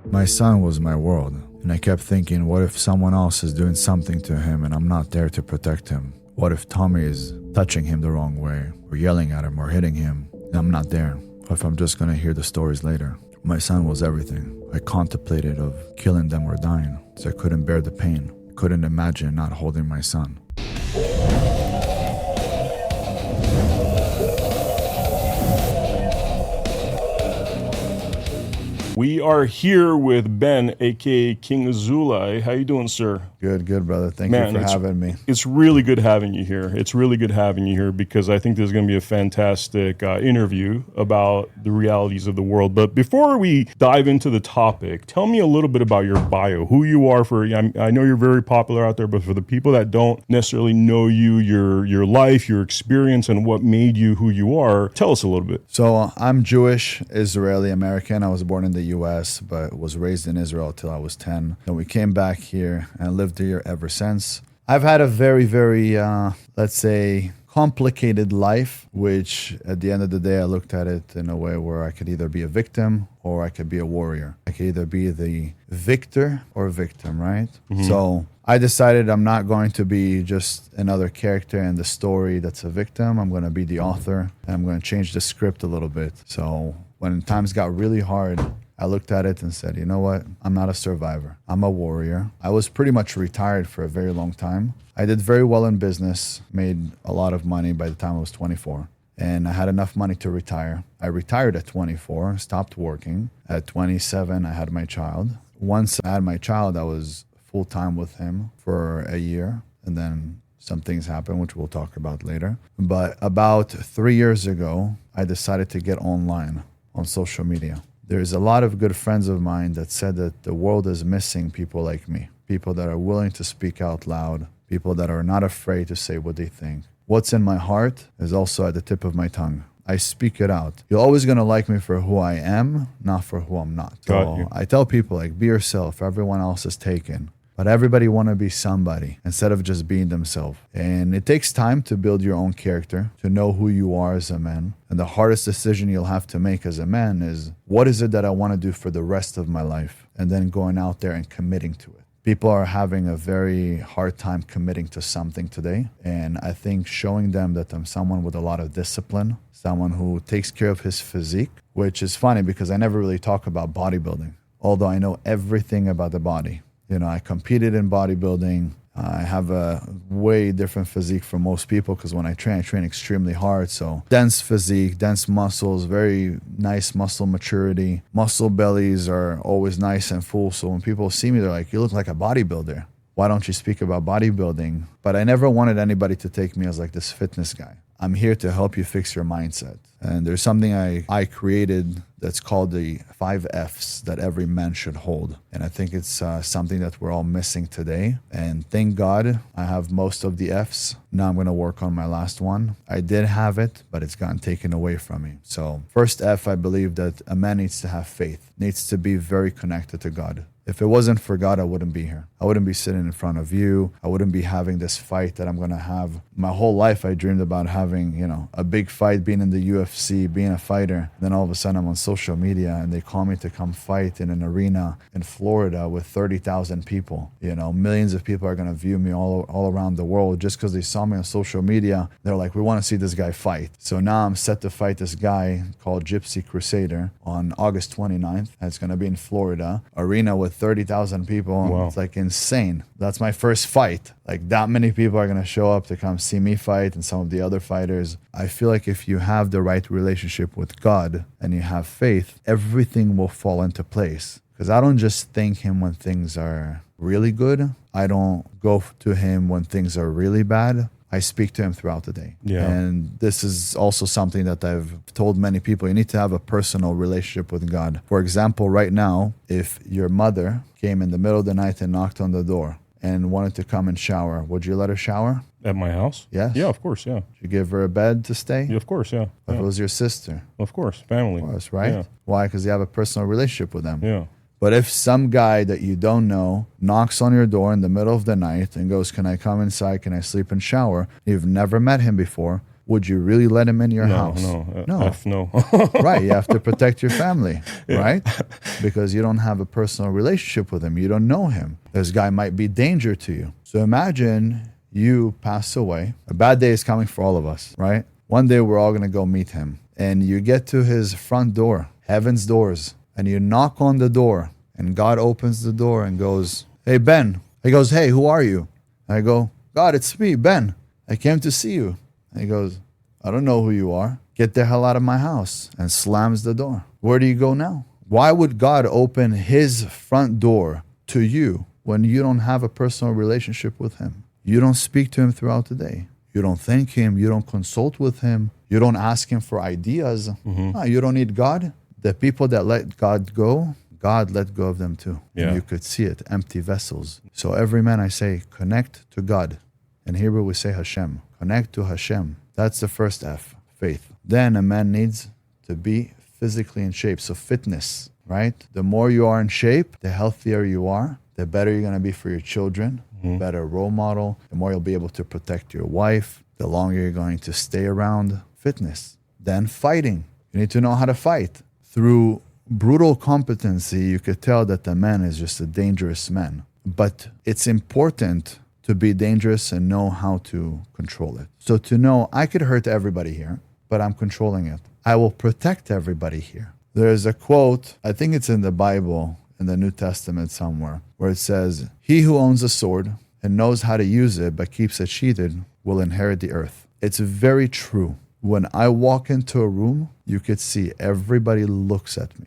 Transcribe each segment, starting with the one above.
My son was my world, and I kept thinking, what if someone else is doing something to him and I'm not there to protect him? What if Tommy is touching him the wrong way, or yelling at him, or hitting him, and I'm not there? What if I'm just gonna hear the stories later? My son was everything. I contemplated of killing them or dying, so I couldn't bear the pain. I couldn't imagine not holding my son. We are here with Ben, aka King Azoulay. How you doing, sir? Good, brother. Thank you for having me. It's really good having you here. It's really good having you here because I think there's going to be a fantastic interview about the realities of the world. But before we dive into the topic, tell me a little bit about your bio, who you are. I know you're very popular out there, but for the people that don't necessarily know you, your life, your experience, and what made you who you are, tell us a little bit. So I'm Jewish, Israeli American. I was born in the U.S., but was raised in Israel till I was 10. And we came back here and lived here ever since. I've had a very, let's say, complicated life, which at the end of the day, I looked at it in a way where I could either be a victim or I could be a warrior. I could either be the victor or victim, right? Mm-hmm. So I decided I'm not going to be just another character in the story that's a victim. I'm going to be the author, and I'm going to change the script a little bit. So when times got really hard, I looked at it and said, you know what? I'm not a survivor. I'm a warrior. I was pretty much retired for a very long time. I did very well in business, made a lot of money by the time I was 24. And I had enough money to retire. I retired at 24, stopped working. At 27, I had my child. Once I had my child, I was full-time with him for a year. And then some things happened, which we'll talk about later. But about 3 years ago, I decided to get online on social media. There's a lot of good friends of mine that said that the world is missing people like me, people that are willing to speak out loud, people that are not afraid to say what they think. What's in my heart is also at the tip of my tongue. I speak it out. You're always going to like me for who I am, not for who I'm not. So I tell people, like, be yourself. Everyone else is taken. But everybody want to be somebody instead of just being themselves. And it takes time to build your own character, to know who you are as a man. And the hardest decision you'll have to make as a man is, what is it that I want to do for the rest of my life? And then going out there and committing to it. People are having a very hard time committing to something today. And I think showing them that I'm someone with a lot of discipline, someone who takes care of his physique, which is funny because I never really talk about bodybuilding, although I know everything about the body. You know, I competed in bodybuilding. I have a way different physique from most people because when I train extremely hard. So dense physique, dense muscles, very nice muscle maturity. Muscle bellies are always nice and full. So when people see me, they're like, you look like a bodybuilder. Why don't you speak about bodybuilding? But I never wanted anybody to take me as like this fitness guy. I'm here to help you fix your mindset. And there's something I created that's called the 5 F's that every man should hold. And I think it's something that we're all missing today. And thank God I have most of the F's. Now I'm going to work on my last one. I did have it, but it's gotten taken away from me. So first F, I believe that a man needs to have faith, needs to be very connected to God. If it wasn't for God, I wouldn't be here. I wouldn't be sitting in front of you. I wouldn't be having this fight that I'm going to have. My whole life, I dreamed about having, a big fight, being in the UFC, being a fighter. Then all of a sudden, I'm on social media and they call me to come fight in an arena in Florida with 30,000 people. Millions of people are going to view me all around the world just because they saw me on social media. They're like, we want to see this guy fight. So now I'm set to fight this guy called Gypsy Crusader on August 29th. It's going to be in Florida, arena with 30,000 people. Wow. It's like insane. That's my first fight. Like that many people are going to show up to come see me fight and some of the other fighters. I feel like if you have the right relationship with God and you have faith, everything will fall into place. Because I don't just thank him when things are really good. I don't go to him when things are really bad. I speak to him throughout the day. Yeah. And this is also something that I've told many people. You need to have a personal relationship with God. For example, right now, if your mother came in the middle of the night and knocked on the door and wanted to come and shower, would you let her shower? At my house? Yes. Yeah, of course, yeah. Would you give her a bed to stay? Yeah, of course, yeah. If it was your sister? Of course, family. Of course, right? Yeah. Why? Because you have a personal relationship with them. Yeah. But if some guy that you don't know knocks on your door in the middle of the night and goes, can I come inside? Can I sleep and shower? You've never met him before. would you really let him in your house? No. Right. You have to protect your family, right? Because you don't have a personal relationship with him. You don't know him. This guy might be danger to you. So imagine you pass away. A bad day is coming for all of us, right? One day we're all going to go meet him. And you get to his front door, heaven's doors, and you knock on the door. And God opens the door and goes, "Hey, Ben." He goes, "Hey, who are you?" And I go, "God, it's me, Ben. I came to see you." And he goes, "I don't know who you are. Get the hell out of my house," and slams the door. Where do you go now? Why would God open his front door to you when you don't have a personal relationship with him? You don't speak to him throughout the day. You don't thank him. You don't consult with him. You don't ask him for ideas. No, you don't need God. The people that let God go, God let go of them too. Yeah. And you could see it, empty vessels. So every man I say, connect to God. In Hebrew we say Hashem. Connect to Hashem. That's the first F, faith. Then a man needs to be physically in shape. So fitness, right? The more you are in shape, the healthier you are, the better you're going to be for your children, better role model, the more you'll be able to protect your wife, the longer you're going to stay around. Fitness. Then fighting. You need to know how to fight. Through brutal competency, you could tell that the man is just a dangerous man. But it's important to be dangerous and know how to control it. So to know, I could hurt everybody here, but I'm controlling it. I will protect everybody here. There's a quote, I think it's in the Bible, in the New Testament somewhere, where it says, "He who owns a sword and knows how to use it but keeps it sheathed will inherit the earth." It's very true. When I walk into a room, you could see everybody looks at me.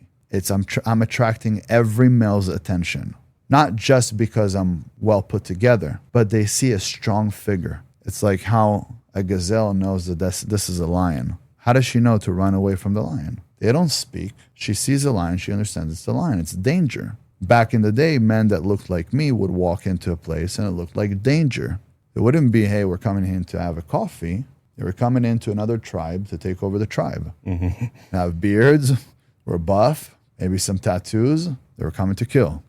I'm attracting every male's attention. Not just because I'm well put together, but they see a strong figure. It's like how a gazelle knows that this is a lion. How does she know to run away from the lion? They don't speak. She sees a lion. She understands it's the lion. It's danger. Back in the day, men that looked like me would walk into a place and it looked like danger. It wouldn't be, "Hey, we're coming in to have a coffee." They were coming into another tribe to take over the tribe. Have beards, were buff, maybe some tattoos. They were coming to kill.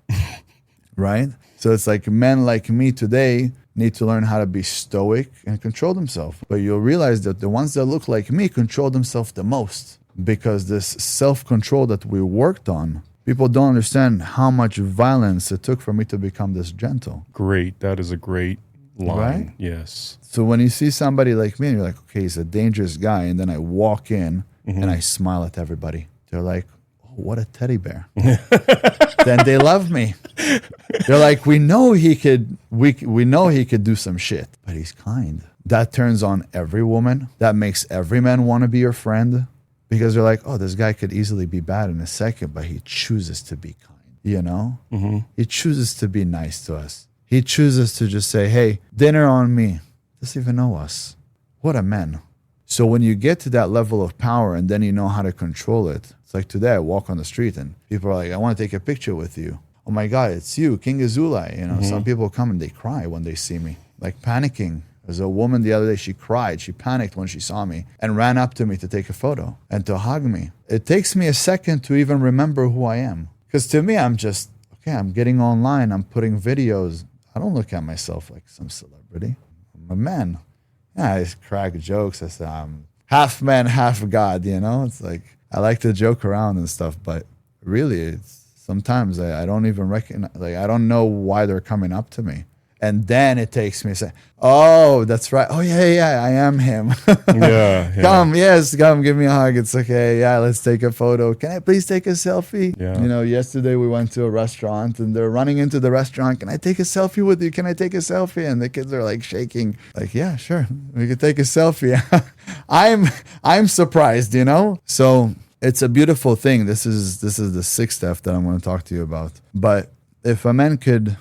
Right? So it's like men like me today need to learn how to be stoic and control themselves. But you'll realize that the ones that look like me control themselves the most, because this self-control that we worked on, people don't understand how much violence it took for me to become this gentle. Great. That is a great line. Right? Yes. So when you see somebody like me and you're like, okay, he's a dangerous guy, and then I walk in and I smile at everybody. They're like, "Oh, what a teddy bear." Then they love me. They're like, we know he could do some shit, but he's kind. That turns on every woman. That makes every man want to be your friend, because they're like, "Oh, this guy could easily be bad in a second, but he chooses to be kind." You know? He chooses to be nice to us. He chooses to just say, "Hey, dinner on me." Doesn't even know us. What a man. So when you get to that level of power and then you know how to control it, it's like today I walk on the street and people are like, "I want to take a picture with you." "Oh my God, it's you, King Azoulay." You know, some people come and they cry when they see me, like panicking. There's a woman the other day, she cried, she panicked when she saw me and ran up to me to take a photo and to hug me. It takes me a second to even remember who I am. Because to me, I'm just, okay, I'm getting online, I'm putting videos. I don't look at myself like some celebrity. I'm a man. Yeah, I just crack jokes. I say I'm half man, half God, you know? It's like, I like to joke around and stuff, but really, it's sometimes I don't even recognize, like, I don't know why they're coming up to me. And then it takes me to say, "Oh, that's right. Oh, yeah, I am him." Yeah. Come, give me a hug. It's okay. Yeah, let's take a photo. Can I please take a selfie? Yeah. You know, yesterday we went to a restaurant and they're running into the restaurant. "Can I take a selfie with you? Can I take a selfie?" And the kids are like shaking. Like, "Yeah, sure. We could take a selfie." I'm surprised, you know? So it's a beautiful thing. This is the sixth step that I'm going to talk to you about. But if a man could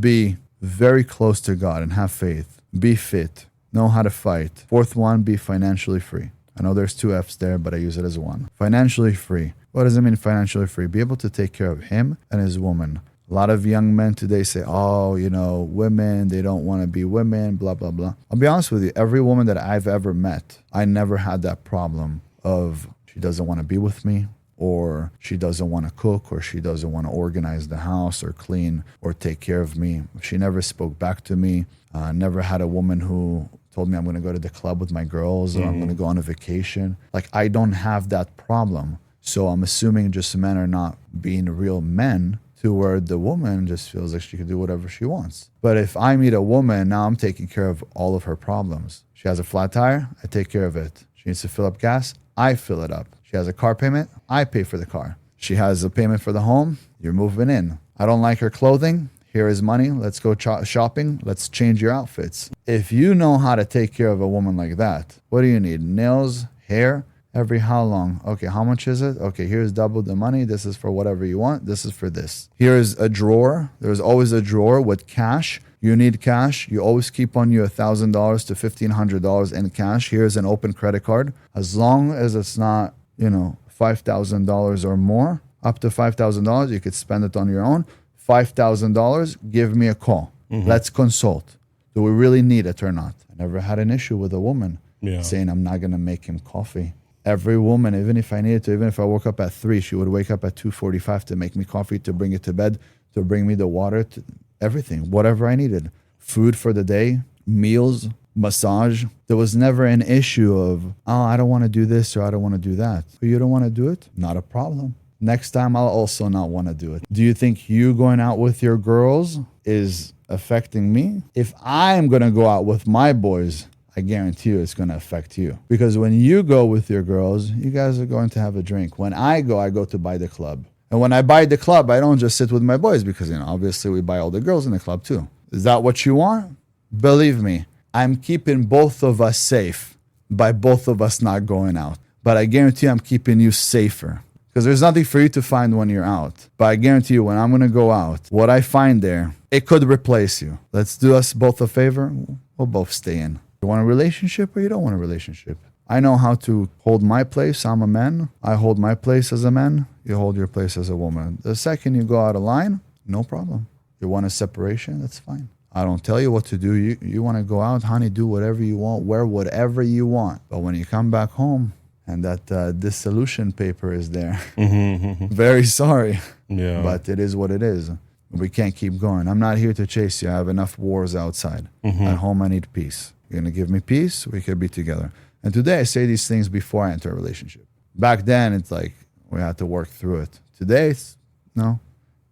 be very close to God and have faith, be fit, know how to fight. Fourth one, be financially free. I know there's two F's there, but I use it as one. Financially free. What does it mean financially free? Be able to take care of him and his woman. A lot of young men today say, "Oh, you know, women, they don't want to be women, blah, blah, blah." I'll be honest with you. Every woman that I've ever met, I never had that problem of she doesn't want to be with me. or she doesn't want to cook, or she doesn't want to organize the house or clean or take care of me. She never spoke back to me. Never had a woman who told me I'm going to go to the club with my girls or I'm going to go on a vacation. Like, I don't have that problem. So I'm assuming just men are not being real men, to where the woman just feels like she can do whatever she wants. But if I meet a woman, now I'm taking care of all of her problems. She has a flat tire, I take care of it. She needs to fill up gas, I fill it up. She has a car payment, I pay for the car. She has a payment for the home, you're moving in. I don't like her clothing, here is money, let's go shopping, let's change your outfits. If you know how to take care of a woman like that, what do you need? Nails, hair? Every how long? Okay, how much is it? Okay, here's double the money. This is for whatever you want. This is for this. Here's a drawer. There's always a drawer with cash. You need cash. You always keep on you $1,000 to $1,500 in cash. Here's an open credit card. As long as it's not, $5,000 or more, up to $5,000, you could spend it on your own. $5,000, give me a call. Let's consult. Do we really need it or not? I never had an issue with a woman saying I'm not going to make him coffee. Every woman, even if I needed to, even if I woke up at 3, she would wake up at 2:45 to make me coffee, to bring it to bed, to bring me the water, to everything, whatever I needed. Food for the day, meals, massage. There was never an issue of, I don't want to do this or I don't want to do that. But you don't want to do it? Not a problem. Next time, I'll also not want to do it. Do you think you going out with your girls is affecting me? If I'm going to go out with my boys, I guarantee you it's going to affect you. Because when you go with your girls, you guys are going to have a drink. When I go to buy the club. And when I buy the club, I don't just sit with my boys because, obviously we buy all the girls in the club too. Is that what you want? Believe me, I'm keeping both of us safe by both of us not going out. But I guarantee you I'm keeping you safer. Because there's nothing for you to find when you're out. But I guarantee you when I'm going to go out, what I find there, it could replace you. Let's do us both a favor. We'll both stay in. You want a relationship or you don't want a relationship? I know how to hold my place. I'm a man. I hold my place as a man. You hold your place as a woman. The second you go out of line, no problem. You want a separation? That's fine. I don't tell you what to do. You want to go out, honey, do whatever you want, wear whatever you want. But when you come back home and that dissolution paper is there, very sorry. Yeah. But it is what it is. We can't keep going. I'm not here to chase you. I have enough wars outside. At home, I need peace. You're going to give me peace, we could be together. And today I say these things before I enter a relationship. Back then, it's like we had to work through it. Today, it's, no,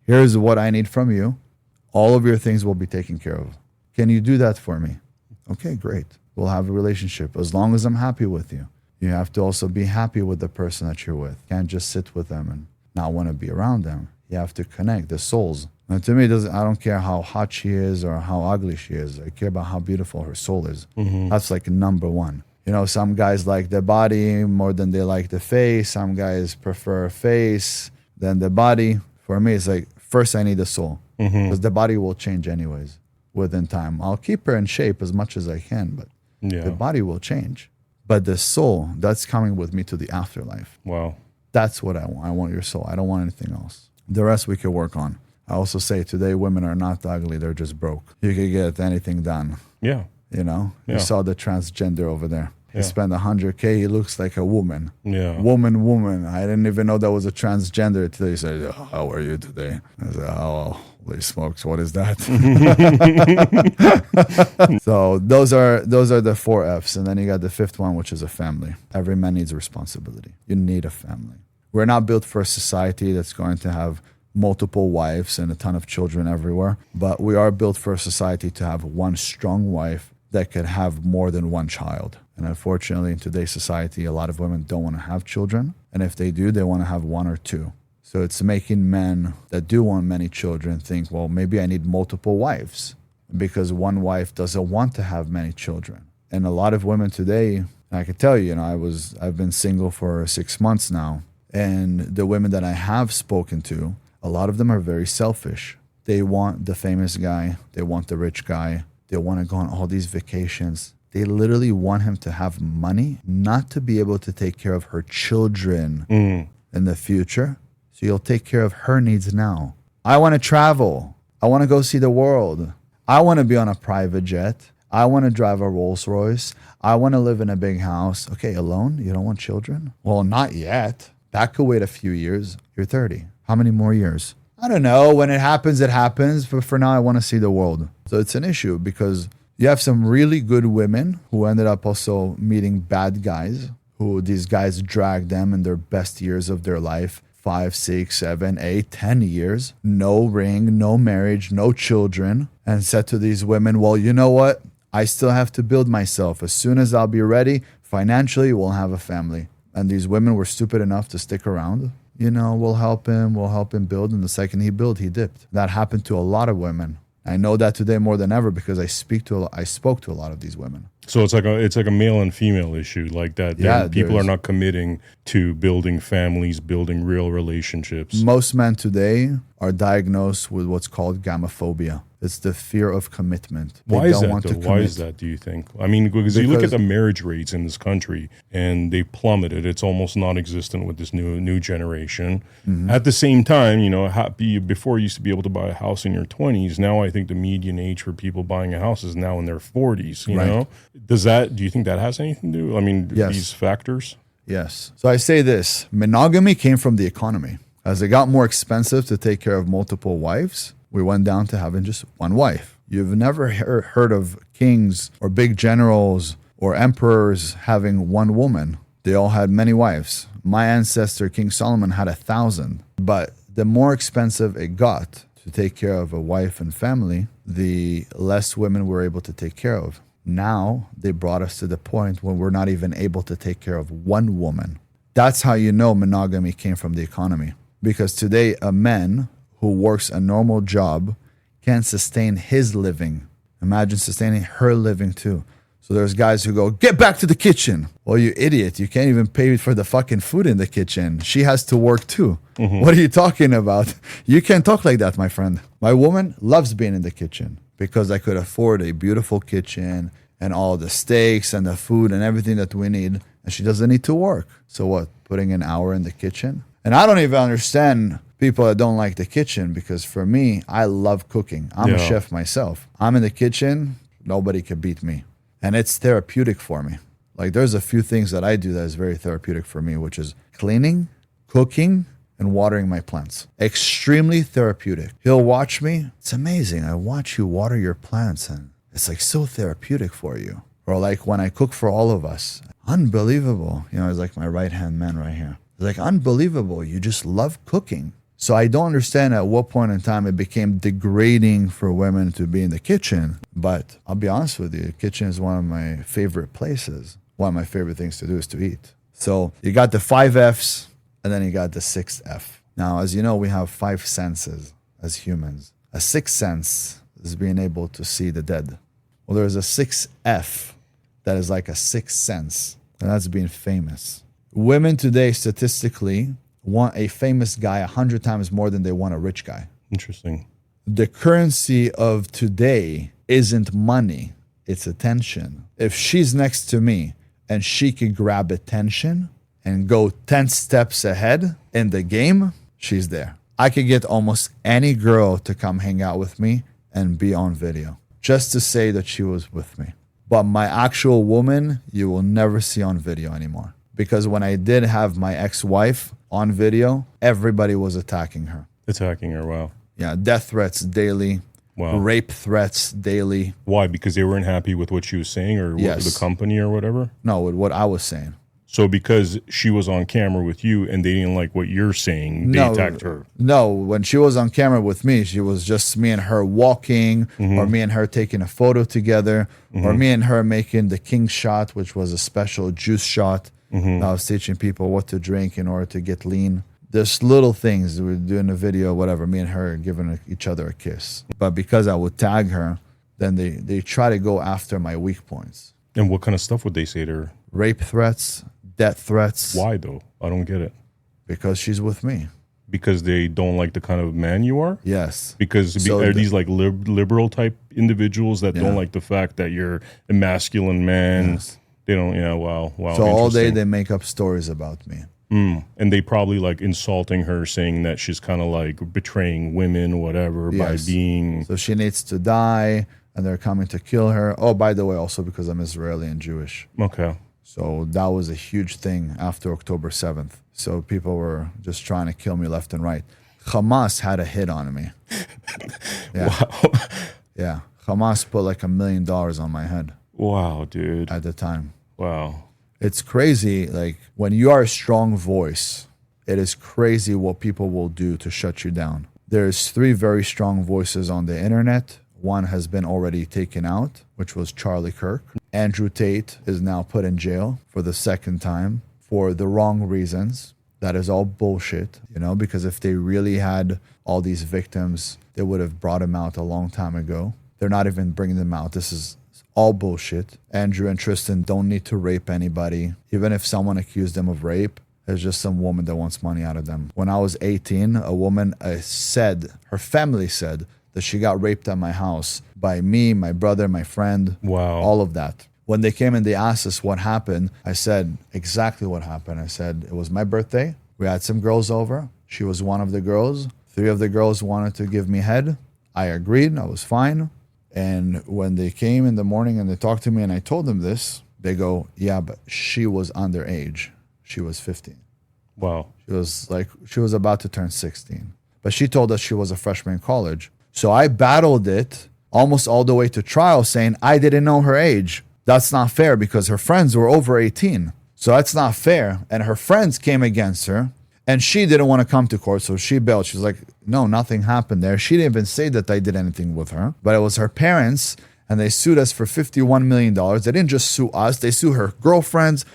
here's what I need from you. All of your things will be taken care of. Can you do that for me? Okay, great. We'll have a relationship as long as I'm happy with you. You have to also be happy with the person that you're with. You can't just sit with them and not want to be around them. You have to connect the souls. And to me, I don't care how hot she is or how ugly she is. I care about how beautiful her soul is. That's like number one. Some guys like the body more than they like the face. Some guys prefer face than the body. For me, it's like, first I need the soul. Because the body will change anyways within time. I'll keep her in shape as much as I can, but the body will change. But the soul, that's coming with me to the afterlife. Wow. That's what I want. I want your soul. I don't want anything else. The rest we can work on. I also say today women are not ugly, they're just broke. You can get anything done. Yeah. You saw the transgender over there. He spent $100K, he looks like a woman. Yeah. Woman. I didn't even know that was a transgender until he said, how are you today? I said, holy smokes, what is that? So those are the 4 F's. And then you got the 5th one, which is a family. Every man needs a responsibility. You need a family. We're not built for a society that's going to have multiple wives and a ton of children everywhere. But we are built for a society to have one strong wife that could have more than one child. And unfortunately, in today's society, a lot of women don't want to have children. And if they do, they want to have 1 or 2. So it's making men that do want many children think, well, maybe I need multiple wives because one wife doesn't want to have many children. And a lot of women today, I can tell you, I've been single for 6 months now. And the women that I have spoken to, a lot of them are very selfish. They want the famous guy. They want the rich guy. They want to go on all these vacations. They literally want him to have money, not to be able to take care of her children in the future. So you'll take care of her needs now. I want to travel. I want to go see the world. I want to be on a private jet. I want to drive a Rolls Royce. I want to live in a big house. Okay, alone? You don't want children? Well, not yet. That could wait a few years. You're 30. How many more years? I don't know. When it happens, it happens. But for now, I want to see the world. So it's an issue because you have some really good women who ended up also meeting bad guys, who these guys dragged them in their best years of their life. 5, 6, 7, 8, 10 years. No ring, no marriage, no children. And said to these women, well, you know what? I still have to build myself. As soon as I'll be ready, financially, we'll have a family. And these women were stupid enough to stick around. We'll help him build. And the second he built, he dipped. That happened to a lot of women. I know that today more than ever because I spoke to a lot of these women. So it's like a male and female issue like that. Yeah, people are not committing to building families, building real relationships. Most men today are diagnosed with what's called gamophobia. It's the fear of commitment. Why is that, though? Why is that, do you think? I mean, because you look at the marriage rates in this country, and they plummeted. It's almost non-existent with this new generation. Mm-hmm. At the same time, before you used to be able to buy a house in your 20s. Now I think the median age for people buying a house is now in their 40s, you know? Do you think that has anything to do? I mean, yes. These factors? Yes. So I say this, monogamy came from the economy. As it got more expensive to take care of multiple wives, we went down to having just one wife. You've never heard of kings or big generals or emperors having one woman. They all had many wives. My ancestor, King Solomon, had 1,000. But the more expensive it got to take care of a wife and family, the less women we're able to take care of. Now they brought us to the point when we're not even able to take care of one woman. That's how you know monogamy came from the economy. Because today a man who works a normal job can't sustain his living. Imagine sustaining her living too. So there's guys who go, get back to the kitchen. Well, you idiot. You can't even pay for the fucking food in the kitchen. She has to work too. Mm-hmm. What are you talking about? You can't talk like that, my friend. My woman loves being in the kitchen because I could afford a beautiful kitchen and all the steaks and the food and everything that we need. And she doesn't need to work. So what? Putting an hour in the kitchen? And I don't even understand people that don't like the kitchen because for me, I love cooking. I'm a chef myself. I'm in the kitchen. Nobody can beat me. And it's therapeutic for me. Like there's a few things that I do that is very therapeutic for me, which is cleaning, cooking, and watering my plants. Extremely therapeutic. He'll watch me. It's amazing. I watch you water your plants and it's like so therapeutic for you. Or like when I cook for all of us. Unbelievable. It's like my right-hand man right here. It's like unbelievable. You just love cooking. So I don't understand at what point in time it became degrading for women to be in the kitchen. But I'll be honest with you, the kitchen is one of my favorite places. One of my favorite things to do is to eat. So you got the 5 F's and then you got the 6th F. Now, as you know, we have 5 senses as humans. A 6th sense is being able to see the dead. Well, there's a 6th F that is like a 6th sense, and that's being famous. Women today, statistically, want a famous guy 100 times more than they want a rich guy. Interesting. The currency of today isn't money, it's attention. If she's next to me and she can grab attention and go 10 steps ahead in the game, she's there. I could get almost any girl to come hang out with me and be on video just to say that she was with me. But my actual woman, you will never see on video anymore. Because when I did have my ex-wife on video, everybody was attacking her. Attacking her, wow. Yeah, death threats daily. Wow. Rape threats daily. Why? Because they weren't happy with what she was saying or with the company or whatever? No, with what I was saying. So because she was on camera with you and they didn't like what you're saying, they attacked her? No, when she was on camera with me, she was just me and her walking, or me and her taking a photo together, or me and her making the king shot, which was a special juice shot. I was teaching people what to drink in order to get lean. There's little things. We were doing a video, whatever, me and her giving each other a kiss. But because I would tag her, then they try to go after my weak points. And what kind of stuff would they say to her? Rape threats, death threats. Why, though? I don't get it. Because she's with me. Because they don't like the kind of man you are? Yes. Because are these like liberal type individuals that don't like the fact that you're a masculine man? Yes. They don't, wow. So all day they make up stories about me. And they probably like insulting her, saying that she's kind of like betraying women, whatever, by being... So she needs to die, and they're coming to kill her. Oh, by the way, also because I'm Israeli and Jewish. Okay. So that was a huge thing after October 7th. So people were just trying to kill me left and right. Hamas had a hit on me. Yeah. Wow. Yeah. Hamas put like $1 million on my head Wow, dude. at the time. Wow. It's crazy. Like when you are a strong voice, it is crazy what people will do to shut you down. There's 3 very strong voices on the internet. One has been already taken out, which was Charlie Kirk. Andrew Tate is now put in jail for the 2nd time for the wrong reasons. That is all bullshit, because if they really had all these victims, they would have brought him out a long time ago. They're not even bringing them out. This is all bullshit. Andrew and Tristan don't need to rape anybody. Even if someone accused them of rape, there's just some woman that wants money out of them. When I was 18, a woman her family said that she got raped at my house by me, my brother, my friend, Wow. all of that. When they came and they asked us what happened, I said exactly what happened. I said, it was my birthday. We had some girls over. She was one of the girls. 3 of the girls wanted to give me head. I agreed. I was fine. And when they came in the morning and they talked to me and I told them this, they go, yeah, but she was underage. She was 15. Wow. She was about to turn 16. But she told us she was a freshman in college. So I battled it almost all the way to trial saying I didn't know her age. That's not fair because her friends were over 18. So that's not fair. And her friends came against her and she didn't want to come to court. So she bailed. She was like, no, nothing happened there. She didn't even say that I did anything with her, but it was her parents and they sued us for $51 million. They didn't just sue us. They sued her girlfriend's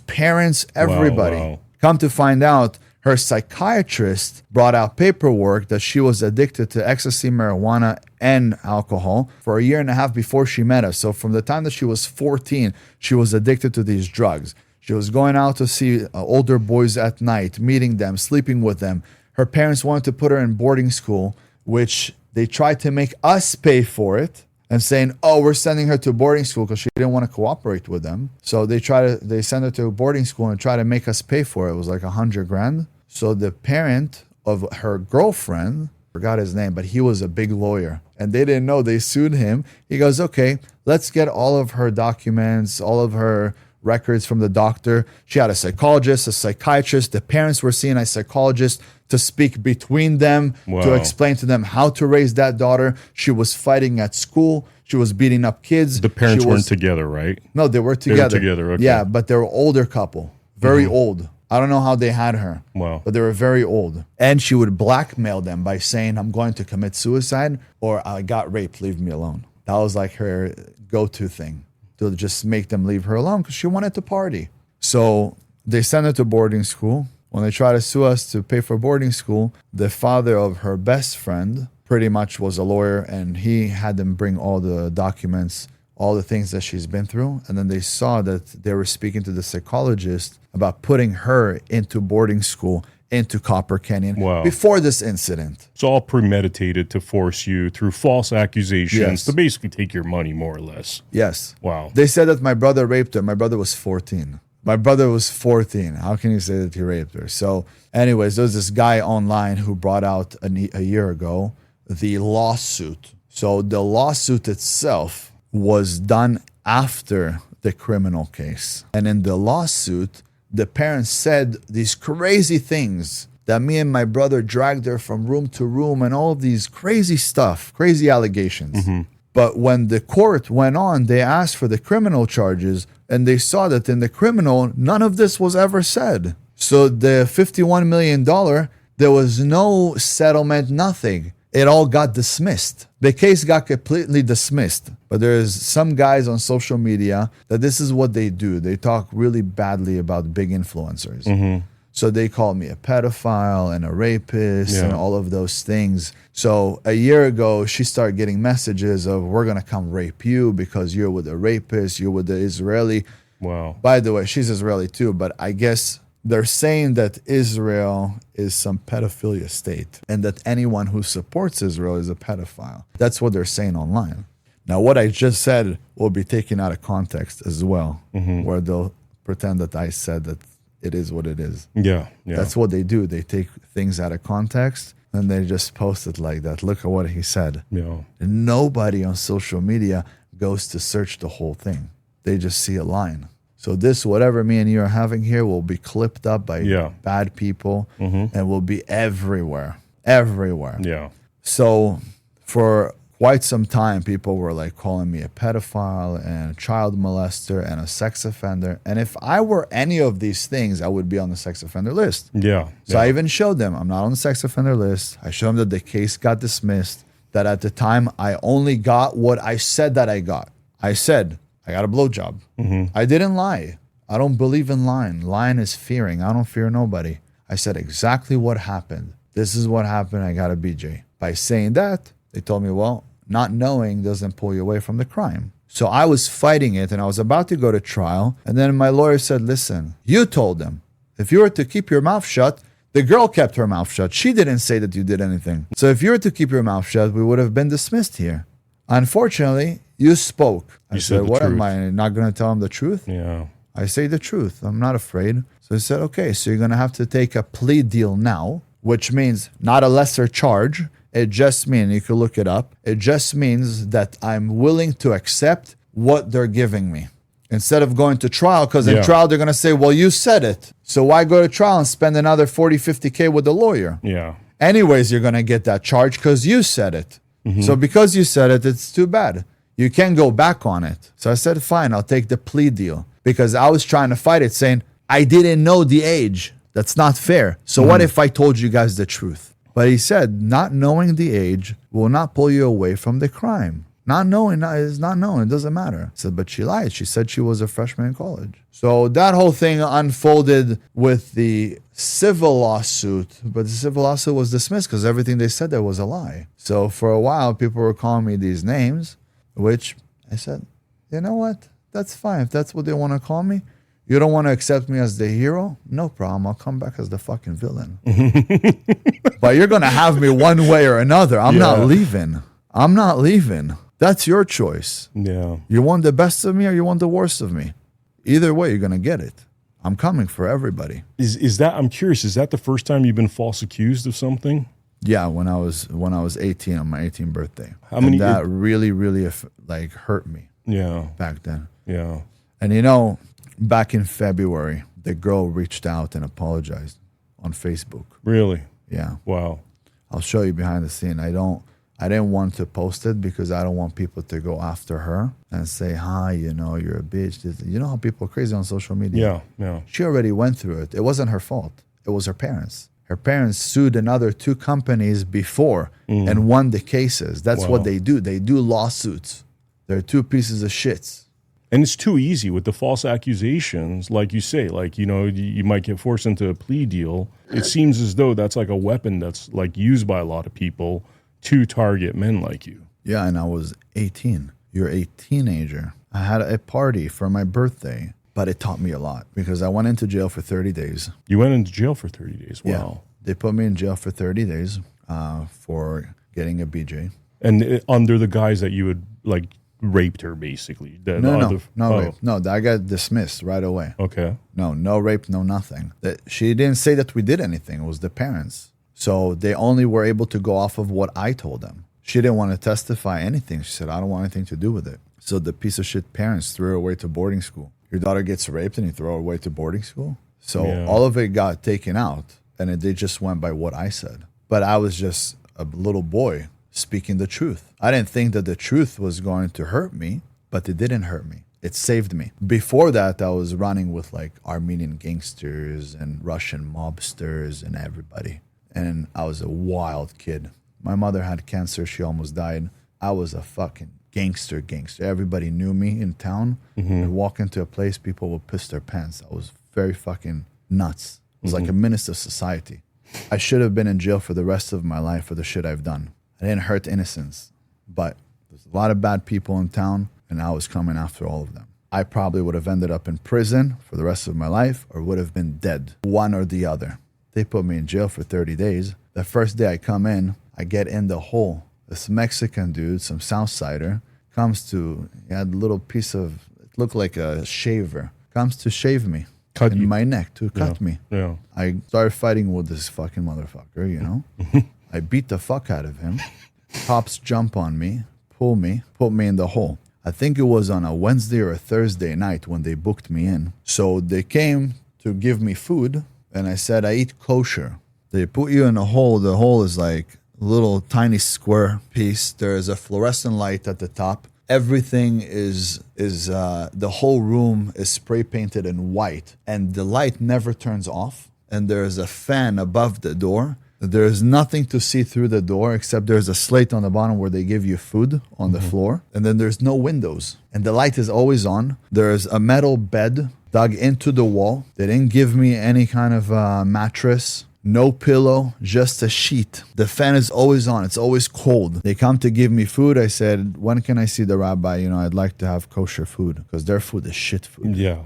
parents, everybody. Wow. Come to find out, her psychiatrist brought out paperwork that she was addicted to ecstasy, marijuana, and alcohol for 1.5 years before she met us. So from the time that she was 14, she was addicted to these drugs. She was going out to see older boys at night, meeting them, sleeping with them. Her parents wanted to put her in boarding school, which they tried to make us pay for it and saying, oh, we're sending her to boarding school because she didn't want to cooperate with them. So they send her to boarding school and try to make us pay for it. It was like $100,000. So the parent of her girlfriend, forgot his name, but he was a big lawyer and they didn't know. They sued him. He goes, okay, let's get all of her documents, all of her records from the doctor. She had a psychologist, a psychiatrist. The parents were seeing a psychologist to speak between them, to explain to them how to raise that daughter. She was fighting at school. She was beating up kids. The parents weren't together, right? No, they were together. They were together, okay. Yeah, but they were older couple, very old. I don't know how they had her, but they were very old. And she would blackmail them by saying, I'm going to commit suicide or I got raped, leave me alone. That was like her go-to thing, to just make them leave her alone because she wanted to party. So they sent her to boarding school. When they tried to sue us to pay for boarding school, the father of her best friend pretty much was a lawyer and he had them bring all the documents, all the things that she's been through. And then they saw that they were speaking to the psychologist about putting her into boarding school, into Copper Canyon before this incident. It's all premeditated to force you through false accusations to basically take your money, more or less. Yes. Wow. They said that my brother raped her. My brother was 14. My brother was 14. How can you say that he raped her? So anyways, there was this guy online who brought out a year ago the lawsuit. So the lawsuit itself was done after the criminal case. And in the lawsuit, the parents said these crazy things that me and my brother dragged her from room to room and all of these crazy stuff, crazy allegations. But when the court went on, they asked for the criminal charges and they saw that in the criminal, none of this was ever said. So the $51 million, there was no settlement, nothing. It all got dismissed. The case got completely dismissed. But there's some guys on social media that this is what they do. They talk really badly about big influencers. So they called me a pedophile and a rapist and all of those things. So a year ago, she started getting messages of, we're going to come rape you because you're with a rapist, you're with the Israeli. Wow. By the way, she's Israeli too, but I guess they're saying that Israel is some pedophilia state and that anyone who supports Israel is a pedophile. That's what they're saying online. Now, what I just said will be taken out of context as well, where they'll pretend that I said that it is what it is. Yeah. That's what they do. They take things out of context and they just post it like that. Look at what he said. Yeah. And nobody on social media goes to search the whole thing. They just see a line. So this, whatever me and you are having here, will be clipped up by bad people and will be everywhere. Everywhere. Yeah. So for quite some time, people were like calling me a pedophile and a child molester and a sex offender. And if I were any of these things, I would be on the sex offender list. Yeah. So I even showed them I'm not on the sex offender list. I showed them that the case got dismissed, that at the time I only got what I said that I got. I said, I got a blowjob. I didn't lie. I don't believe in lying. Lying is fearing. I don't fear nobody. I said exactly what happened. This is what happened. I got a BJ. By saying that, they told me, well, not knowing doesn't pull you away from the crime. So I was fighting it and I was about to go to trial. And then my lawyer said, listen, you told them if you were to keep your mouth shut, the girl kept her mouth shut. She didn't say that you did anything. So if you were to keep your mouth shut, we would have been dismissed here. Unfortunately, you spoke. I said, what am I not going to tell him the truth? Yeah. I say the truth. I'm not afraid. So he said, okay, so you're going to have to take a plea deal now, which means not a lesser charge. It just means, you can look it up, it just means that I'm willing to accept what they're giving me. Instead of going to trial, because in trial they're going to say, well, you said it. So why go to trial and spend another 40, 50K with the lawyer? Yeah. Anyways, you're going to get that charge because you said it. So because you said it, it's too bad. You can't go back on it. So I said, fine, I'll take the plea deal. Because I was trying to fight it saying, I didn't know the age. That's not fair. So what if I told you guys the truth? But he said, not knowing the age will not pull you away from the crime. Not knowing is not knowing. It doesn't matter. I said, but she lied. She said she was a freshman in college. So that whole thing unfolded with the civil lawsuit. But the civil lawsuit was dismissed because everything they said there was a lie. So for a while, people were calling me these names, which I said, you know what? That's fine. If that's what they want to call me. You don't want to accept me as the hero? No problem. I'll come back as the fucking villain. But you're going to have me one way or another. I'm not leaving. I'm not leaving. That's your choice. Yeah. You want the best of me or you want the worst of me? Either way, you're going to get it. I'm coming for everybody. Is that, I'm curious, is that the first time you've been false accused of something? Yeah, when I was 18 on my 18th birthday. How many? And that really, really like hurt me. Yeah. Back then. Yeah. And you know, back in February, the girl reached out and apologized on Facebook. Really? Yeah. Wow. I'll show you behind the scene. I didn't want to post it because I don't want people to go after her and say, hi, you know, you're a bitch. You know how people are crazy on social media? Yeah, yeah. She already went through it. It wasn't her fault. It was her parents. Her parents sued another 2 companies before and won the cases. That's what they do. They do lawsuits. They're 2 pieces of shits. And it's too easy with the false accusations, like you say, like, you know, you might get forced into a plea deal. It seems as though that's like a weapon that's like used by a lot of people to target men like you. Yeah, and I was 18. You're a teenager. I had a party for my birthday, but it taught me a lot because I went into jail for 30 days. You went into jail for 30 days. Wow. Yeah, they put me in jail for 30 days for getting a BJ. And under the guise that you had like raped her, basically. No rape. No, I got dismissed right away. Okay. No rape, no nothing. She didn't say that we did anything. It was the parents. So they only were able to go off of what I told them. She didn't want to testify anything. She said, I don't want anything to do with it. So the piece of shit parents threw her away to boarding school. Your daughter gets raped and you throw her away to boarding school? So all of it got taken out and they just went by what I said. But I was just a little boy speaking the truth. I didn't think that the truth was going to hurt me, but it didn't hurt me. It saved me. Before that, I was running with like Armenian gangsters and Russian mobsters and everybody. And I was a wild kid. My mother had cancer. She almost died. I was a fucking gangster. Everybody knew me in town. I'd walk into a place, people would piss their pants. I was very fucking nuts. It was like a menace to society. I should have been in jail for the rest of my life for the shit I've done. I didn't hurt innocents, but there's a lot of bad people in town, and I was coming after all of them. I probably would have ended up in prison for the rest of my life or would have been dead, one or the other. They put me in jail for 30 days. The first day I come in, I get in the hole. This Mexican dude, some Southsider, comes to, he had a little piece of, it looked like a shaver, comes to shave me. Cut in you. my neck, to cut me. Yeah. I started fighting with this fucking motherfucker, you know? I beat the fuck out of him. Cops jump on me, pull me, put me in the hole. I think it was on a Wednesday or a Thursday night when they booked me in. So they came to give me food, and I said, I eat kosher. They put you in a hole. The hole is like a little tiny square piece. There is a fluorescent light at the top. Everything is the whole room is spray painted in white, and the light never turns off. And there's a fan above the door. There's nothing to see through the door except there's a slate on the bottom where they give you food on the floor. And then there's no windows. And the light is always on. There's a metal bed dug into the wall. They didn't give me any kind of mattress. No pillow, just a sheet. The fan is always on. It's always cold. They come to give me food. I said, when can I see the rabbi? I'd like to have kosher food because their food is shit food. Yeah.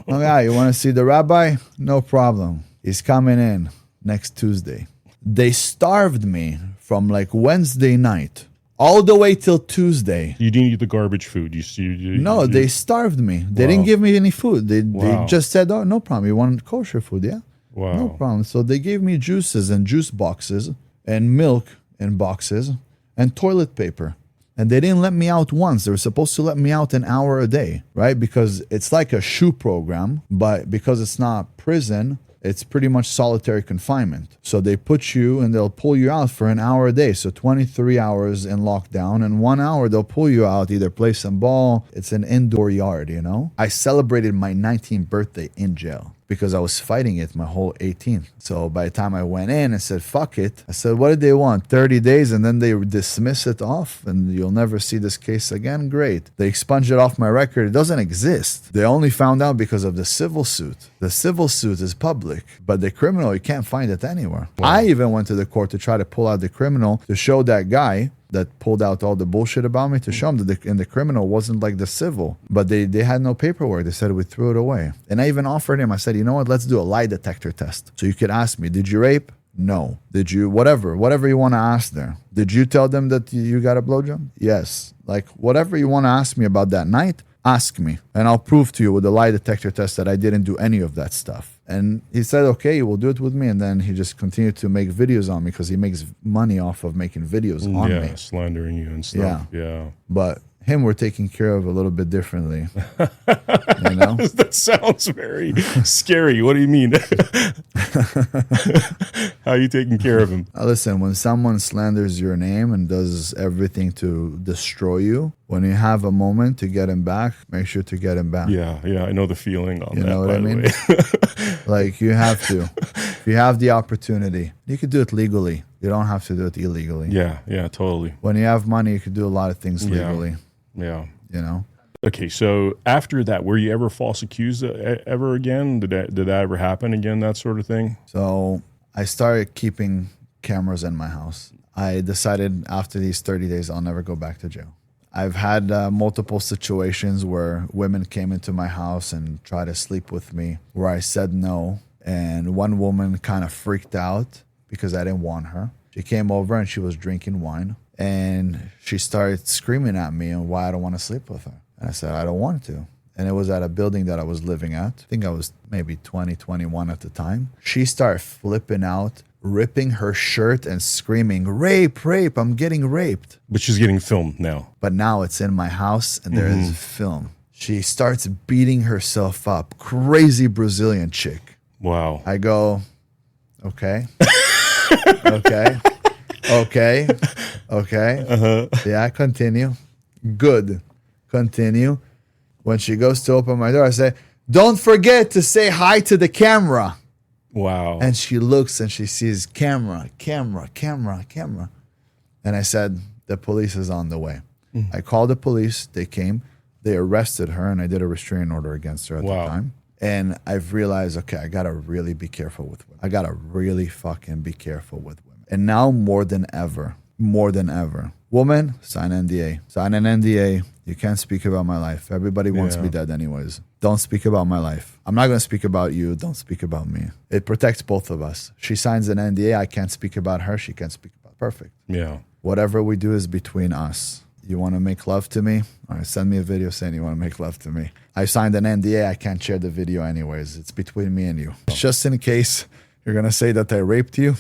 Oh, yeah, you want to see the rabbi? No problem. He's coming in next Tuesday. They starved me from like Wednesday night all the way till Tuesday. You didn't eat the garbage food. No, they starved me. They didn't give me any food. They just said, oh, no problem. You want kosher food, yeah? Wow. No problem. So they gave me juices and juice boxes and milk in boxes and toilet paper. And they didn't let me out once. They were supposed to let me out an hour a day, right? Because it's like a SHU program, but because it's not prison, it's pretty much solitary confinement. So they put you and they'll pull you out for an hour a day. So 23 hours in lockdown, and 1 hour they'll pull you out, either play some ball. It's an indoor yard, I celebrated my 19th birthday in jail because I was fighting it my whole 18th. So by the time I went in and said, fuck it, I said, what did they want? 30 days and then they dismiss it off and you'll never see this case again? Great. They expunged it off my record. It doesn't exist. They only found out because of the civil suit. The civil suit is public, but the criminal, you can't find it anywhere. Wow. I even went to the court to try to pull out the criminal to show that guy that pulled out all the bullshit about me, to show him that the criminal wasn't like the civil. But they had no paperwork. They said we threw it away. And I even offered him, I said, you know what, let's do a lie detector test. So you could ask me, did you rape? No. Did you, whatever you want to ask there. Did you tell them that you got a blowjob? Yes. Like whatever you want to ask me about that night, ask me. And I'll prove to you with a lie detector test that I didn't do any of that stuff. And he said, okay, we'll do it with me. And then he just continued to make videos on me because he makes money off of making videos on me. Yeah, slandering you and stuff. Yeah. But him we're taking care of a little bit differently. That sounds very scary. What do you mean? How are you taking care of him? Listen, when someone slanders your name and does everything to destroy you, when you have a moment to get him back, make sure to get him back. Yeah, I know the feeling on that. You know what I mean? Like you have to. If you have the opportunity, you could do it legally. You don't have to do it illegally. Yeah, totally. When you have money, you could do a lot of things legally. Yeah. Okay, so after that, were you ever false accused ever again? Did that ever happen again, that sort of thing? So I started keeping cameras in my house. I decided after these 30 days, I'll never go back to jail. I've had multiple situations where women came into my house and tried to sleep with me, where I said no. And one woman kind of freaked out because I didn't want her. She came over and she was drinking wine. And she started screaming at me and why I don't want to sleep with her. And I said, I don't want to. And it was at a building that I was living at. I think I was maybe 20, 21 at the time. She started flipping out, ripping her shirt and screaming, rape, I'm getting raped. But she's getting filmed now. But now it's in my house and there is film. She starts beating herself up. Crazy Brazilian chick. Wow. I go, okay. Okay. Yeah, continue. Good. Continue. When she goes to open my door, I say, don't forget to say hi to the camera. Wow. And she looks and she sees camera. And I said, the police is on the way. I called the police. They came. They arrested her and I did a restraining order against her at the time. And I've realized, okay, I got to really be careful with women. I got to really fucking be careful with women. And now more than ever, woman, sign NDA. Sign an NDA. You can't speak about my life. Everybody wants me dead anyways. Don't speak about my life. I'm not going to speak about you. Don't speak about me. It protects both of us. She signs an NDA. I can't speak about her. She can't speak about perfect. Yeah. Whatever we do is between us. You want to make love to me? All right, send me a video saying you want to make love to me. I signed an NDA. I can't share the video anyways. It's between me and you. Just in case you're going to say that I raped you,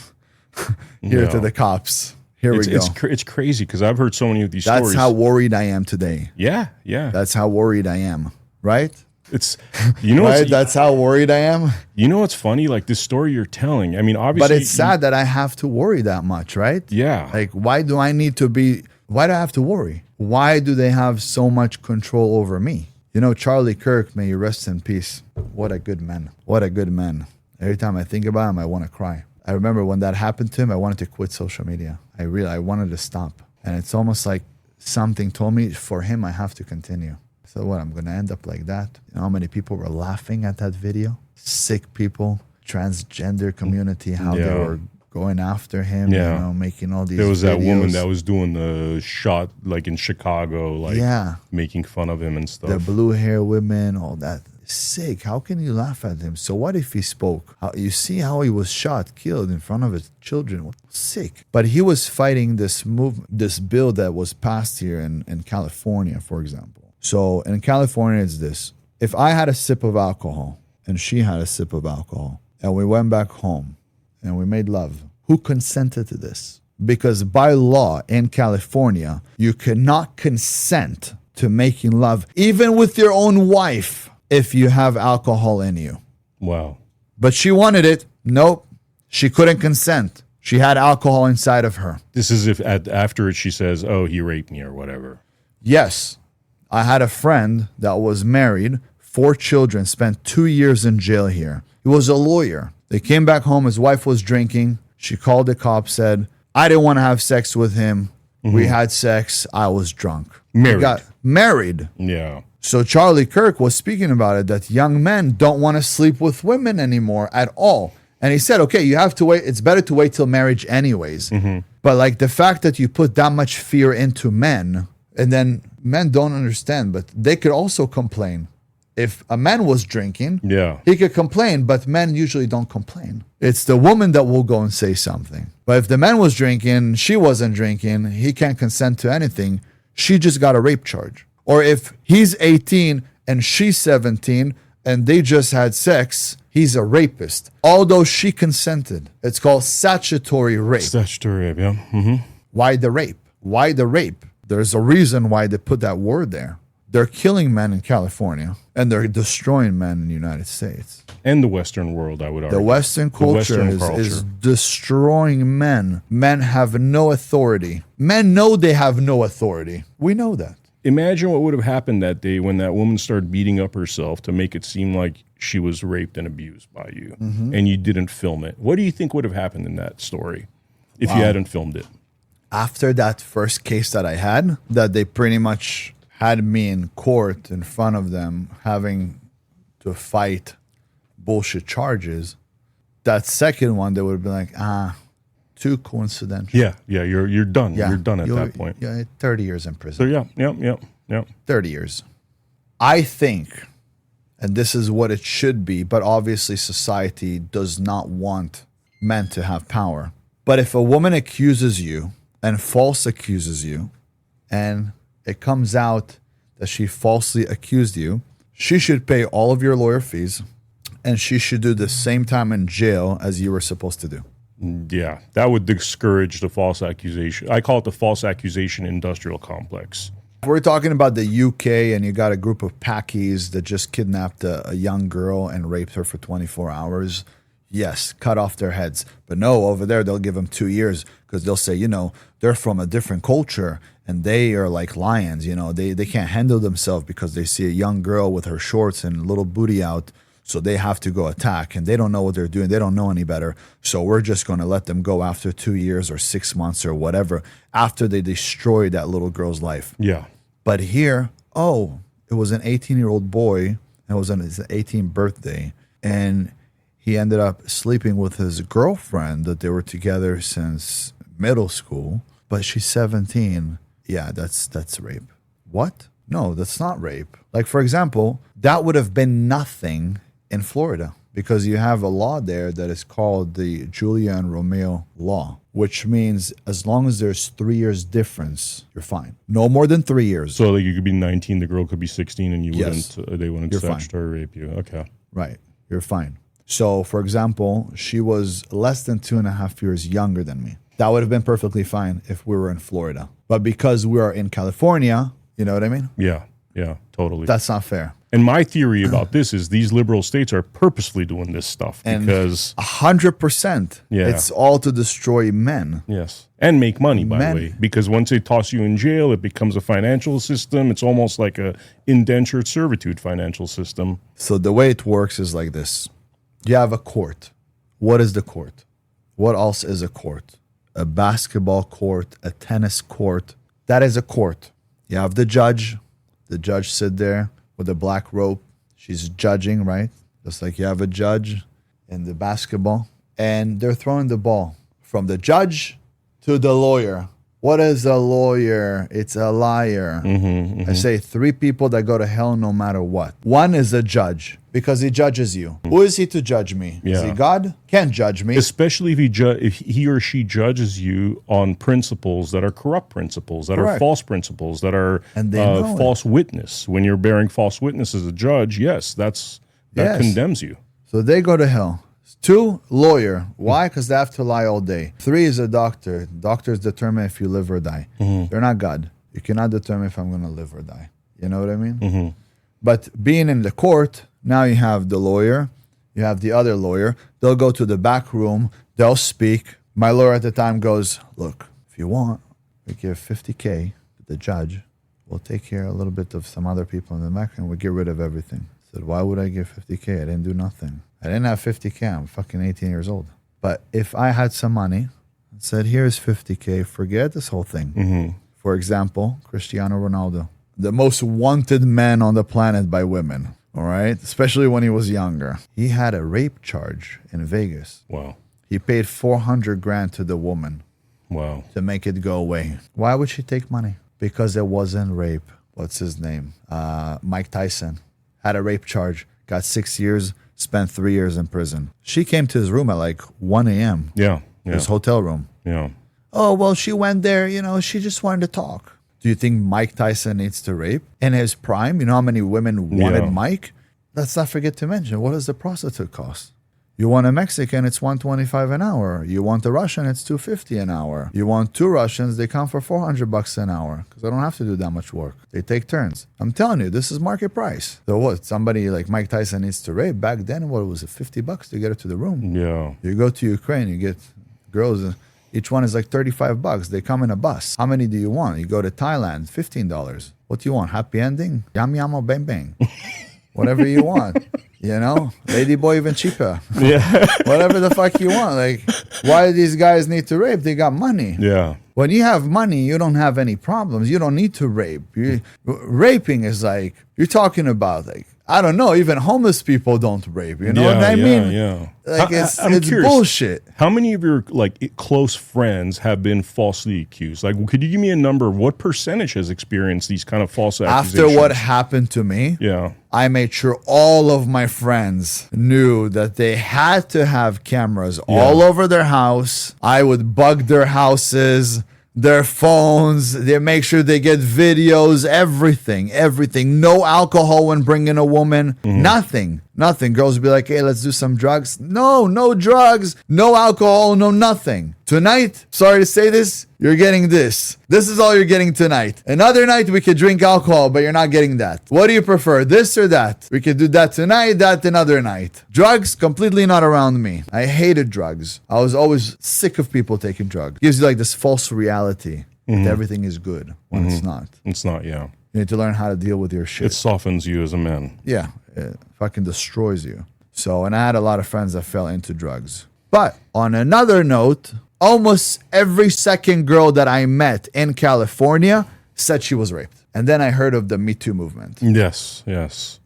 here to the cops. Here we go. It's crazy because I've heard so many of these That's stories. how worried I am today. Yeah. That's how worried I am. Right? It's, you know, right? That's how worried I am. You know what's funny? Like this story you're telling. I mean, obviously, but it's sad that I have to worry that much, right? Yeah. Like, why do I have to worry? Why do they have so much control over me? You know, Charlie Kirk, may you rest in peace. What a good man. What a good man. Every time I think about him, I want to cry. I remember when that happened to him, I wanted to quit social media. I wanted to stop. And it's almost like something told me, for him, I have to continue. So what, I'm going to end up like that? You know how many people were laughing at that video? Sick people, transgender community, how they were going after him, you know, making all these There was videos. that woman that was doing the shot, like in Chicago, like making fun of him and stuff. The blue hair women, all that. Sick. How can you laugh at him? So what if he spoke? You see how he was shot, killed in front of his children. Sick. But he was fighting this bill that was passed here in California, for example. So in California, it's this. If I had a sip of alcohol and she had a sip of alcohol and we went back home and we made love, who consented to this? Because by law in California, you cannot consent to making love, even with your own wife, if you have alcohol in you. Wow. But she wanted it. Nope. She couldn't consent. She had alcohol inside of her. This is if after it she says, oh, he raped me or whatever. Yes. I had a friend that was married, 4 children, spent 2 years in jail here. He was a lawyer. They came back home. His wife was drinking. She called the cops, said, I didn't want to have sex with him. Mm-hmm. We had sex. I was drunk. Married. He got married. Yeah. So Charlie Kirk was speaking about it, that young men don't want to sleep with women anymore at all. And he said, okay, you have to wait. It's better to wait till marriage anyways. Mm-hmm. But like the fact that you put that much fear into men, and then men don't understand, but they could also complain. If a man was drinking, he could complain, but men usually don't complain. It's the woman that will go and say something. But if the man was drinking, she wasn't drinking, he can't consent to anything, she just got a rape charge. Or if he's 18 and she's 17 and they just had sex, he's a rapist. Although she consented. It's called statutory rape. Statutory rape, yeah. Mm-hmm. Why the rape? Why the rape? There's a reason why they put that word there. They're killing men in California and they're destroying men in the United States. And the Western world, I would argue. The Western culture is destroying men. Men have no authority. Men know they have no authority. We know that. Imagine what would have happened that day when that woman started beating up herself to make it seem like she was raped and abused by you, and you didn't film it. What do you think would have happened in that story if you hadn't filmed it? After that first case that I had, that they pretty much had me in court in front of them having to fight bullshit charges, that second one, they would be like, too coincidental. Yeah, you're done. Yeah. You're done at that point. Yeah, 30 years in prison. So yeah. 30 years. I think, and this is what it should be, but obviously society does not want men to have power. But if a woman accuses you and false accuses you, and it comes out that she falsely accused you, she should pay all of your lawyer fees, and she should do the same time in jail as you were supposed to do. Yeah, that would discourage the false accusation. I call it the false accusation industrial complex. We're talking about the UK, and you got a group of Pakis that just kidnapped a young girl and raped her for 24 hours. Yes, cut off their heads. But no, over there, they'll give them 2 years because they'll say, they're from a different culture and they are like lions. They can't handle themselves because they see a young girl with her shorts and a little booty out. So they have to go attack, and they don't know what they're doing. They don't know any better. So we're just going to let them go after 2 years or 6 months or whatever, after they destroy that little girl's life. Yeah. But here, it was an 18-year-old boy. It was on his 18th birthday, and he ended up sleeping with his girlfriend that they were together since middle school. But she's 17. Yeah, that's rape. What? No, that's not rape. Like, for example, that would have been nothing in Florida because you have a law there that is called the Julia and Romeo law, which means as long as there's 3 years difference, you're fine. No more than 3 years. So like you could be 19, the girl could be 16, and they wouldn't you're statutory rape you. Okay. Right. You're fine. So, for example, she was less than 2.5 years younger than me. That would have been perfectly fine if we were in Florida. But because we are in California, you know what I mean? Yeah, totally. That's not fair. And my theory about this is these liberal states are purposely doing this stuff because 100%. Yeah. It's all to destroy men. yes, and make money, by Men. the way, because once they toss you in jail, it becomes a financial system. It's almost like a indentured servitude financial system. So the way it works is like this. You have a court. What is the court? What else is a court? A basketball court, a tennis court. That is a court. You have the judge. The judge sit there with a black robe. She's judging, right? Just like you have a judge in the basketball. And they're throwing the ball from the judge to the lawyer. What is a lawyer? It's a liar. I say 3 people that go to hell no matter what. One is a judge because he judges you. Who is he to judge me? Is he Yeah. God? Can't judge me. Especially if he or she judges you on principles that are corrupt principles, that are Correct. false principles, that are And they know it. false witness. When you're bearing false witness as a judge, yes, that Yes. condemns you. So they go to hell. 2, lawyer. Why? Because they have to lie all day. 3 is a doctor. Doctors determine if you live or die. They're not God. You cannot determine if I'm going to live or die. You know what I mean? But being in the court, now you have the lawyer. You have the other lawyer. They'll go to the back room. They'll speak. My lawyer at the time goes, look, if you want, we give $50K to the judge. We'll take care a little bit of some other people in the back and we'll get rid of everything. I said, why would I give $50K? I didn't do nothing. I didn't have $50K. I'm fucking 18 years old. But if I had some money and said, here's $50K, forget this whole thing. For example, Cristiano Ronaldo, the most wanted man on the planet by women, all right? Especially when he was younger. He had a rape charge in Vegas. Wow. He paid 400 grand to the woman Wow. to make it go away. Why would she take money? Because it wasn't rape. What's his name? Mike Tyson had a rape charge, got 6 years, spent 3 years in prison. She came to his room at like 1 a.m. Yeah. His hotel room. Yeah. Oh, well, she went there, she just wanted to talk. Do you think Mike Tyson needs to rape? In his prime, you know how many women wanted Yeah. Mike? Let's not forget to mention, what does the prostitute cost? You want a Mexican, it's $125 an hour. You want a Russian, it's $250 an hour. You want 2 Russians, they come for $400 an hour because I don't have to do that much work. They take turns. I'm telling you, this is market price. So what? Somebody like Mike Tyson needs to rape. Back then, what was it? $50 to get her to the room. Yeah. You go to Ukraine, you get girls. Each one is like $35. They come in a bus. How many do you want? You go to Thailand, $15. What do you want? Happy ending? Yum yum or bang bang. Whatever you want. Lady boy even cheaper. Yeah. Whatever the fuck you want. Like, why do these guys need to rape? They got money. Yeah. When you have money, you don't have any problems. You don't need to rape. Raping is like, you're talking about like, I don't know, even homeless people don't rape. You know what I mean? Yeah. Like, it's curious, bullshit. How many of your close friends have been falsely accused? Like, could you give me a number of what percentage has experienced these kind of false accusations? After what happened to me, Yeah. I made sure all of my friends knew that they had to have cameras all over their house. I would bug their houses, their phones. They make sure they get videos, everything. No alcohol when bringing a woman. Nothing. Girls would be like, hey, let's do some drugs. No drugs, no alcohol, no nothing. Tonight, sorry to say this, you're getting this. This is all you're getting tonight. Another night, we could drink alcohol, but you're not getting that. What do you prefer, this or that? We could do that tonight, that another night. Drugs, completely not around me. I hated drugs. I was always sick of people taking drugs. Gives you like this false reality that everything is good when it's not. It's not, yeah. You need to learn how to deal with your shit. It softens you as a man. Yeah, it fucking destroys you. So, and I had a lot of friends that fell into drugs. But on another note, almost every second girl that I met in California said she was raped. And then I heard of the Me Too movement. Yes.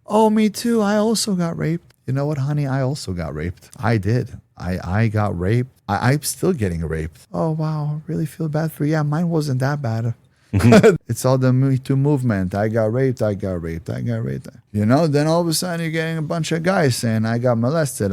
Oh, me too. I also got raped. You know what, honey? I also got raped. I did. I got raped. I'm still getting raped. Oh, wow. Really feel bad for you. Yeah, mine wasn't that bad. It's all the Me Too movement. I got raped. You know, then all of a sudden you're getting a bunch of guys saying, I got molested.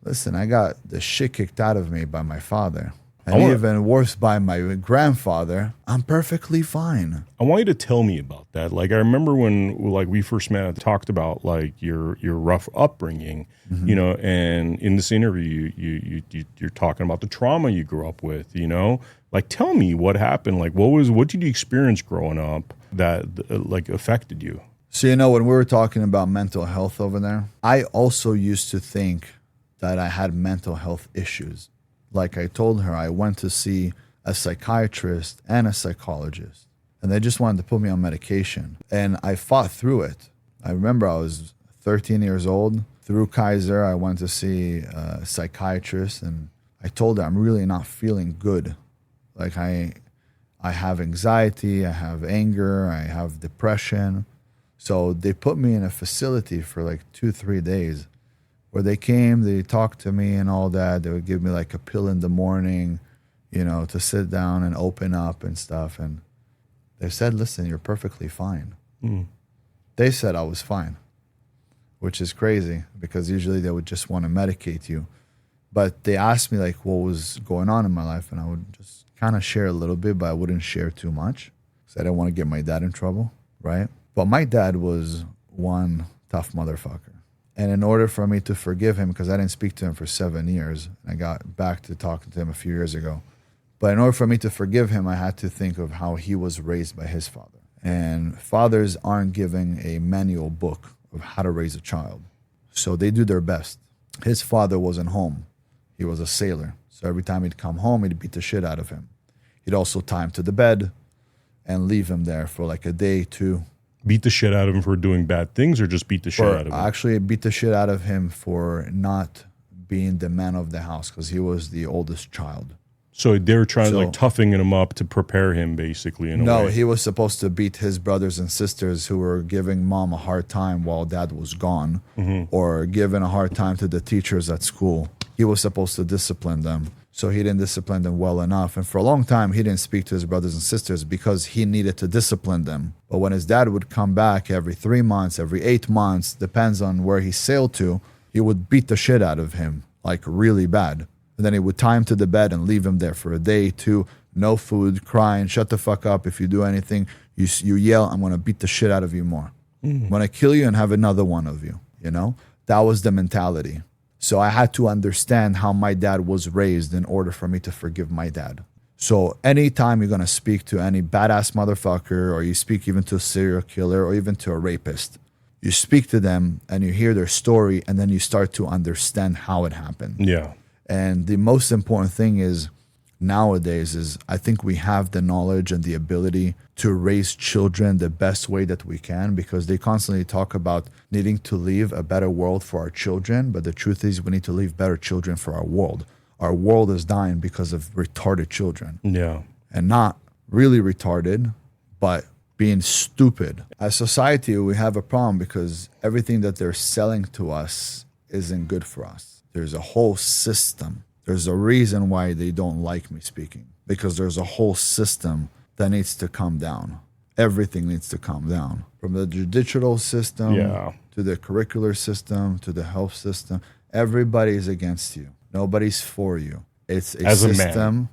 Listen, I got the shit kicked out of me by my father. And even worse, by my grandfather, I'm perfectly fine. I want you to tell me about that. Like, I remember when like we first met, I talked about like your rough upbringing, you know, and in this interview, you're talking about the trauma you grew up with, you know. Like, tell me what happened. Like, what did you experience growing up that like affected you? So, you know, when we were talking about mental health over there, I also used to think that I had mental health issues. Like I told her, I went to see a psychiatrist and a psychologist, and they just wanted to put me on medication. And I fought through it. I remember I was 13 years old. Through Kaiser, I went to see a psychiatrist, and I told her I'm really not feeling good. Like I have anxiety, I have anger, I have depression. So they put me in a facility for like 2-3 days where they came, they talked to me and all that. They would give me like a pill in the morning, you know, to sit down and open up and stuff. And they said, listen, you're perfectly fine. They said I was fine, which is crazy because usually they would just want to medicate you. But they asked me like what was going on in my life, and I would just kind of share a little bit, but I wouldn't share too much because I didn't want to get my dad in trouble, right? But my dad was one tough motherfucker. And in order for me to forgive him, because I didn't speak to him for 7 years, I got back to talking to him a few years ago. But in order for me to forgive him, I had to think of how he was raised by his father. And fathers aren't given a manual book of how to raise a child. So they do their best. His father wasn't home. He was a sailor. So every time he'd come home, he'd beat the shit out of him. He'd also tie him to the bed and leave him there for like a day, 2. Beat the shit out of him for doing bad things, or just beat the shit out of him? Actually, beat the shit out of him for not being the man of the house because he was the oldest child. So they were trying to like toughen him up to prepare him, basically. In a way. No, he was supposed to beat his brothers and sisters who were giving mom a hard time while dad was gone, or giving a hard time to the teachers at school. He was supposed to discipline them. So he didn't discipline them well enough. And for a long time, he didn't speak to his brothers and sisters because he needed to discipline them. But when his dad would come back every 3 months, every 8 months, depends on where he sailed to, he would beat the shit out of him, like really bad. And then he would tie him to the bed and leave him there for a day, 2, no food, crying, shut the fuck up. If you do anything, you yell, I'm going to beat the shit out of you more. I'm going to kill you and have another one of you, you know? That was the mentality. So I had to understand how my dad was raised in order for me to forgive my dad. So anytime you're going to speak to any badass motherfucker, or you speak even to a serial killer or even to a rapist, you speak to them and you hear their story, and then you start to understand how it happened. Yeah. And the most important thing is nowadays is I think we have the knowledge and the ability to raise children the best way that we can, because they constantly talk about needing to leave a better world for our children. But the truth is we need to leave better children for our world. Our world is dying because of retarded children. Yeah. And not really retarded, but being stupid. As society, we have a problem because everything that they're selling to us isn't good for us. There's a whole system. There's a reason why they don't like me speaking, because there's a whole system that needs to come down. Everything needs to come down, from the judicial system to the curricular system to the health system. Everybody is against you. Nobody's for you. It's a system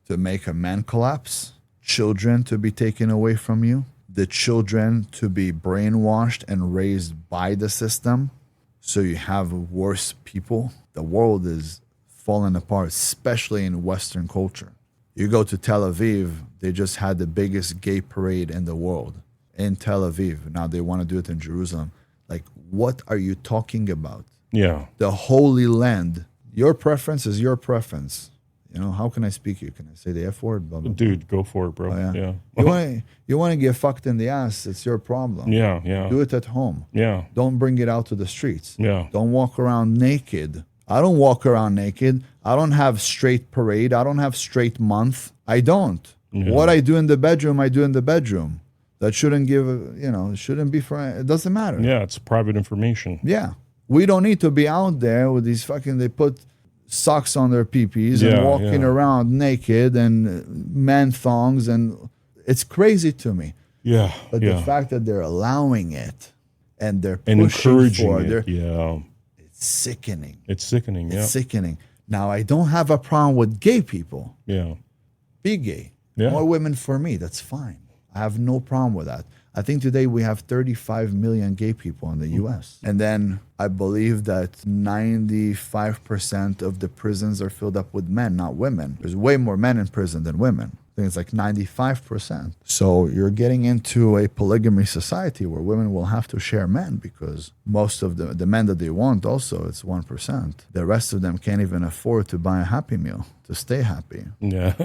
to make a man collapse, children to be taken away from you, the children to be brainwashed and raised by the system. So you have worse people. The world is falling apart, especially in Western culture. You go to Tel Aviv, they just had the biggest gay parade in the world in Tel Aviv. Now they want to do it in Jerusalem. Like, what are you talking about? Yeah. The Holy Land. Your preference is your preference. You know, how can I speak you? Can I say the F word? Blah, blah, blah. Dude, go for it, bro. Oh, yeah. You want to get fucked in the ass, it's your problem. Yeah, yeah. Do it at home. Yeah. Don't bring it out to the streets. Yeah. Don't walk around naked. I don't walk around naked. I don't have straight parade. I don't have straight month. I don't. Yeah. What I do in the bedroom, I do in the bedroom. That shouldn't give, it shouldn't be for, it doesn't matter. Yeah, it's private information. Yeah. We don't need to be out there with these they put socks on their peepees and walking around naked and man thongs, and it's crazy to me. Yeah. But the fact that they're allowing it and they're and pushing encouraging for it. it's sickening. It's sickening. Yeah. It's sickening. Now, I don't have a problem with gay people. Yeah. Be gay. Yeah. More women for me. That's fine. I have no problem with that. I think today we have 35 million gay people in the U.S. And then I believe that 95% of the prisons are filled up with men, not women. There's way more men in prison than women. I think it's like 95%. So you're getting into a polygamy society where women will have to share men because most of the men that they want also, it's 1%. The rest of them can't even afford to buy a Happy Meal to stay happy. Yeah.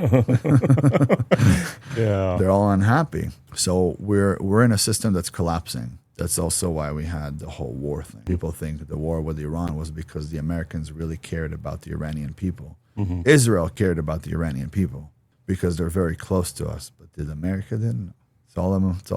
Yeah. They're all unhappy. So we're in a system that's collapsing. That's also why we had the whole war thing. People think the war with Iran was because the Americans really cared about the Iranian people. Israel cared about the Iranian people because they're very close to us. But did America didn't? It's all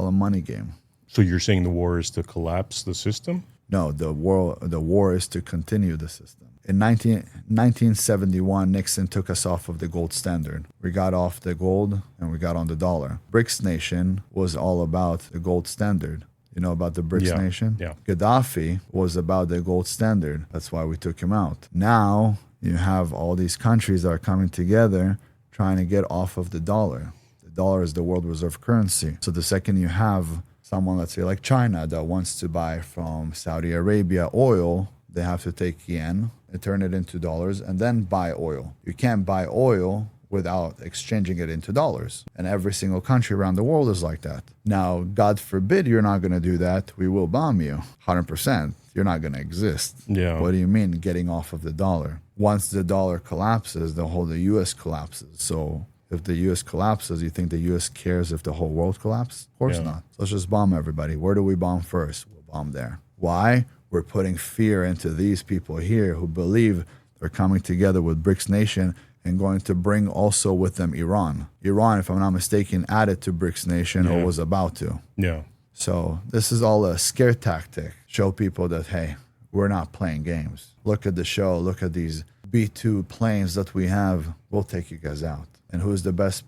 a money game. So you're saying the war is to collapse the system? No, the war is to continue the system. In 1971, Nixon took us off of the gold standard. We got off the gold and we got on the dollar. BRICS nation was all about the gold standard. You know about the BRICS nation? Yeah. Gaddafi was about the gold standard. That's why we took him out. Now you have all these countries that are coming together trying to get off of the dollar. The dollar is the world reserve currency. So the second you have someone, let's say like China, that wants to buy from Saudi Arabia oil, they have to take yen and turn it into dollars and then buy oil. You can't buy oil without exchanging it into dollars. And every single country around the world is like that. Now, God forbid you're not going to do that. We will bomb you 100%. You're not going to exist. Yeah. What do you mean getting off of the dollar? Once the dollar collapses, the U.S. collapses. So if the U.S. collapses, you think the U.S. cares if the whole world collapses? Of course not. So let's just bomb everybody. Where do we bomb first? We'll bomb there. Why? We're putting fear into these people here who believe they're coming together with BRICS nation and going to bring also with them Iran. Iran, if I'm not mistaken, added to BRICS nation or was about to. Yeah. So this is all a scare tactic. Show people that, hey, we're not playing games. Look at the show. Look at these B-2 planes that we have. We'll take you guys out. And who's the best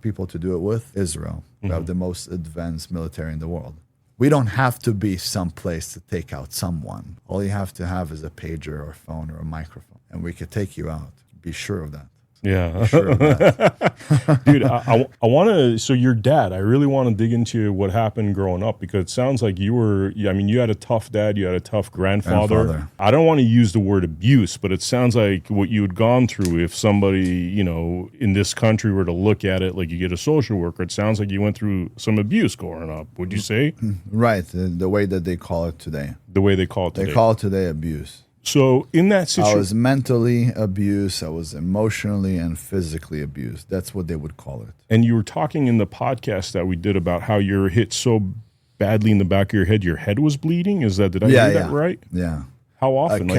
people to do it with? Israel. We have the most advanced military in the world. We don't have to be someplace to take out someone. All you have to have is a pager or a phone or a microphone, and we could take you out. Be sure of that. Yeah. Sure of that. Dude, I want to, so your dad, I really want to dig into what happened growing up because it sounds like you had a tough dad, you had a tough grandfather. I don't want to use the word abuse, but it sounds like what you had gone through, if somebody, in this country were to look at it like you get a social worker, it sounds like you went through some abuse growing up, would you say? Right. The way that they call it today. The way they call it today. They call it today abuse. So in that situation, I was mentally abused. I was emotionally and physically abused. That's what they would call it. And you were talking in the podcast that we did about how you were hit so badly in the back of your head was bleeding. Did I hear that right? Yeah. How often?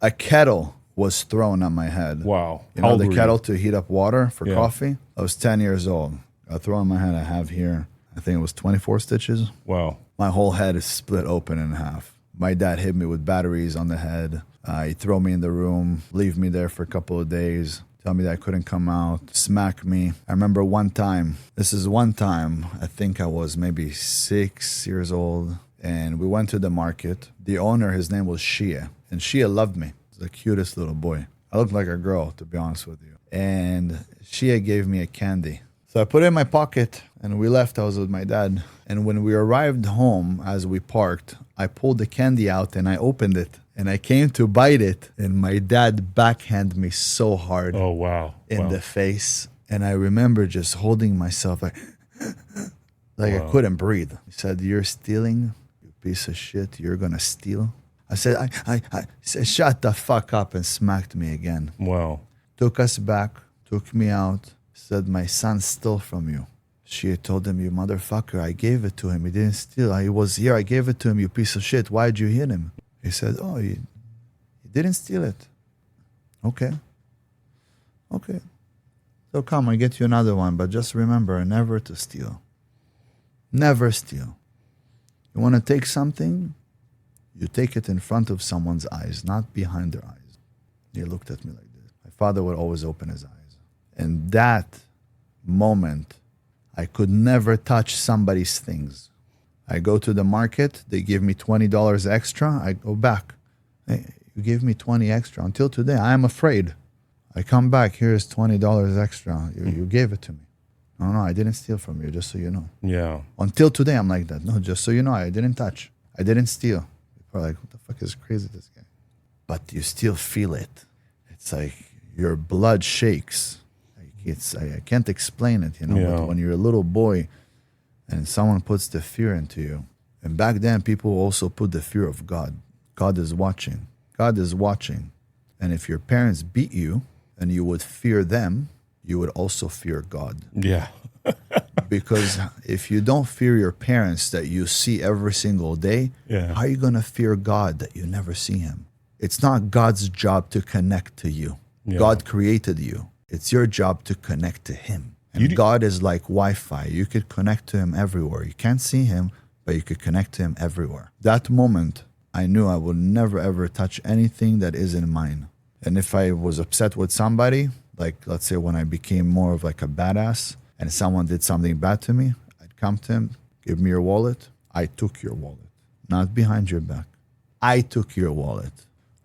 A kettle was thrown on my head. Wow. You know the kettle to heat up water for coffee? I was 10 years old. I throw on my head. I have here, I think it was 24 stitches. Wow. My whole head is split open in half. My dad hit me with batteries on the head. He threw me in the room, leave me there for a couple of days, tell me that I couldn't come out, smack me. I remember one time, I think I was maybe 6 years old, and we went to the market. The owner, his name was Shia, and Shia loved me. He was the cutest little boy. I looked like a girl, to be honest with you. And Shia gave me a candy. So I put it in my pocket, and we left. I was with my dad. And when we arrived home, as we parked, I pulled the candy out and I opened it. And I came to bite it, and my dad backhanded me so hard. Oh, wow. In the face. And I remember just holding myself like I couldn't breathe. He said, "You're stealing, you piece of shit. You're going to steal." I said, I said, "Shut the fuck up," and smacked me again. Wow. Took us back, took me out, said, "My son stole from you." She told him, "You motherfucker, I gave it to him. He didn't steal. He was here. I gave it to him, you piece of shit. Why'd you hit him?" He said, "Oh, he didn't steal it." Okay. So come, I get you another one, but just remember, never to steal. Never steal. You want to take something, you take it in front of someone's eyes, not behind their eyes. He looked at me like this. My father would always open his eyes. And that moment, I could never touch somebody's things. I go to the market, they give me $20 extra, I go back. "Hey, you gave me 20 extra. Until today, I am afraid. I come back, here's $20 extra. You gave it to me. No, I didn't steal from you, just so you know. Yeah. Until today, I'm like that. No, just so you know, I didn't touch. I didn't steal. People are like, what the fuck is crazy, this guy? But you still feel it. It's like your blood shakes. I can't explain it, But when you're a little boy and someone puts the fear into you, and back then people also put the fear of God. God is watching. God is watching. And if your parents beat you and you would fear them, you would also fear God. Yeah. Because if you don't fear your parents that you see every single day, Yeah. how are you going to fear God that you never see him? It's not God's job to connect to you. Yeah. God created you. It's your job to connect to him. And God is like Wi-Fi. You could connect to him everywhere. You can't see him, but you could connect to him everywhere. That moment, I knew I would never, ever touch anything that isn't mine. And if I was upset with somebody, like let's say when I became more of like a badass and someone did something bad to me, I'd come to him, give me your wallet. I took your wallet, not behind your back. I took your wallet.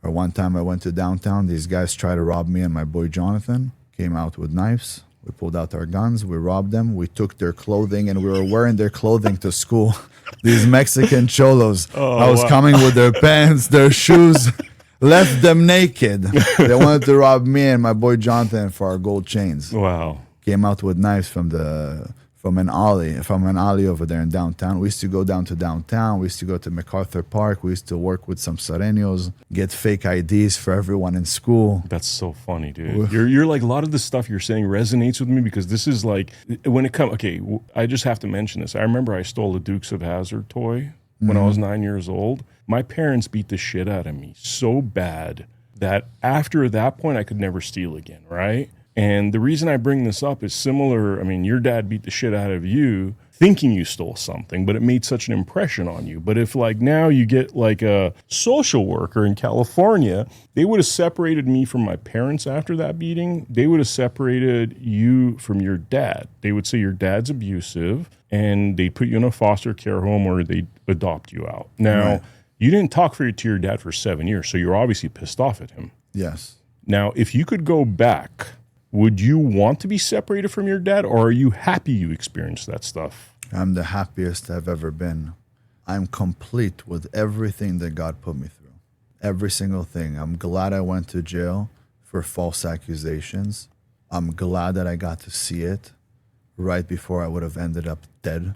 Or one time I went to downtown, these guys tried to rob me and my boy Jonathan. Came out with knives. We pulled out our guns. We robbed them. We took their clothing and we were wearing their clothing to school. These Mexican cholos. I was coming with their pants, their shoes, left them naked. They wanted to rob me and my boy Jonathan for our gold chains. Wow. Came out with knives from an alley over there in downtown. We used to go down to downtown. We used to go to MacArthur Park. We used to work with some Serenios, get fake IDs for everyone in school. That's so funny, dude. You're like, a lot of the stuff you're saying resonates with me because this is like, when it comes, okay, I just have to mention this. I remember I stole a Dukes of Hazzard toy when I was 9 years old. My parents beat the shit out of me so bad that after that point, I could never steal again, right? And the reason I bring this up is similar. I mean, your dad beat the shit out of you thinking you stole something, but it made such an impression on you. But if like now you get like a social worker in California, they would have separated me from my parents after that beating. They would have separated you from your dad. They would say your dad's abusive and they'd put you in a foster care home or they'd adopt you out. Now, you didn't talk to your dad for 7 years, so you're obviously pissed off at him. Yes. Now, if you could go back, would you want to be separated from your dad, or are you happy you experienced that stuff? I'm the happiest I've ever been. I'm complete with everything that God put me through. Every single thing. I'm glad I went to jail for false accusations. I'm glad that I got to see it right before I would have ended up dead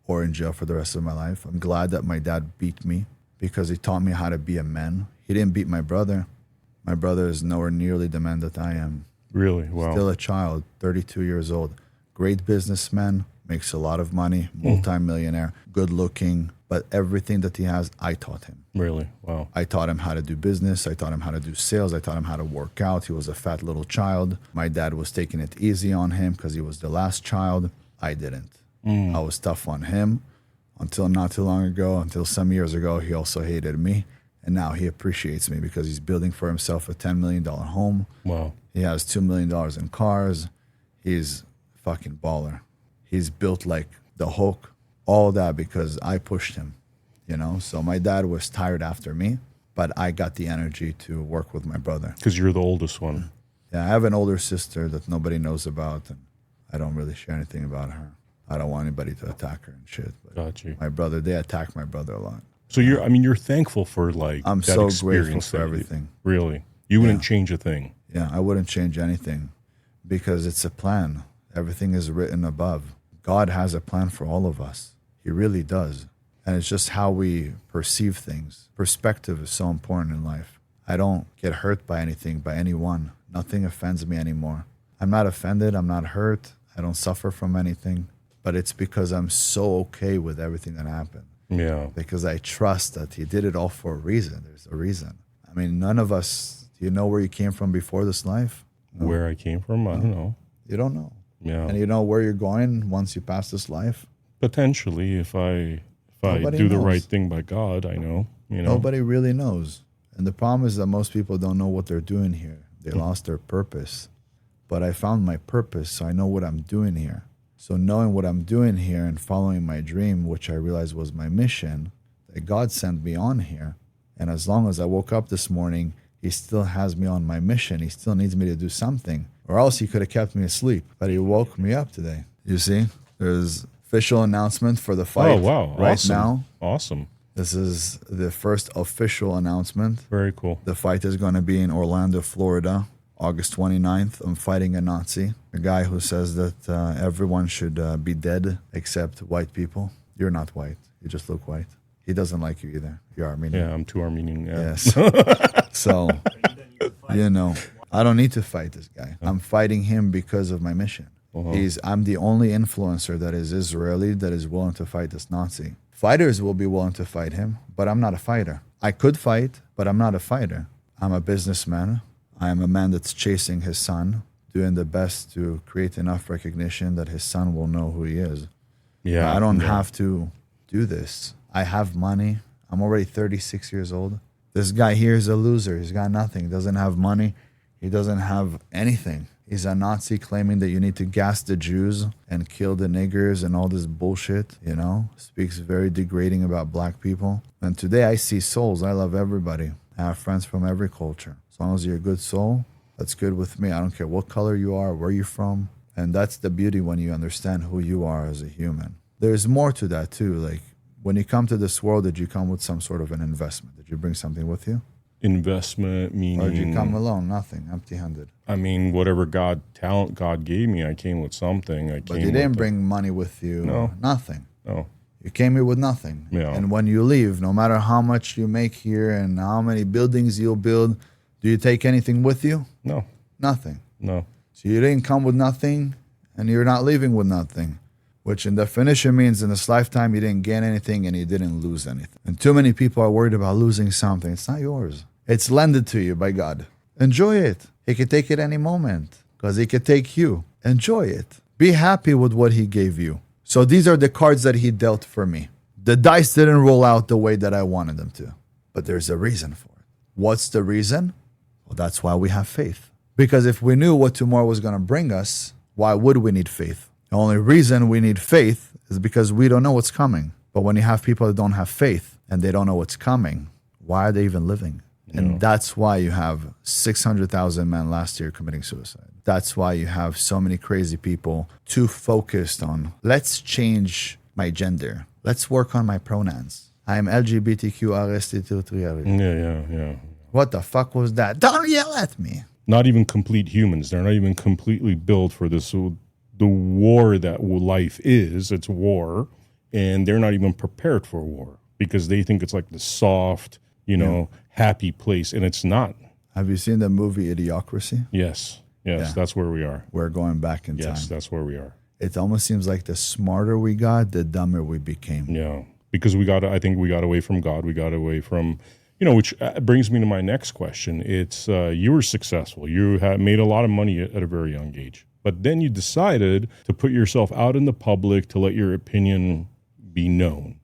or in jail for the rest of my life. I'm glad that my dad beat me because he taught me how to be a man. He didn't beat my brother. My brother is nowhere nearly the man that I am. Really? Wow. Still a child, 32 years old. Great businessman, makes a lot of money, multi-millionaire, good looking. But everything that he has, I taught him. Really? Wow. I taught him how to do business. I taught him how to do sales. I taught him how to work out. He was a fat little child. My dad was taking it easy on him because he was the last child. I didn't. I was tough on him until not too long ago, until some years ago, he also hated me. And now he appreciates me because he's building for himself a $10 million home. Wow. He has $2 million in cars. He's fucking baller. He's built like the Hulk. All that because I pushed him, So my dad was tired after me, but I got the energy to work with my brother. Because you're the oldest one. Yeah, I have an older sister that nobody knows about, and I don't really share anything about her. I don't want anybody to attack her and shit. But Got you. my brother, they attack my brother a lot. So you're thankful for like I'm that so experience grateful for that everything. Really? You wouldn't change a thing? Yeah, I wouldn't change anything because it's a plan. Everything is written above. God has a plan for all of us. He really does. And it's just how we perceive things. Perspective is so important in life. I don't get hurt by anything, by anyone. Nothing offends me anymore. I'm not offended. I'm not hurt. I don't suffer from anything. But it's because I'm so okay with everything that happened. Yeah. Because I trust that he did it all for a reason. There's a reason. I mean, none of us, do you know where you came from before this life? No. Where I came from? I don't know. You don't know. Yeah. And you know where you're going once you pass this life? Potentially, if I Nobody do the knows. right thing by God, I know. Nobody really knows. And the problem is that most people don't know what they're doing here. They lost their purpose. But I found my purpose, so I know what I'm doing here. So knowing what I'm doing here and following my dream, which I realized was my mission, that God sent me on here. And as long as I woke up this morning, He still has me on my mission. He still needs me to do something. Or else he could have kept me asleep. But he woke me up today. You see? There's official announcement for the fight. Oh, wow. Right Awesome. now. Awesome. This is the first official announcement. Very cool. The fight is going to be in Orlando, Florida, August 29th. I'm fighting a Nazi, a guy who says that everyone should be dead except white people. You're not white. You just look white. He doesn't like you either. You're Armenian. Yeah, I'm too Armenian. Yeah. Yes. So, I don't need to fight this guy. I'm fighting him because of my mission. I'm the only influencer that is Israeli that is willing to fight this Nazi. Fighters will be willing to fight him, but I'm not a fighter. I could fight, but I'm not a fighter. I'm a businessman. I am a man that's chasing his son, doing the best to create enough recognition that his son will know who he is. Yeah. I don't have to do this. I have money. I'm already 36 years old. This guy here is a loser. He's got nothing. He doesn't have money. He doesn't have anything. He's a Nazi claiming that you need to gas the Jews and kill the niggers and all this bullshit, Speaks very degrading about black people. And today I see souls. I love everybody. I have friends from every culture. As long as you're a good soul, that's good with me. I don't care what color you are, where you're from. And that's the beauty when you understand who you are as a human. There's more to that too. Like when you come to this world, did you come with some sort of an investment? Did you bring something with you? Investment meaning... Or did you come alone? Nothing, empty-handed. I mean, whatever talent God gave me, I came with something. But you didn't bring money with you. No. Nothing. No. You came here with nothing. Yeah. And when you leave, no matter how much you make here and how many buildings you'll build, do you take anything with you? No. Nothing. No. So you didn't come with nothing, and you're not leaving with nothing, which in definition means in this lifetime you didn't gain anything and you didn't lose anything. And too many people are worried about losing something. It's not yours. It's lended to you by God. Enjoy it. He could take it any moment because he could take you. Enjoy it. Be happy with what he gave you. So these are the cards that he dealt for me. The dice didn't roll out the way that I wanted them to, but there's a reason for it. What's the reason? Well, that's why we have faith. Because if we knew what tomorrow was going to bring us, why would we need faith? The only reason we need faith is because we don't know what's coming. But when you have people that don't have faith and they don't know what's coming, why are they even living? And that's why you have 600,000 men last year committing suicide. That's why you have so many crazy people too focused on, let's change my gender. Let's work on my pronouns. I am LGBTQ. Yeah. What the fuck was that? Don't yell at me. Not even complete humans. They're not even completely built for this. So the war that life is, it's war. And they're not even prepared for war because they think it's like the soft, happy place, and it's not. Have you seen the movie Idiocracy? Yes, that's where we are. We're going back in time. Yes, that's where we are. It almost seems like the smarter we got, the dumber we became. Yeah, because I think we got away from God. We got away from, which brings me to my next question. It's you were successful. You had made a lot of money at a very young age, but then you decided to put yourself out in the public to let your opinion be known.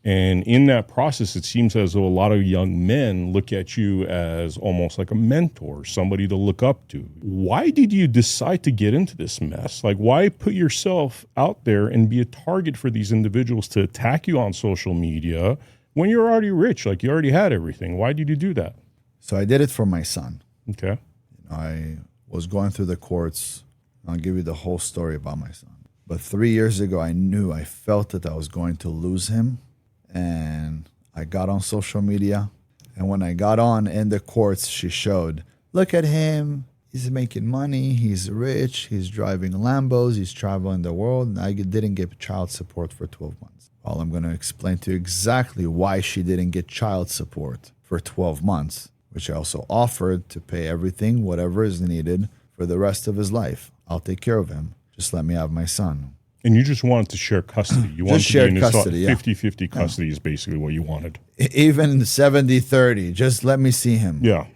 And in that process, it seems as though a lot of young men look at you as almost like a mentor, somebody to look up to. Why did you decide to get into this mess? Like, why put yourself out there and be a target for these individuals to attack you on social media when you're already rich? Like, you already had everything. Why did you do that? So I did it for my son. Okay. I was going through the courts. I'll give you the whole story about my son. But 3 years ago, I felt that I was going to lose him. And I got on social media. And when I got on in the courts, she showed, look at him. He's making money. He's rich. He's driving Lambos. He's traveling the world. And I didn't get child support for 12 months. Well, I'm going to explain to you exactly why she didn't get child support for 12 months, which I also offered to pay everything, whatever is needed for the rest of his life. I'll take care of him. Just let me have my son. And you just wanted to share custody. You wanted Just shared to be custody, 50-50 custody is basically what you wanted. Even 70-30, just let me see him. Yeah.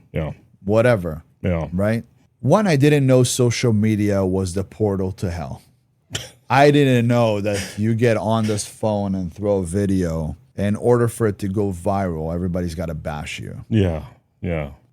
Whatever. Yeah. Right? One, I didn't know social media was the portal to hell. I didn't know that you get on this phone and throw a video. In order for it to go viral, everybody's got to bash you. Yeah.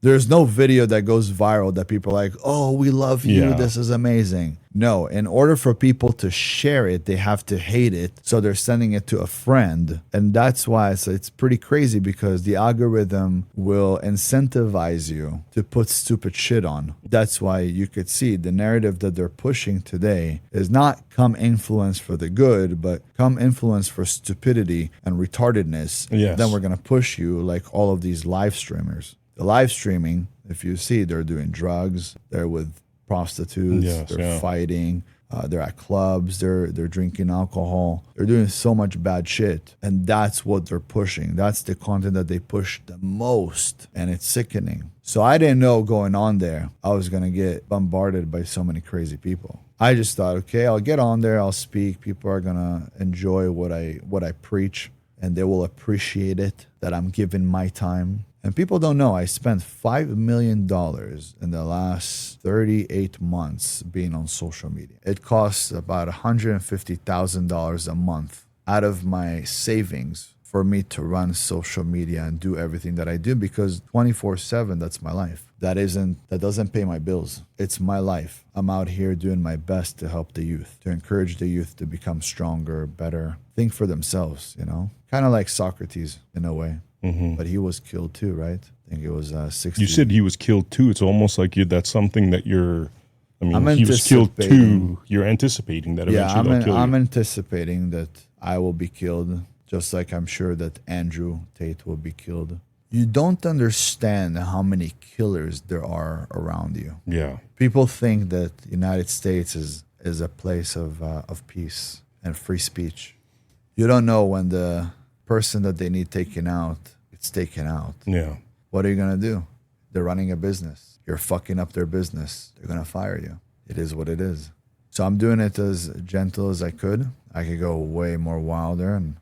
There's no video that goes viral that people are like, oh, we love you. Yeah. This is amazing. No, in order for people to share it, they have to hate it. So they're sending it to a friend. And that's why it's pretty crazy, because the algorithm will incentivize you to put stupid shit on. That's why you could see the narrative that they're pushing today is not come influence for the good, but come influence for stupidity and retardedness. Yes. Then we're going to push you like all of these live streamers. The live streaming, if you see, they're doing drugs, they're with prostitutes, they're fighting, they're at clubs, they're drinking alcohol, they're doing so much bad shit, and that's what they're pushing. That's the content that they push the most, and it's sickening. So I didn't know going on there I was gonna get bombarded by so many crazy people. I just thought, okay, I'll get on there, I'll speak, people are gonna enjoy what I preach, and they will appreciate it, that I'm giving my time. And people don't know, I spent $5 million in the last 38 months being on social media. It costs about $150,000 a month out of my savings for me to run social media and do everything that I do, because 24/7, that's my life. That doesn't pay my bills. It's my life. I'm out here doing my best to help the youth, to encourage the youth to become stronger, better, think for themselves, Kind of like Socrates in a way. Mm-hmm. But he was killed too, right? I think it was 60. You said he was killed too. It's almost like that's something that he was killed too. You're anticipating that eventually they'll kill you. I'm anticipating that I will be killed, just like I'm sure that Andrew Tate will be killed. You don't understand how many killers there are around you. Yeah. People think that the United States is a place of peace and free speech. You don't know when the person that they need taken out, it's taken out. Yeah. What are you going to do? They're running a business. You're fucking up their business. They're going to fire you. It is what it is. So I'm doing it as gentle as I could. I could go way more wilder and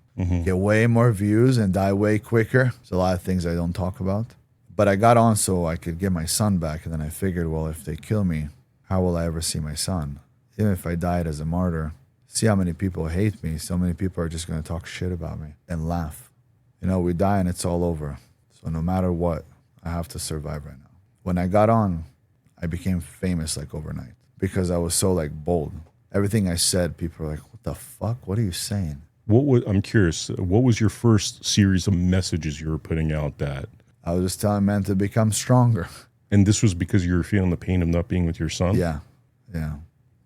get way more views and die way quicker. There's a lot of things I don't talk about. But I got on so I could get my son back. And then I figured, well, if they kill me, how will I ever see my son? Even if I died as a martyr, see how many people hate me. So many people are just going to talk shit about me and laugh. We die and it's all over. So no matter what, I have to survive right now. When I got on, I became famous like overnight because I was so bold. Everything I said, people were like, what the fuck? What are you saying? I'm curious, what was your first series of messages you were putting out that? I was just telling men to become stronger. And this was because you were feeling the pain of not being with your son? Yeah.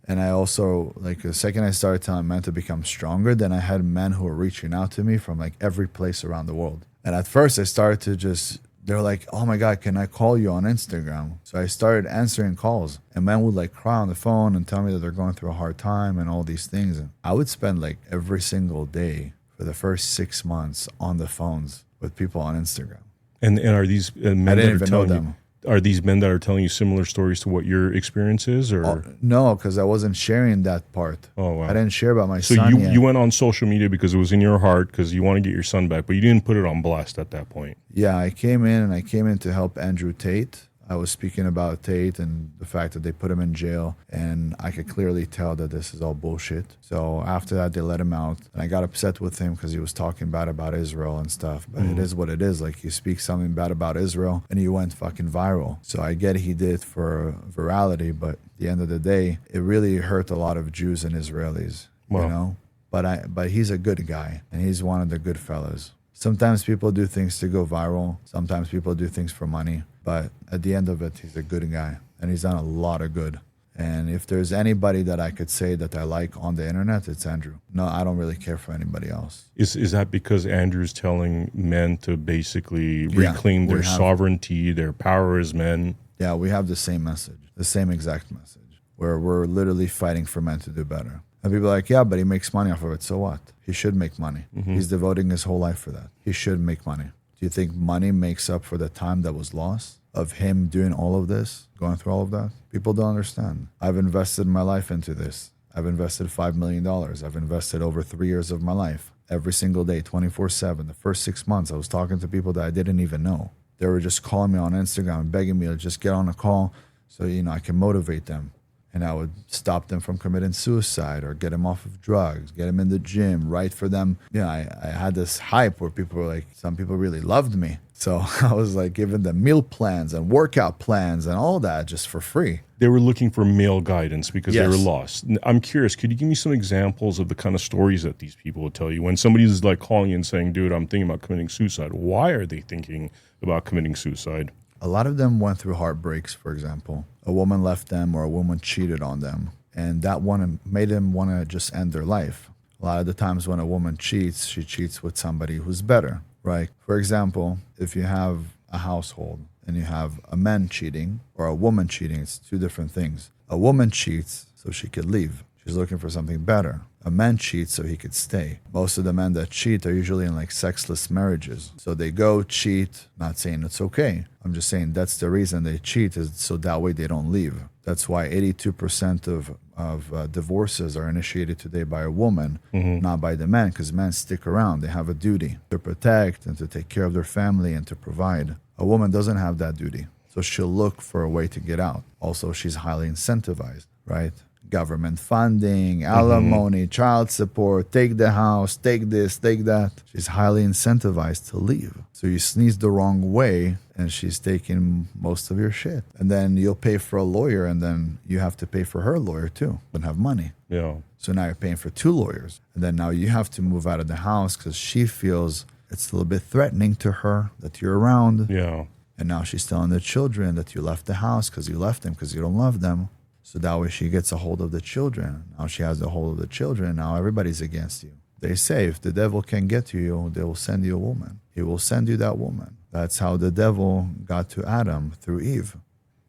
And I also, the second I started telling men to become stronger, then I had men who were reaching out to me from every place around the world. And at first I started to they're like, oh my God, can I call you on Instagram? So I started answering calls, and men would cry on the phone and tell me that they're going through a hard time and all these things. And I would spend every single day for the first 6 months on the phones with people on Instagram. And are these men I didn't even know them. Are these men that are telling you similar stories to what your experience is? Or? No, because I wasn't sharing that part. Oh, wow. I didn't share about my son. So you went on social media because it was in your heart, because you want to get your son back, but you didn't put it on blast at that point. Yeah, I came in to help Andrew Tate. I was speaking about Tate and the fact that they put him in jail, and I could clearly tell that this is all bullshit. So after that, they let him out, and I got upset with him because he was talking bad about Israel and stuff. But it is what it is. You speak something bad about Israel, and you went fucking viral. So I get he did it for virality, but at the end of the day, it really hurt a lot of Jews and Israelis. Wow. But he's a good guy, and he's one of the good fellas. Sometimes people do things to go viral. Sometimes people do things for money. But at the end of it, he's a good guy, and he's done a lot of good. And if there's anybody that I could say that I like on the internet, it's Andrew. No, I don't really care for anybody else. Is that because Andrew's telling men to basically reclaim their sovereignty, their power as men? Yeah, we have the same message, the same exact message, where we're literally fighting for men to do better. And people are like, yeah, but he makes money off of it. So what? He should make money. He's devoting his whole life for that. He should make money. Do you think money makes up for the time that was lost of him doing all of this, going through all of that? People don't understand. I've invested my life into this. I've invested $5 million. I've invested over 3 years of my life. Every single day, 24/7. The first 6 months, I was talking to people that I didn't even know. They were just calling me on Instagram and begging me to just get on a call so, I can motivate them. and I would stop them from committing suicide or get them off of drugs, get them in the gym, write for them. I had this hype where people were like, some people really loved me. So I was like giving them meal plans and workout plans and all that just for free. They were looking for male guidance because they Yes. were lost. I'm curious, could you give me some examples of the kind of stories that these people would tell you? When somebody's like calling you and saying, dude, I'm thinking about committing suicide. Why are they thinking about committing suicide? A lot of them went through heartbreaks, for example. A woman left them or a woman cheated on them, and that one made them want to just end their life. A lot of the times when a woman cheats, she cheats with somebody who's better, right? For example, if you have a household and you have a man cheating or a woman cheating, it's two different things. A woman cheats so she could leave. She's looking for something better. A man cheats so he could stay. Most of the men that cheat are usually in like sexless marriages. So they go cheat, not saying it's okay. I'm just saying that's the reason they cheat, is so that way they don't leave. That's why 82% of divorces are initiated today by a woman, not by the man, because men stick around. They have a duty to protect and to take care of their family and to provide. A woman doesn't have that duty. So she'll look for a way to get out. Also, she's highly incentivized, right? Government funding, alimony, child support, take the house, take this, take that. She's highly incentivized to leave. So you sneeze the wrong way and she's taking most of your shit. And then you'll pay for a lawyer and then you have to pay for her lawyer too. Don't have money. Yeah. So now you're paying for two lawyers. And then now you have to move out of the house because she feels it's a little bit threatening to her that you're around. Yeah. And now she's telling the children that you left the house because you left them because you don't love them. So that way she gets a hold of the children. Now she has a hold of the children. Now everybody's against you. They say if the devil can get to you, they will send you a woman. He will send you that woman. That's how the devil got to Adam through Eve.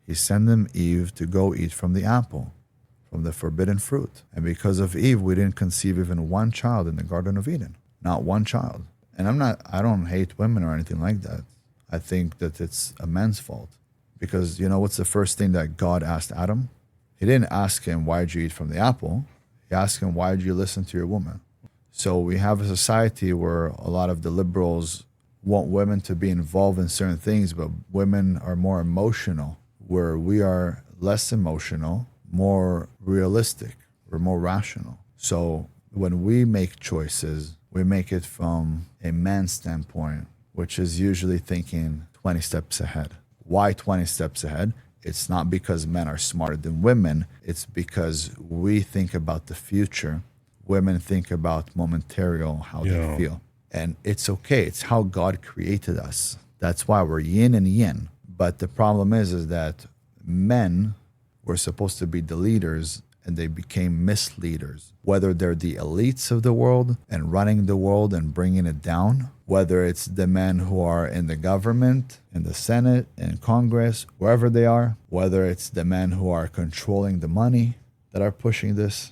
He sent him Eve to go eat from the apple, from the forbidden fruit. And because of Eve, we didn't conceive even one child in the Garden of Eden. Not one child. And I don't hate women or anything like that. I think that it's a man's fault. Because you know what's the first thing that God asked Adam? He didn't ask him, why'd you eat from the apple? He asked him, why'd you listen to your woman? So we have a society where a lot of the liberals want women to be involved in certain things, but women are more emotional, where we are less emotional, more realistic, we're more rational. So when we make choices, we make it from a man's standpoint, which is usually thinking 20 steps ahead. Why 20 steps ahead? It's not because men are smarter than women. It's because we think about the future. Women think about momentarial, how they feel. And it's okay. It's how God created us. That's why we're yin and yin. But the problem is that men were supposed to be the leaders and they became misleaders. Whether they're the elites of the world and running the world and bringing it down, whether it's the men who are in the government, in the Senate, in Congress, wherever they are, whether it's the men who are controlling the money that are pushing this.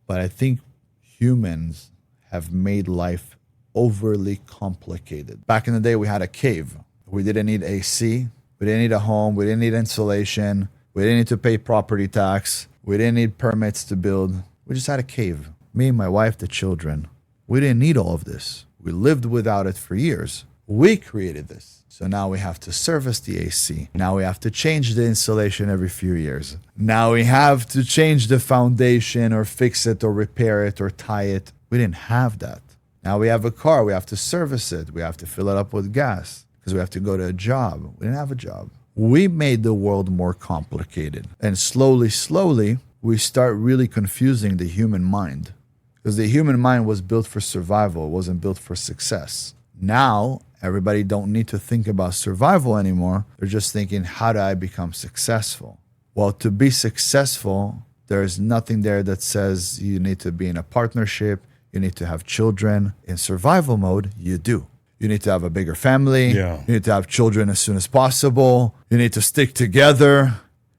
But I think humans have made life overly complicated. Back in the day, we had a cave. We didn't need AC. We didn't need a home. We didn't need insulation. We didn't need to pay property tax. We didn't need permits to build. We just had a cave. Me, my wife, the children. We didn't need all of this. We lived without it for years. We created this. So now we have to service the AC. Now we have to change the insulation every few years. Now we have to change the foundation or fix it or repair it or tie it. We didn't have that. Now we have a car. We have to service it. We have to fill it up with gas because we have to go to a job. We didn't have a job. We made the world more complicated. And slowly, we start really confusing the human mind. Because the human mind was built for survival. It wasn't built for success. Now, everybody don't need to think about survival anymore. They're just thinking, how do I become successful? Well, to be successful, there's nothing there that says you need to be in a partnership. You need to have children. In survival mode, you do. You need to have a bigger family. Yeah. You need to have children as soon as possible. You need to stick together.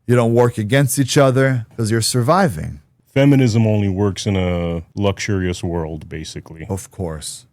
You don't work against each other because you're surviving. Feminism only works in a luxurious world, basically. Of course,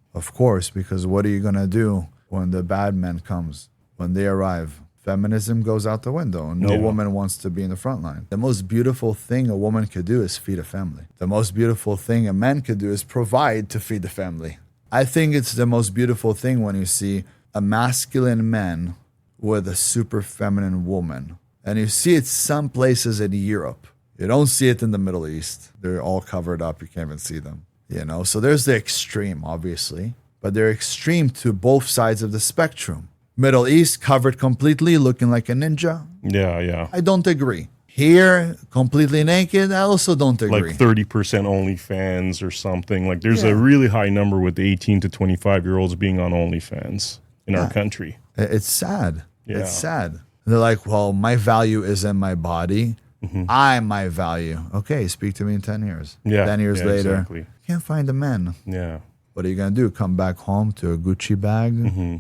because what are you going to do when the bad man comes, when they arrive? Feminism goes out the window. No woman wants to be in the front line. The most beautiful thing a woman could do is feed a family. The most beautiful thing a man could do is provide to feed the family. I think it's the most beautiful thing when you see a masculine man with a super feminine woman. And you see it some places in Europe. You don't see it in the Middle East. They're all covered up. You can't even see them. So there's the extreme, obviously, but they're extreme to both sides of the spectrum. Middle East covered completely, looking like a ninja. Yeah. I don't agree. Here, completely naked, I also don't agree. Like 30% OnlyFans or something. Like there's a really high number with 18 to 25-year-olds being on OnlyFans in our country. It's sad. Yeah. It's sad. They're like, well, my value is in my body. I'm my value. Okay, speak to me in 10 years. Yeah. 10 years later, exactly. can't find a man. Yeah. What are you going to do? Come back home to a Gucci bag,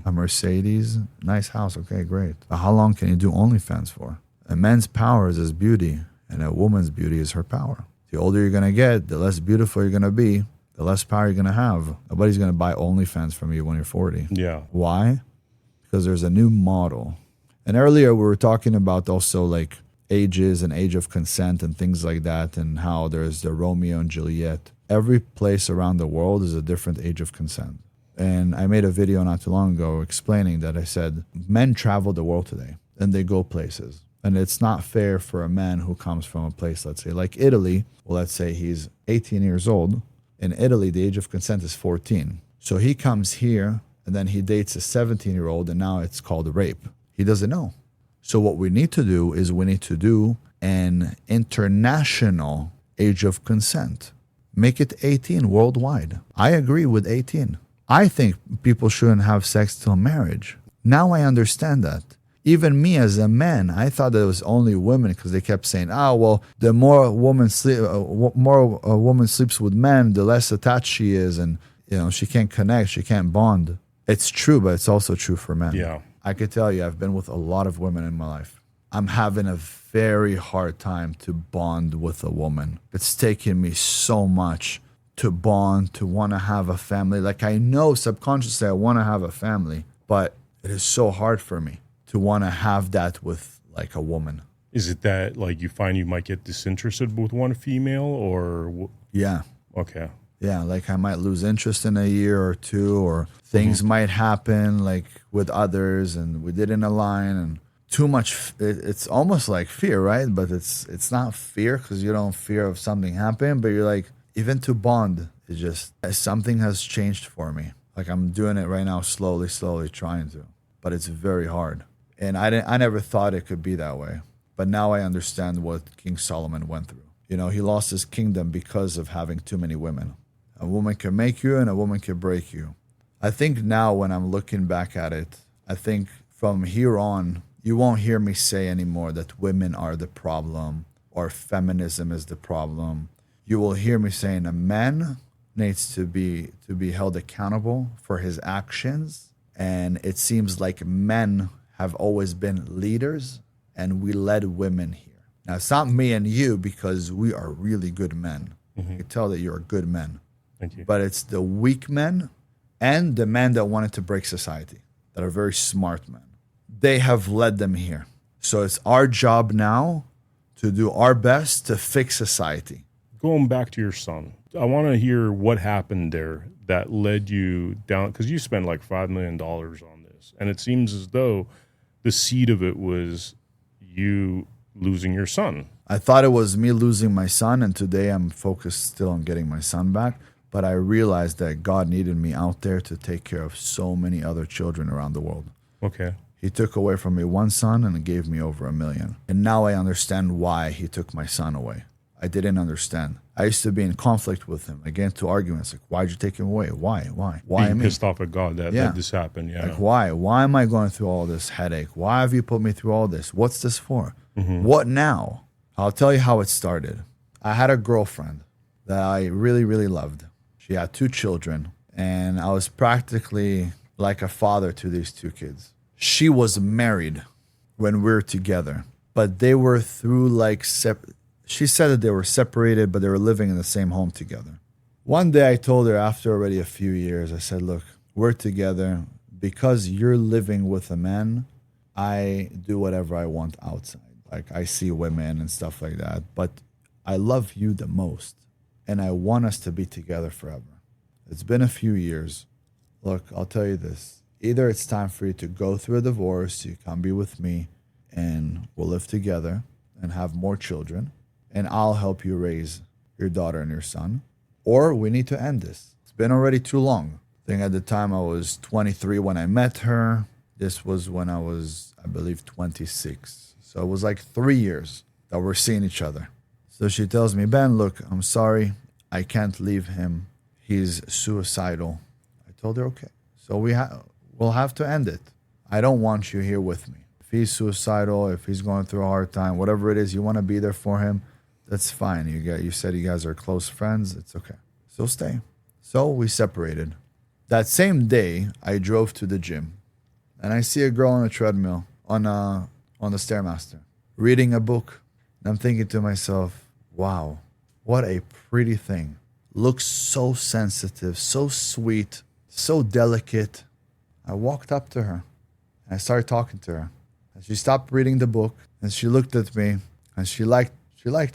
a Mercedes, nice house. Okay, great. But how long can you do OnlyFans for? A man's power is his beauty, and a woman's beauty is her power. The older you're going to get, the less beautiful you're going to be, the less power you're going to have. Nobody's going to buy OnlyFans from you when you're 40. Yeah. Why? Because there's a new model. And earlier we were talking about also like ages and age of consent and things like that, and how there's the Romeo and Juliet. Every place around the world is a different age of consent. And I made a video not too long ago explaining that. I said, men travel the world today and they go places. And it's not fair for a man who comes from a place, let's say, like Italy. Well, let's say he's 18 years old. In Italy, the age of consent is 14. So he comes here and then he dates a 17-year-old and now it's called rape. He doesn't know. So what we need to do is we need to do an international age of consent. Make it 18 worldwide. I agree with 18. I think people shouldn't have sex till marriage. Now I understand that. Even me as a man, I thought that it was only women because they kept saying, well, the more a woman sleeps with men, the less attached she is, and she can't connect, she can't bond. It's true, but it's also true for men. Yeah. I could tell you, I've been with a lot of women in my life. I'm having a very hard time to bond with a woman. It's taken me so much to bond, to want to have a family. Like I know subconsciously I want to have a family, but it is so hard for me to want to have that with like a woman. Is it that like you find you might get disinterested with one female or? Yeah. Okay. Yeah, like I might lose interest in a year or two, or things might happen like with others and we didn't align, and too much. It's almost like fear, right? But it's not fear because you don't fear of something happening, but you're like, even to bond, it's just something has changed for me. Like I'm doing it right now, slowly trying to, but it's very hard. And I never thought it could be that way. But now I understand what King Solomon went through. He lost his kingdom because of having too many women. A woman can make you and a woman can break you. I think now when I'm looking back at it, I think from here on, you won't hear me say anymore that women are the problem or feminism is the problem. You will hear me saying a man needs to be held accountable for his actions. And it seems like men have always been leaders and we led women here. Now, it's not me and you because we are really good men. I can tell that you're good men. Thank you. But it's the weak men and the men that wanted to break society, that are very smart men. They have led them here. So it's our job now to do our best to fix society. Going back to your son, I want to hear what happened there that led you down, because you spent like $5 million on this. And it seems as though the seed of it was you losing your son. I thought it was me losing my son, and today I'm focused still on getting my son back. But I realized that God needed me out there to take care of so many other children around the world. Okay. He took away from me one son and gave me over 1 million. And now I understand why he took my son away. I didn't understand. I used to be in conflict with him. I get into arguments like, why'd you take him away? Why? Why Being me? pissed off at God that this happened. Yeah. Like, why? Why am I going through all this headache? Why have you put me through all this? What's this for? What now? I'll tell you how it started. I had a girlfriend that I really, really loved. She had 2 children, and I was practically like a father to these 2 kids. She was married when we were together, but they were through like she said that they were separated, but they were living in the same home together. One day I told her, after already a few years, I said, look, we're together. Because you're living with a man, I do whatever I want outside. Like I see women and stuff like that, but I love you the most. And I want us to be together forever. It's been a few years. Look, I'll tell you this. Either it's time for you to go through a divorce, you come be with me, and we'll live together and have more children, and I'll help you raise your daughter and your son, or we need to end this. It's been already too long. I think at the time I was 23 when I met her. This was when I was, I believe, 26. So it was like 3 years that we're seeing each other. So she tells me, Ben, look, I'm sorry. I can't leave him. He's suicidal. I told her, okay. So we'll have to end it. I don't want you here with me. If he's suicidal, if he's going through a hard time, whatever it is, you want to be there for him, that's fine. You said you guys are close friends. It's okay. So stay. So we separated. That same day, I drove to the gym, and I see a girl on a treadmill, on the Stairmaster, reading a book. And I'm thinking to myself, wow, what a pretty thing. Looks so sensitive, so sweet, so delicate. I walked up to her, and I started talking to her. And she stopped reading the book, and she looked at me, and she liked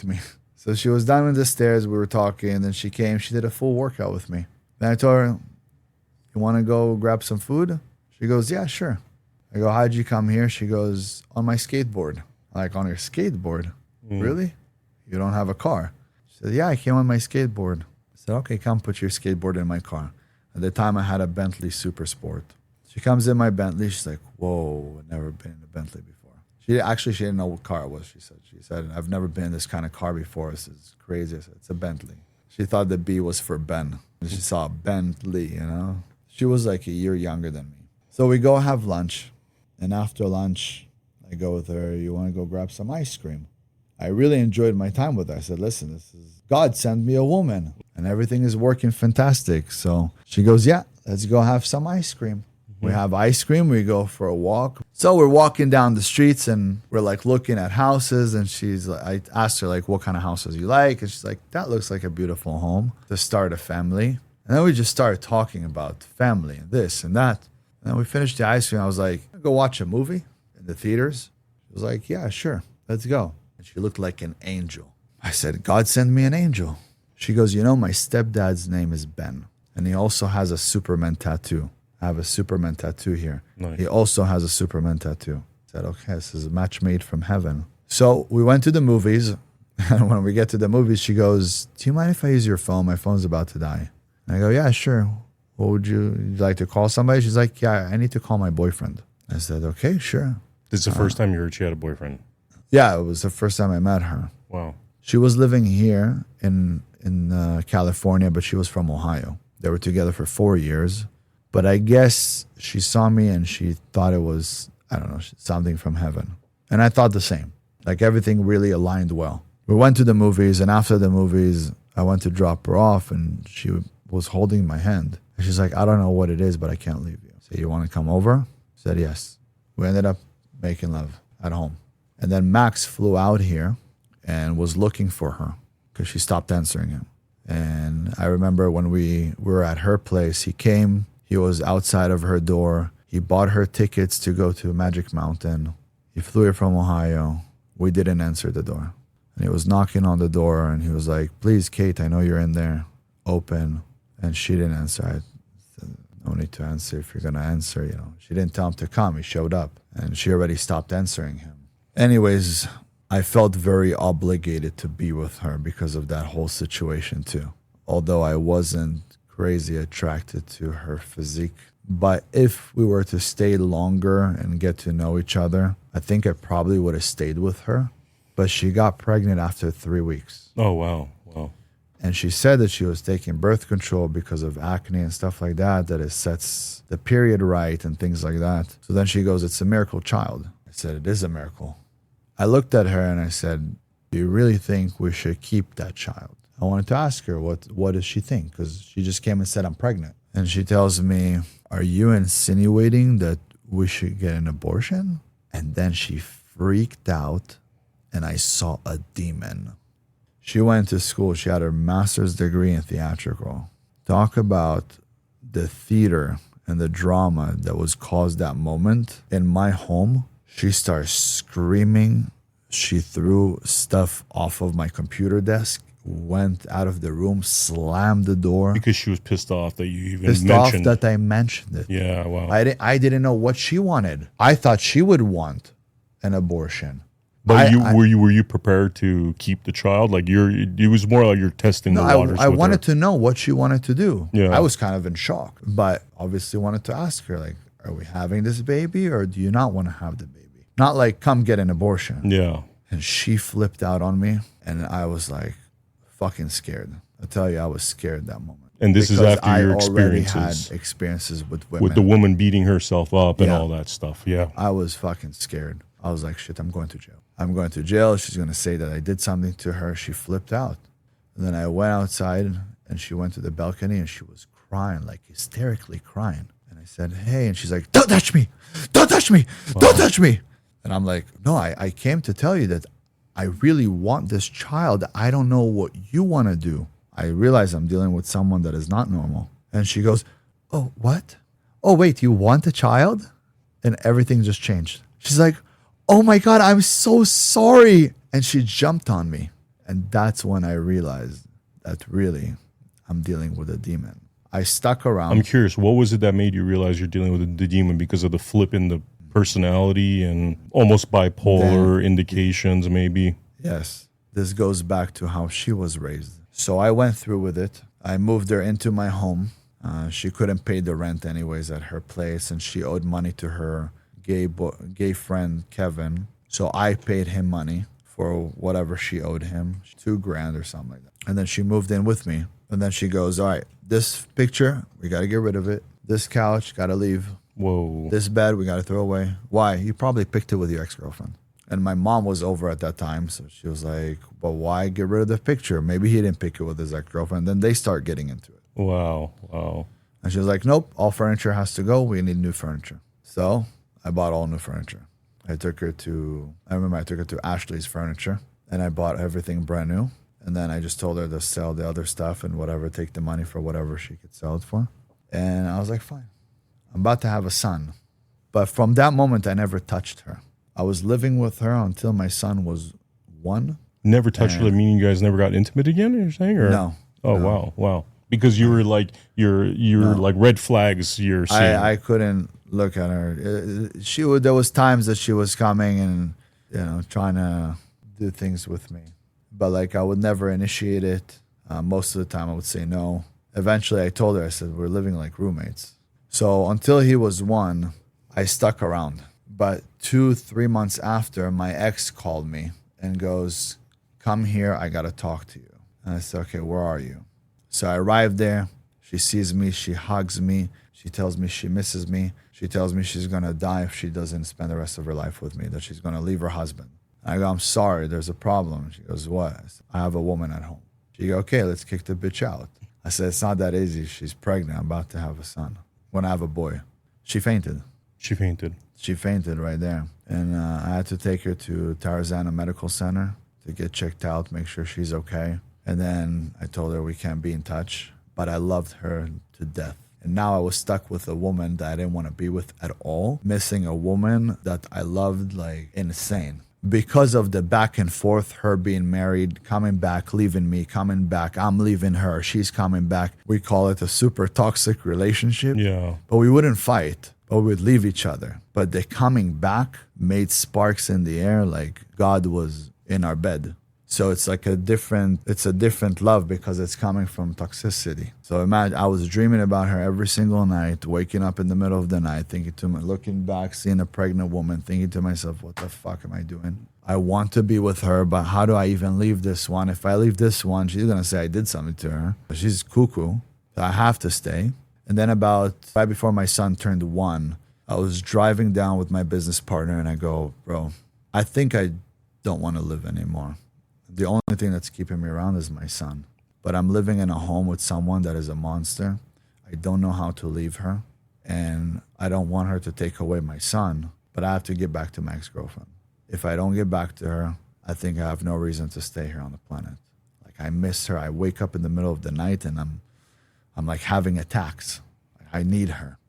me. So she was down on the stairs, we were talking, and then she came, she did a full workout with me. Then I told her, you want to go grab some food? She goes, yeah, sure. I go, how'd you come here? She goes, on my skateboard. I'm like, on your skateboard? Really? You don't have a car? She said, yeah, I came on my skateboard. I said, okay, come put your skateboard in my car. At the time, I had a Bentley Super Sport. She comes in my Bentley. She's like, whoa, I've never been in a Bentley before. She didn't know what car it was, she said, I've never been in this kind of car before. This is crazy. I said, it's a Bentley. She thought the B was for Ben. She saw Bentley, you know. She was like a year younger than me. So we go have lunch. And after lunch, I go with her, you want to go grab some ice cream? I really enjoyed my time with her. I said, listen, God sent me a woman and everything is working fantastic. So she goes, yeah, let's go have some ice cream. We have ice cream. We go for a walk. So we're walking down the streets and we're like looking at houses. And I asked her like, what kind of houses you like? And she's like, that looks like a beautiful home to start a family. And then we just started talking about family and this and that. And then we finished the ice cream. I was like, go watch a movie in the theaters. She was like, yeah, sure. Let's go. And she looked like an angel. I said, God sent me an angel. She goes, you know, my stepdad's name is Ben. And he also has a Superman tattoo. I have a Superman tattoo here. Nice. He also has a Superman tattoo. I said, okay, this is a match made from heaven. So we went to the movies. And when we get to the movies, she goes, do you mind if I use your phone? My phone's about to die. And I go, yeah, sure. What would you like to call somebody? She's like, yeah, I need to call my boyfriend. I said, okay, sure. This is the first time you heard she had a boyfriend? Yeah, it was the first time I met her. Wow. She was living here in California, but she was from Ohio. They were together for 4 years. But I guess she saw me and she thought it was, I don't know, something from heaven. And I thought the same. Like everything really aligned well. We went to the movies, and after the movies, I went to drop her off, and she was holding my hand. And she's like, I don't know what it is, but I can't leave you. I said, you want to come over? I said, yes. We ended up making love at home. And then Max flew out here and was looking for her because she stopped answering him. And I remember when we were at her place, he came, he was outside of her door. He bought her tickets to go to Magic Mountain. He flew here from Ohio. We didn't answer the door. And he was knocking on the door and he was like, please, Kate, I know you're in there. Open. And she didn't answer. I said, no need to answer if you're going to answer, you know. She didn't tell him to come. He showed up and she already stopped answering him. Anyways, I felt very obligated to be with her because of that whole situation too. Although I wasn't crazy attracted to her physique. But if we were to stay longer and get to know each other, I think I probably would have stayed with her. But she got pregnant after 3 weeks. Oh, wow. Wow. And she said that she was taking birth control because of acne and stuff like that, that it sets the period right and things like that. So then she goes, it's a miracle child. I said, it is a miracle. I looked at her and I said, do you really think we should keep that child? I wanted to ask her, what does she think? Because she just came and said, I'm pregnant. And she tells me, are you insinuating that we should get an abortion? And then she freaked out and I saw a demon. She went to school. She had her master's degree in theatrical. Talk about the theater and the drama that was caused that moment. In my home, she started screaming. She threw stuff off of my computer desk, went out of the room, slammed the door. Because she was pissed off that you even mentioned. Pissed off that I mentioned it. Yeah, wow. I didn't know what she wanted. I thought she would want an abortion. But were you prepared to keep the child? Like it was more like you're testing the waters. I wanted to know what she wanted to do. Yeah. I was kind of in shock, but obviously wanted to ask her, like, are we having this baby or do you not want to have the baby? Not like, come get an abortion. Yeah. And she flipped out on me and I was like fucking scared. I tell you, I was scared that moment. And this is after your experiences. I already had experiences with women. With the woman beating herself up and all that stuff. Yeah. I was fucking scared. I was like, shit, I'm going to jail. I'm going to jail. She's going to say that I did something to her. She flipped out. And then I went outside and she went to the balcony and she was crying, like hysterically crying. And I said, hey. And she's like, don't touch me. Don't touch me. Don't touch me. And I'm like, no, I came to tell you that I really want this child. I don't know what you want to do. I realize I'm dealing with someone that is not normal. And she goes, oh, what? Oh, wait, you want a child? And everything just changed. She's like, oh my God, I'm so sorry. And she jumped on me. And that's when I realized that really I'm dealing with a demon. I stuck around. I'm curious, what was it that made you realize you're dealing with the demon? Because of the flip in the personality and almost bipolar indications, maybe? Yes. This goes back to how she was raised. So I went through with it. I moved her into my home. She couldn't pay the rent anyways at her place, and she owed money to her gay friend, Kevin. So I paid him money for whatever she owed him, $2,000 or something like that. And then she moved in with me. And then she goes, all right, this picture, we got to get rid of it. This couch, got to leave. Whoa. This bed, we got to throw away. Why? You probably picked it with your ex-girlfriend. And my mom was over at that time. So she was like, but why get rid of the picture? Maybe he didn't pick it with his ex-girlfriend. Then they start getting into it. Wow. Wow. And she was like, nope, all furniture has to go. We need new furniture. So I bought all new furniture. I remember I took her to Ashley's Furniture and I bought everything brand new. And then I just told her to sell the other stuff and whatever, take the money for whatever she could sell it for. And I was like, fine. I'm about to have a son. But from that moment, I never touched her. I was living with her until my son was 1. Never touched her, meaning you guys never got intimate again, you're saying? Or? No. Oh, no. Wow. Because you were like, you're like red flags you're seeing. I couldn't look at her. There was times that she was coming and, trying to do things with me. But like I would never initiate it. Most of the time I would say no. Eventually I told her, I said, we're living like roommates. So until he was 1, I stuck around. But 2-3 months after, my ex called me and goes, come here, I got to talk to you. And I said, okay, where are you? So I arrived there. She sees me. She hugs me. She tells me she misses me. She tells me she's going to die if she doesn't spend the rest of her life with me, that she's going to leave her husband. I go, I'm sorry, there's a problem. She goes, what? I said, I have a woman at home. She goes, okay, let's kick the bitch out. I said, it's not that easy. She's pregnant. I'm about to have a son. When I have a boy. She fainted. She fainted right there. And I had to take her to Tarzana Medical Center to get checked out, make sure she's okay. And then I told her we can't be in touch, but I loved her to death. And now I was stuck with a woman that I didn't want to be with at all, missing a woman that I loved like insane. Because of the back and forth, her being married, coming back, leaving me, coming back, I'm leaving her, she's coming back. We call it a super toxic relationship. Yeah. But we wouldn't fight, but we would leave each other. But the coming back made sparks in the air like God was in our bed. So it's like a different love because it's coming from toxicity. So imagine, I was dreaming about her every single night, waking up in the middle of the night, looking back, seeing a pregnant woman, thinking to myself, what the fuck am I doing? I want to be with her, but how do I even leave this one? If I leave this one, she's going to say I did something to her. She's cuckoo. So I have to stay. And then right before my son turned 1, I was driving down with my business partner and I go, bro, I think I don't want to live anymore. The only thing that's keeping me around is my son. But I'm living in a home with someone that is a monster. I don't know how to leave her. And I don't want her to take away my son. But I have to get back to my ex-girlfriend. If I don't get back to her, I think I have no reason to stay here on the planet. Like I miss her. I wake up in the middle of the night and I'm like having attacks. I need her.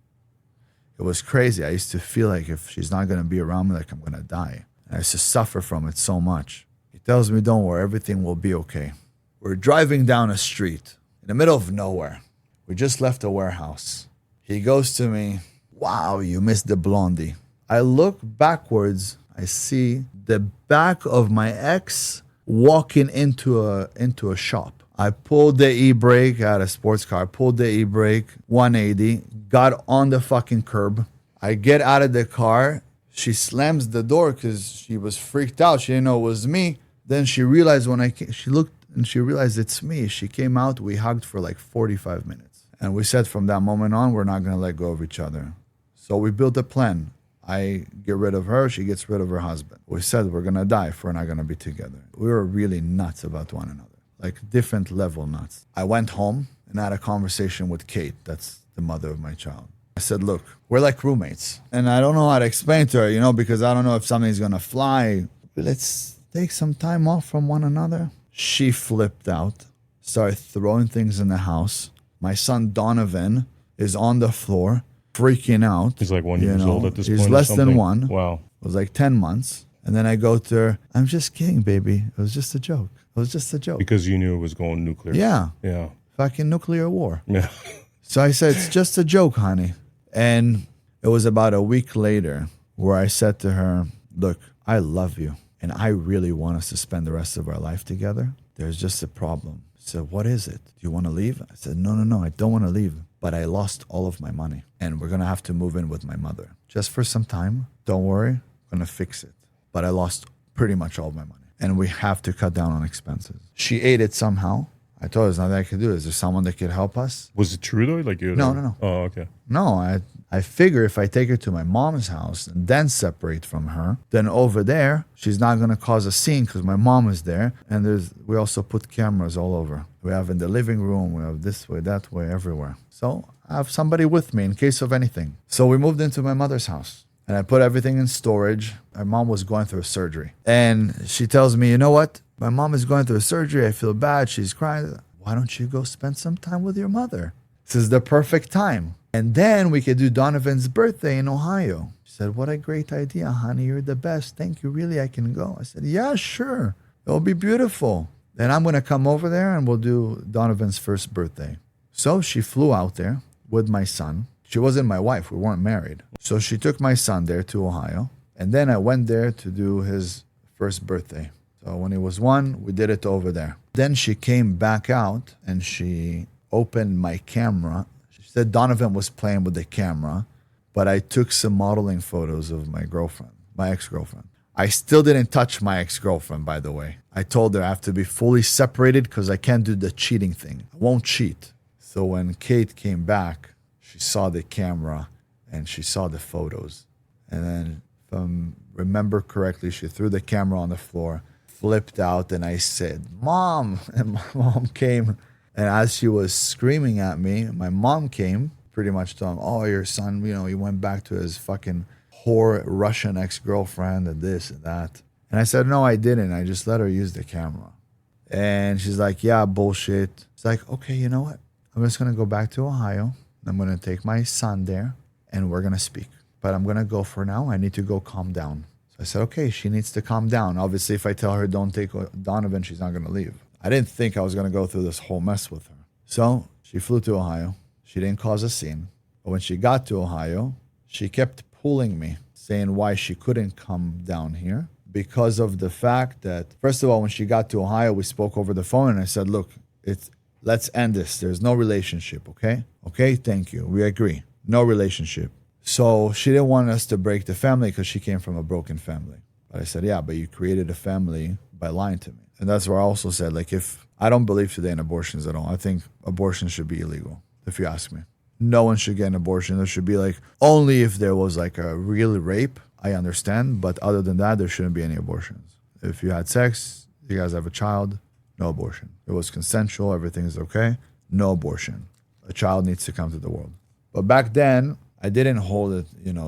It was crazy. I used to feel like if she's not going to be around me, like I'm going to die. And I used to suffer from it so much. He tells me, don't worry, everything will be okay. We're driving down a street in the middle of nowhere. We just left a warehouse. He goes to me, wow, you missed the blondie. I look backwards. I see the back of my ex walking into a shop. I pulled the e-brake. I had a sports car. I pulled the e-brake, 180, got on the fucking curb. I get out of the car. She slams the door because she was freaked out. She didn't know it was me. Then she realized when she looked and she realized it's me. She came out. We hugged for like 45 minutes. And we said from that moment on, we're not going to let go of each other. So we built a plan. I get rid of her. She gets rid of her husband. We said we're going to die if we're not going to be together. We were really nuts about one another, like different level nuts. I went home and had a conversation with Kate. That's the mother of my child. I said, look, we're like roommates. And I don't know how to explain to her, because I don't know if something's going to fly. Let's take some time off from one another. She flipped out, started throwing things in the house. My son Donovan is on the floor, freaking out. He's like 1 year old at this point. He's less than one. Wow. It was like 10 months. And then I go to her, I'm just kidding, baby. It was just a joke. It was just a joke. Because you knew it was going nuclear. Yeah. Yeah. Fucking nuclear war. Yeah. So I said, it's just a joke, honey. And it was about a week later where I said to her, look, I love you. And I really want us to spend the rest of our life together. There's just a problem. She said, what is it? Do you want to leave? I said, no, I don't want to leave. But I lost all of my money. And we're going to have to move in with my mother. Just for some time. Don't worry. I'm going to fix it. But I lost pretty much all of my money. And we have to cut down on expenses. She ate it somehow. I told her there's nothing I could do. Is there someone that could help us? Was it true though? Like No. Oh, okay. No, I figure if I take her to my mom's house and then separate from her, then over there, she's not going to cause a scene because my mom is there. And we also put cameras all over. We have in the living room, we have this way, that way, everywhere. So I have somebody with me in case of anything. So we moved into my mother's house. And I put everything in storage. My mom was going through a surgery. And she tells me, you know what? My mom is going through a surgery. I feel bad. She's crying. Why don't you go spend some time with your mother? This is the perfect time. And then we could do Donovan's birthday in Ohio. She said, what a great idea, honey. You're the best. Thank you. Really, I can go. I said, yeah, sure. It'll be beautiful. Then I'm going to come over there and we'll do Donovan's first birthday. So she flew out there with my son. She wasn't my wife. We weren't married. So she took my son there to Ohio. And then I went there to do his first birthday. So when he was 1, we did it over there. Then she came back out and she opened my camera. She said Donovan was playing with the camera, but I took some modeling photos of my girlfriend, my ex-girlfriend. I still didn't touch my ex-girlfriend, by the way. I told her I have to be fully separated because I can't do the cheating thing. I won't cheat. So when Kate came back, she saw the camera and she saw the photos. And then, if I remember correctly, she threw the camera on the floor, flipped out, and I said, Mom! And my mom came. And as she was screaming at me, my mom came, pretty much telling, oh, your son, he went back to his fucking whore Russian ex-girlfriend and this and that. And I said, no, I didn't. I just let her use the camera. And she's like, yeah, bullshit. It's like, okay, you know what? I'm just going to go back to Ohio. I'm going to take my son there and we're going to speak. But I'm going to go for now. I need to go calm down. So I said, okay, she needs to calm down. Obviously, if I tell her don't take Donovan, she's not going to leave. I didn't think I was going to go through this whole mess with her. So she flew to Ohio. She didn't cause a scene. But when she got to Ohio, she kept pulling me, saying why she couldn't come down here. Because of the fact that, first of all, when she got to Ohio, we spoke over the phone and I said, look, let's end this. There's no relationship, okay? Okay, thank you. We agree. No relationship. So she didn't want us to break the family because she came from a broken family. But I said, yeah, but you created a family by lying to me. And that's where I also said, if I don't believe today in abortions at all. I think abortion should be illegal, if you ask me. No one should get an abortion. There should be only if there was a real rape, I understand. But other than that, there shouldn't be any abortions. If you had sex, you guys have a child, no abortion. It was consensual, everything is okay, no abortion. A child needs to come to the world. But back then, I didn't hold it,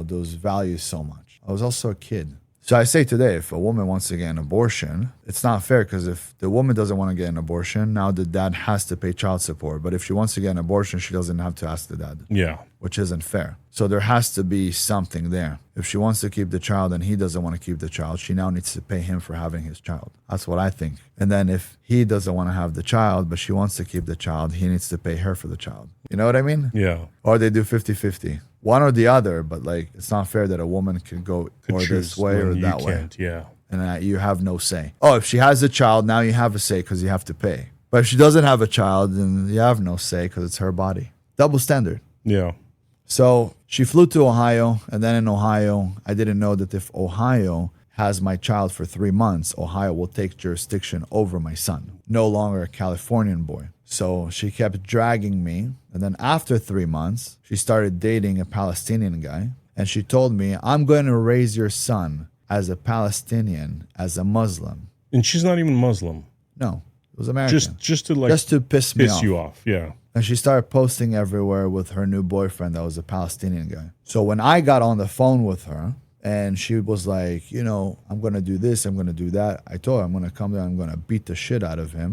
those values so much. I was also a kid. So I say today, if a woman wants to get an abortion, it's not fair because if the woman doesn't want to get an abortion, now the dad has to pay child support. But if she wants to get an abortion, she doesn't have to ask the dad. Yeah. Which isn't fair. So there has to be something there. If she wants to keep the child and he doesn't want to keep the child, she now needs to pay him for having his child. That's what I think. And then if he doesn't want to have the child, but she wants to keep the child, he needs to pay her for the child. You know what I mean? Yeah. Or they do 50-50. one or the other, but like it's not fair that a woman can go or this way or when that you way. can't, yeah. And that you have no say. Oh, if she has a child, now you have a say because you have to pay. But if she doesn't have a child, then you have no say because it's her body. Double standard. Yeah. So she flew to Ohio, and then in Ohio, I didn't know that if Ohio has my child for 3 months, Ohio will take jurisdiction over my son. No longer a Californian boy. So she kept dragging me. And then after 3 months, she started dating a Palestinian guy. And she told me, I'm going to raise your son as a Palestinian, as a Muslim. And she's not even Muslim. No, it was American. Just to piss me off. you off. Yeah. And she started posting everywhere with her new boyfriend that was a Palestinian guy. So when I got on the phone with her and she was like, you know, I'm going to do this, I'm going to do that. I told her I'm going to come there, I'm going to beat the shit out of him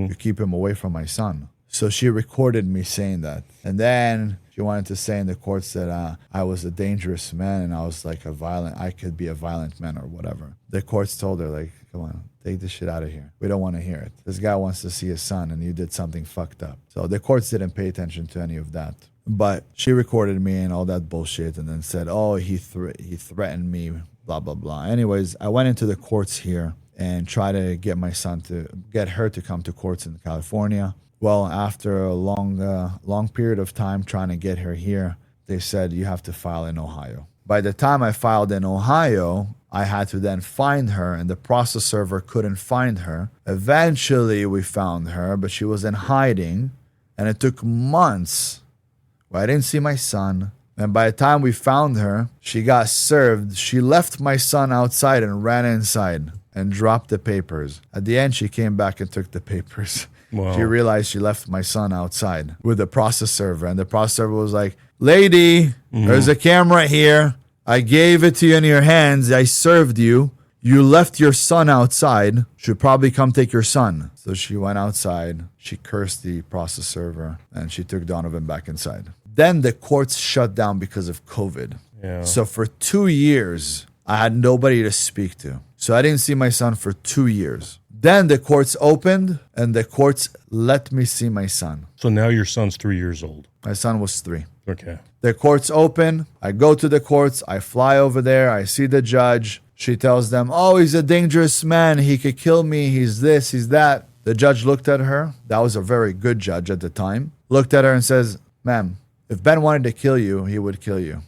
to keep him away from my son. So she recorded me saying that. And then she wanted to say in the courts that I was a dangerous man and I was like I could be a violent man or whatever. The courts told her like, come on, take this shit out of here. We don't want to hear it. This guy wants to see his son and you did something fucked up. So the courts didn't pay attention to any of that. But she recorded me and all that bullshit and then said, oh, he threatened me, blah, blah, blah. Anyways, I went into the courts here and tried to get her to come to courts in California. Well, after a long period of time trying to get her here, they said you have to file in Ohio. By the time I filed in Ohio, I had to then find her, and the process server couldn't find her. Eventually, we found her, but she was in hiding, and it took months. Well, I didn't see my son, and by the time we found her, she got served. She left my son outside and ran inside and dropped the papers. At the end, she came back and took the papers. Wow. She realized she left my son outside with the process server. And the process server was like, lady, there's a camera here. I gave it to you in your hands. I served you. You left your son outside. Should probably come take your son. So she went outside. She cursed the process server. And she took Donovan back inside. Then the courts shut down because of COVID. Yeah. So for 2 years, I had nobody to speak to. So I didn't see my son for 2 years. Then the courts opened and the courts let me see my son. So now your son's 3 years old. My son was 3. Okay. The courts open. I go to the courts. I fly over there. I see the judge. She tells them, oh, he's a dangerous man. He could kill me. He's this, he's that. The judge looked at her. That was a very good judge at the time. Looked at her and says, ma'am, if Ben wanted to kill you, he would kill you.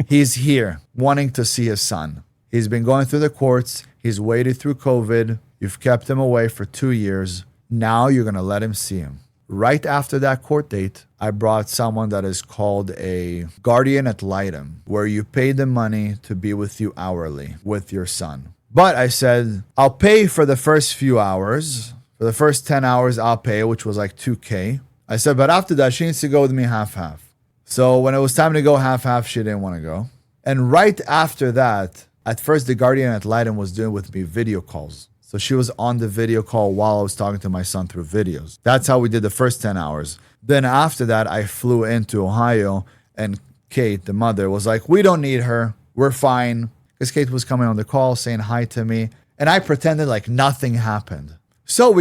He's here wanting to see his son. He's been going through the courts. He's waited through COVID. You've kept him away for 2 years. Now you're going to let him see him. Right after that court date, I brought someone that is called a guardian ad litem, where you pay the money to be with you hourly with your son. But I said, I'll pay for the first few hours. For the first 10 hours, I'll pay, which was like $2,000. I said, but after that, she needs to go with me half-half. So when it was time to go half-half, she didn't want to go. And right after that, at first, the guardian ad litem was doing with me video calls. So she was on the video call while I was talking to my son through videos. That's how we did the first 10 hours. Then after that, I flew into Ohio, and Kate, the mother, was like, we don't need her. We're fine. Because Kate was coming on the call saying hi to me. And I pretended like nothing happened. So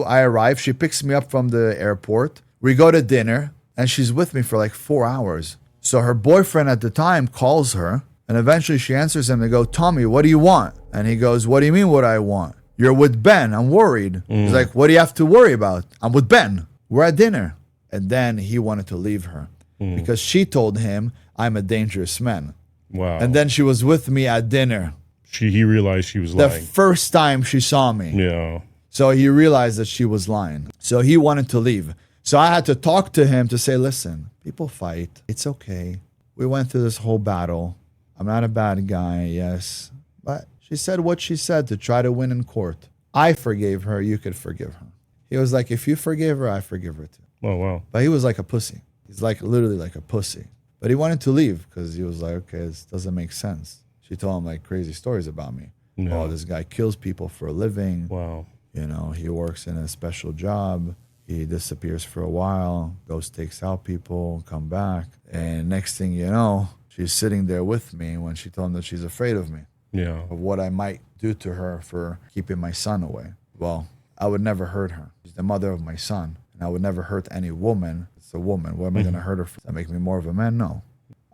I arrive. She picks me up from the airport. We go to dinner, and she's with me for like 4 hours. So her boyfriend at the time calls her. And eventually she answers him and go, Tommy, what do you want? And he goes, what do you mean what I want? You're with Ben. I'm worried. He's like, what do you have to worry about? I'm with Ben. We're at dinner. And then he wanted to leave her because she told him I'm a dangerous man. Wow. And then she was with me at dinner. He realized she was The lying. first time she saw me. Yeah. So he realized that she was lying. So he wanted to leave. So I had to talk to him to say, listen, people fight. It's okay. We went through this whole battle. I'm not a bad guy, yes. But she said what she said to try to win in court. I forgave her. You could forgive her. He was like, if you forgive her, I forgive her too. Oh, wow. But he was like a pussy. He's like literally like a pussy. But he wanted to leave because he was like, okay, this doesn't make sense. She told him like crazy stories about me. No. Oh, this guy kills people for a living. Wow. You know, he works in a special job. He disappears for a while, goes, takes out people, come back. And next thing you know, she's sitting there with me when she told him that she's afraid of me, Yeah. of what I might do to her for keeping my son away. Well, I would never hurt her. She's the mother of my son, and I would never hurt any woman. It's a woman. What am I going to hurt her for? Does that make me more of a man? No.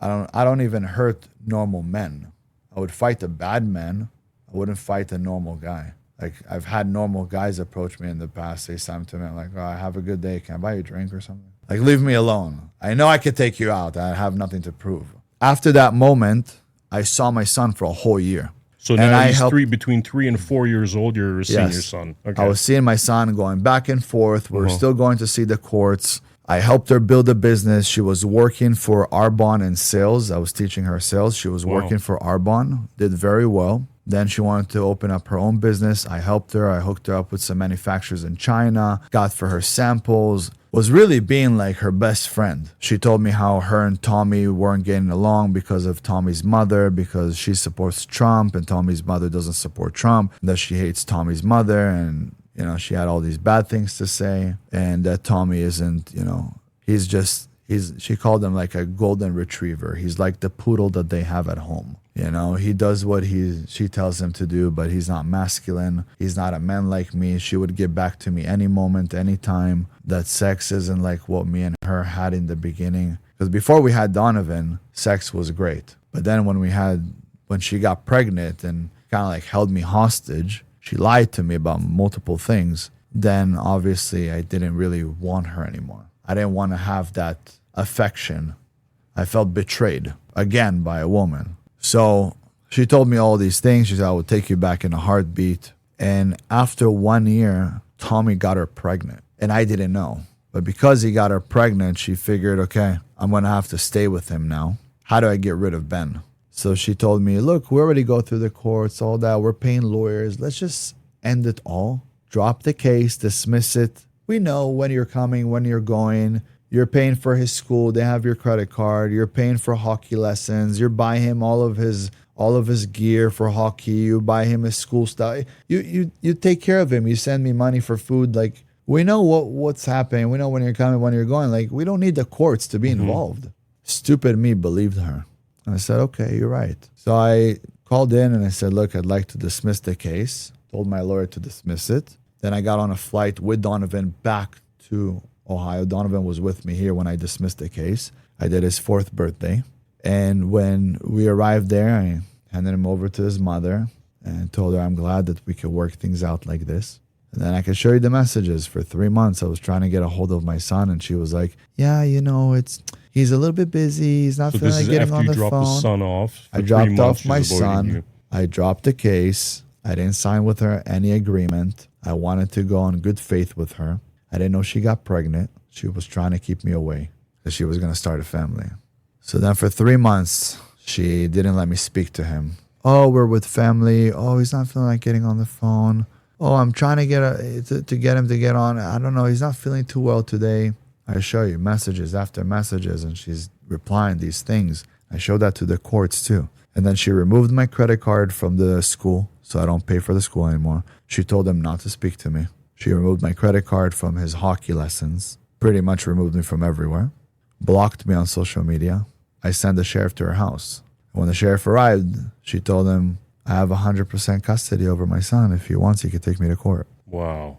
I don't even hurt normal men. I would fight a bad man. I wouldn't fight a normal guy. Like, I've had normal guys approach me in the past, say something to me. I'm like, oh, have a good day. Can I buy you a drink or something? Like, leave me alone. I know I could take you out. I have nothing to prove. After that moment, I saw my son for a whole year. So And now I he's helped- between 3 and 4 years old. You're seeing Yes. your son. Okay. I was seeing my son going back and forth. We were still going to see the courts. I helped her build a business. She was working for Arbonne in sales. I was teaching her sales. She was working for Arbonne, did very well. Then she wanted to open up her own business. I helped her. I hooked her up with some manufacturers in China, got for her samples, was really being like her best friend. She told me how her and Tommy weren't getting along because of Tommy's mother, because she supports Trump and Tommy's mother doesn't support Trump, that she hates Tommy's mother, and you know, she had all these bad things to say, and that Tommy isn't, you know, she called him like a golden retriever. He's like the poodle that they have at home. You know, he does what she tells him to do, but he's not masculine. He's not a man like me. She would get back to me any moment, any time. That sex isn't like what me and her had in the beginning. Because before we had Donovan, sex was great. But then when she got pregnant and kind of like held me hostage, she lied to me about multiple things. Then obviously I didn't really want her anymore. I didn't want to have that affection. I felt betrayed again by a woman. So she told me all these things. She said, I will take you back in a heartbeat. And after 1 year, Tommy got her pregnant. And I didn't know. But because he got her pregnant, she figured, okay, I'm going to have to stay with him now. How do I get rid of Ben? So she told me, look, we already go through the courts, all that. We're paying lawyers. Let's just end it all. Drop the case, dismiss it. We know when you're coming, when you're going. You're paying for his school. They have your credit card. You're paying for hockey lessons. You're buying him all of his gear for hockey. You buy him his school stuff. You take care of him. You send me money for food. Like, we know what's happening. We know when you're coming, when you're going. Like, we don't need the courts to be involved. Stupid me believed her. And I said, okay, you're right. So I called in and I said, look, I'd like to dismiss the case. Told my lawyer to dismiss it. Then I got on a flight with Donovan back to Ohio. Donovan was with me here when I dismissed the case. I did his 4th birthday. And when we arrived there, I handed him over to his mother and told her I'm glad that we could work things out like this. And then I could show you the messages. For 3 months, I was trying to get a hold of my son, and she was like, yeah, you know, he's a little bit busy. He's not feeling like getting on the phone. So this is after you dropped the son off? I dropped off my son. I dropped the case. I didn't sign with her any agreement. I wanted to go on good faith with her. I didn't know she got pregnant. She was trying to keep me away because she was going to start a family. So then for 3 months, she didn't let me speak to him. Oh, we're with family. Oh, he's not feeling like getting on the phone. Oh, I'm trying to get him to get on. I don't know. He's not feeling too well today. I show you messages after messages, and she's replying these things. I showed that to the courts too. And then she removed my credit card from the school, so I don't pay for the school anymore. She told him not to speak to me. She removed my credit card from his hockey lessons, pretty much removed me from everywhere, blocked me on social media. I sent the sheriff to her house. When the sheriff arrived, she told him, I have 100% custody over my son. If he wants, he could take me to court. Wow.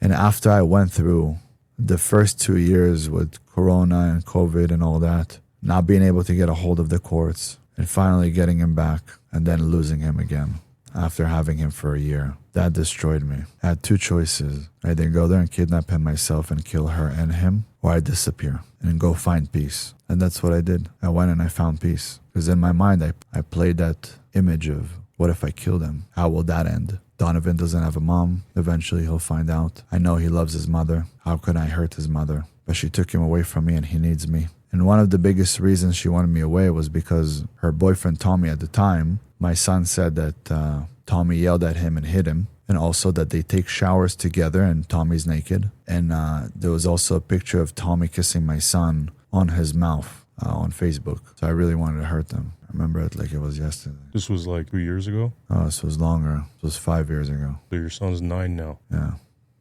And after I went through the first 2 years with Corona and COVID and all that, not being able to get a hold of the courts, and finally getting him back, and then losing him again after having him for a year, that destroyed me. I had 2 choices. I either go there and kidnap him myself and kill her and him, or I disappear and go find peace. And that's what I did. I went and I found peace. Because in my mind, I played that image of, what if I killed him? How will that end? Donovan doesn't have a mom. Eventually he'll find out. I know he loves his mother. How could I hurt his mother? But she took him away from me, and he needs me. And one of the biggest reasons she wanted me away was because her boyfriend Tommy at the time, my son said that Tommy yelled at him and hit him. And also that they take showers together and Tommy's naked. And there was also a picture of Tommy kissing my son on his mouth on Facebook. So I really wanted to hurt them. I remember it like it was yesterday. This was like 2 years ago? Oh, this was longer. This was 5 years ago. So your son's 9 now? Yeah.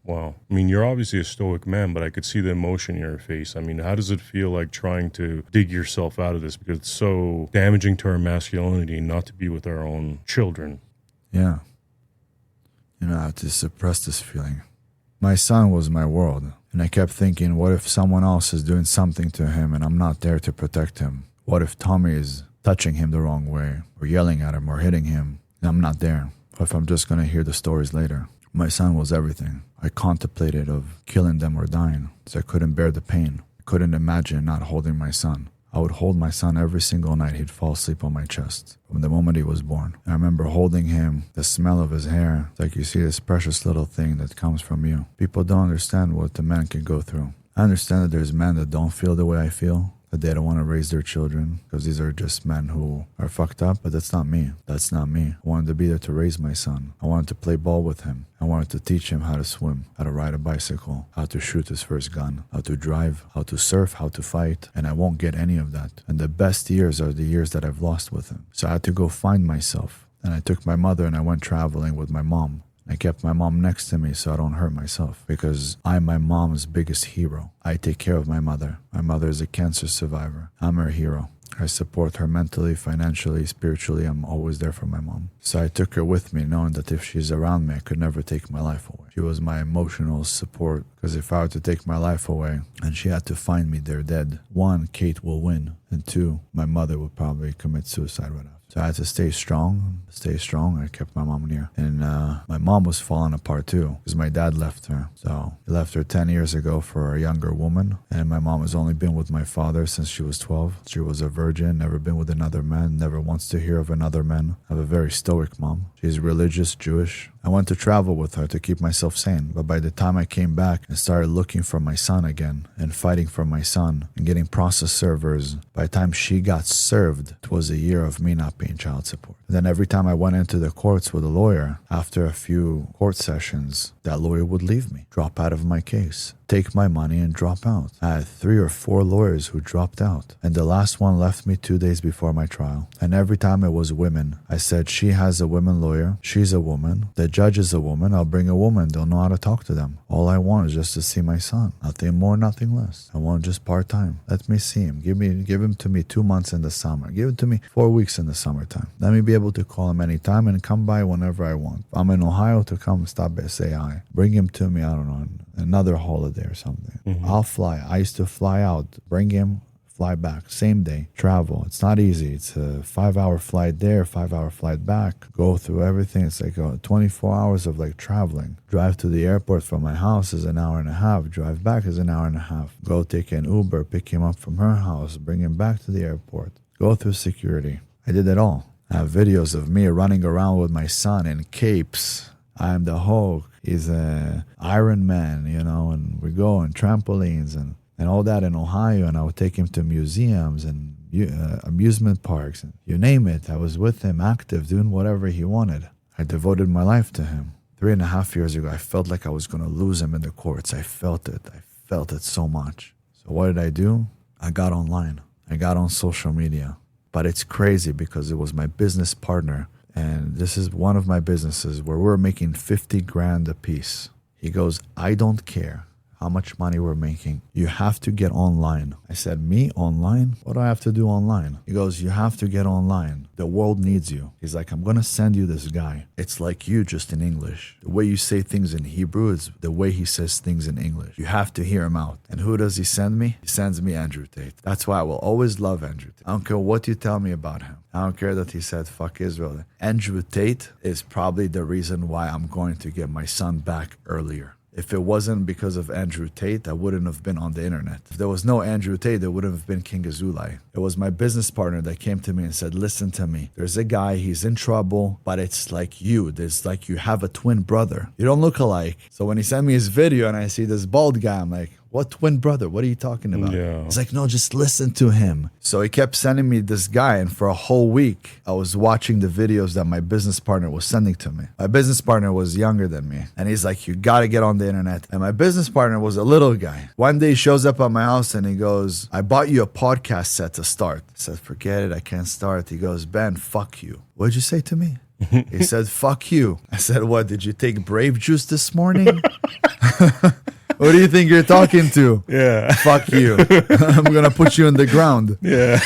Wow. I mean, you're obviously a stoic man, but I could see the emotion in your face. I mean, how does it feel like trying to dig yourself out of this? Because it's so damaging to our masculinity not to be with our own children. Yeah. You know, I have to suppress this feeling. My son was my world. And I kept thinking, what if someone else is doing something to him and I'm not there to protect him? What if Tommy is touching him the wrong way, or yelling at him, or hitting him, and I'm not there? What if I'm just going to hear the stories later? My son was everything. I contemplated of killing them or dying, so I couldn't bear the pain. I couldn't imagine not holding my son. I would hold my son every single night. He'd fall asleep on my chest from the moment he was born. I remember holding him, the smell of his hair. It's like you see this precious little thing that comes from you. People don't understand what the man can go through. I understand that there's men that don't feel the way I feel, that they don't want to raise their children because these are just men who are fucked up, but that's not me. That's not me. I wanted to be there to raise my son. I wanted to play ball with him. I wanted to teach him how to swim, how to ride a bicycle, how to shoot his first gun, how to drive, how to surf, how to fight, and I won't get any of that. And the best years are the years that I've lost with him. So I had to go find myself. And I took my mother and I went traveling with my mom. I kept my mom next to me so I don't hurt myself because I'm my mom's biggest hero. I take care of my mother. My mother is a cancer survivor. I'm her hero. I support her mentally, financially, spiritually. I'm always there for my mom. So I took her with me knowing that if she's around me, I could never take my life away. She was my emotional support because if I were to take my life away and she had to find me there dead, one, Kate will win, and two, my mother would probably commit suicide right after. So I had to stay strong. I kept my mom near. And my mom was falling apart too because my dad left her. So he left her 10 years ago for a younger woman. And my mom has only been with my father since she was 12. She was a virgin, never been with another man, never wants to hear of another man. I have a very stoic mom. She's religious, Jewish. I went to travel with her to keep myself sane. But by the time I came back and started looking for my son again and fighting for my son and getting process servers, by the time she got served, it was a year of me not paying child support. And then every time I went into the courts with a lawyer, after a few court sessions, that lawyer would leave me, drop out of my case, take my money and drop out. I had 3 or 4 lawyers who dropped out. And the last one left me 2 days before my trial. And every time it was women, I said, she has a women lawyer. She's a woman. The judge is a woman. I'll bring a woman. They'll know how to talk to them. All I want is just to see my son. Nothing more, nothing less. I want just part-time. Let me see him. Give him to me 2 months in the summer. Give it to me 4 weeks in the summertime. Let me be able to call him anytime and come by whenever I want. If I'm in Ohio to come stop by, say hi. Bring him to me, I don't know, another holiday or something. I'll fly. I used to fly out, bring him, fly back, same day, travel. It's not easy. It's a 5-hour flight there, 5-hour flight back, go through everything. It's like 24 hours of like traveling. Drive to the airport from my house is an hour and a half. Drive back is an hour and a half. Go take an Uber, pick him up from her house, bring him back to the airport. Go through security. I did it all. I have videos of me running around with my son in capes. I'm the Hulk. He's an Iron Man, and we go on trampolines and all that in Ohio. And I would take him to museums and amusement parks. And you name it. I was with him, active, doing whatever he wanted. I devoted my life to him. 3.5 years ago, I felt like I was going to lose him in the courts. I felt it. I felt it so much. So what did I do? I got online. I got on social media. But it's crazy because it was my business partner. And this is one of my businesses where we're making 50 grand a piece. He goes, I don't care how much money we're making. You have to get online. I said, me online? What do I have to do online? He goes, you have to get online. The world needs you. He's like, I'm going to send you this guy. It's like you, just in English. The way you say things in Hebrew is the way he says things in English. You have to hear him out. And who does he send me? He sends me Andrew Tate. That's why I will always love Andrew Tate. I don't care what you tell me about him. I don't care that he said, fuck Israel. Andrew Tate is probably the reason why I'm going to get my son back earlier. If it wasn't because of Andrew Tate, I wouldn't have been on the internet. If there was no Andrew Tate, there wouldn't have been King Azoulay. It was my business partner that came to me and said, listen to me. There's a guy, he's in trouble, but it's like you. There's like you have a twin brother. You don't look alike. So when he sent me his video and I see this bald guy, I'm like, what twin brother? What are you talking about? Yeah. He's like, no, just listen to him. So he kept sending me this guy. And for a whole week, I was watching the videos that my business partner was sending to me. My business partner was younger than me. And he's like, you got to get on the internet. And my business partner was a little guy. One day he shows up at my house and he goes, I bought you a podcast set to start. I said, forget it. I can't start. He goes, Ben, fuck you. What'd you say to me? He said, fuck you. I said, what? Did you take Brave Juice this morning? What do you think you're talking to? Yeah. Fuck you. I'm going to put you in the ground. Yeah.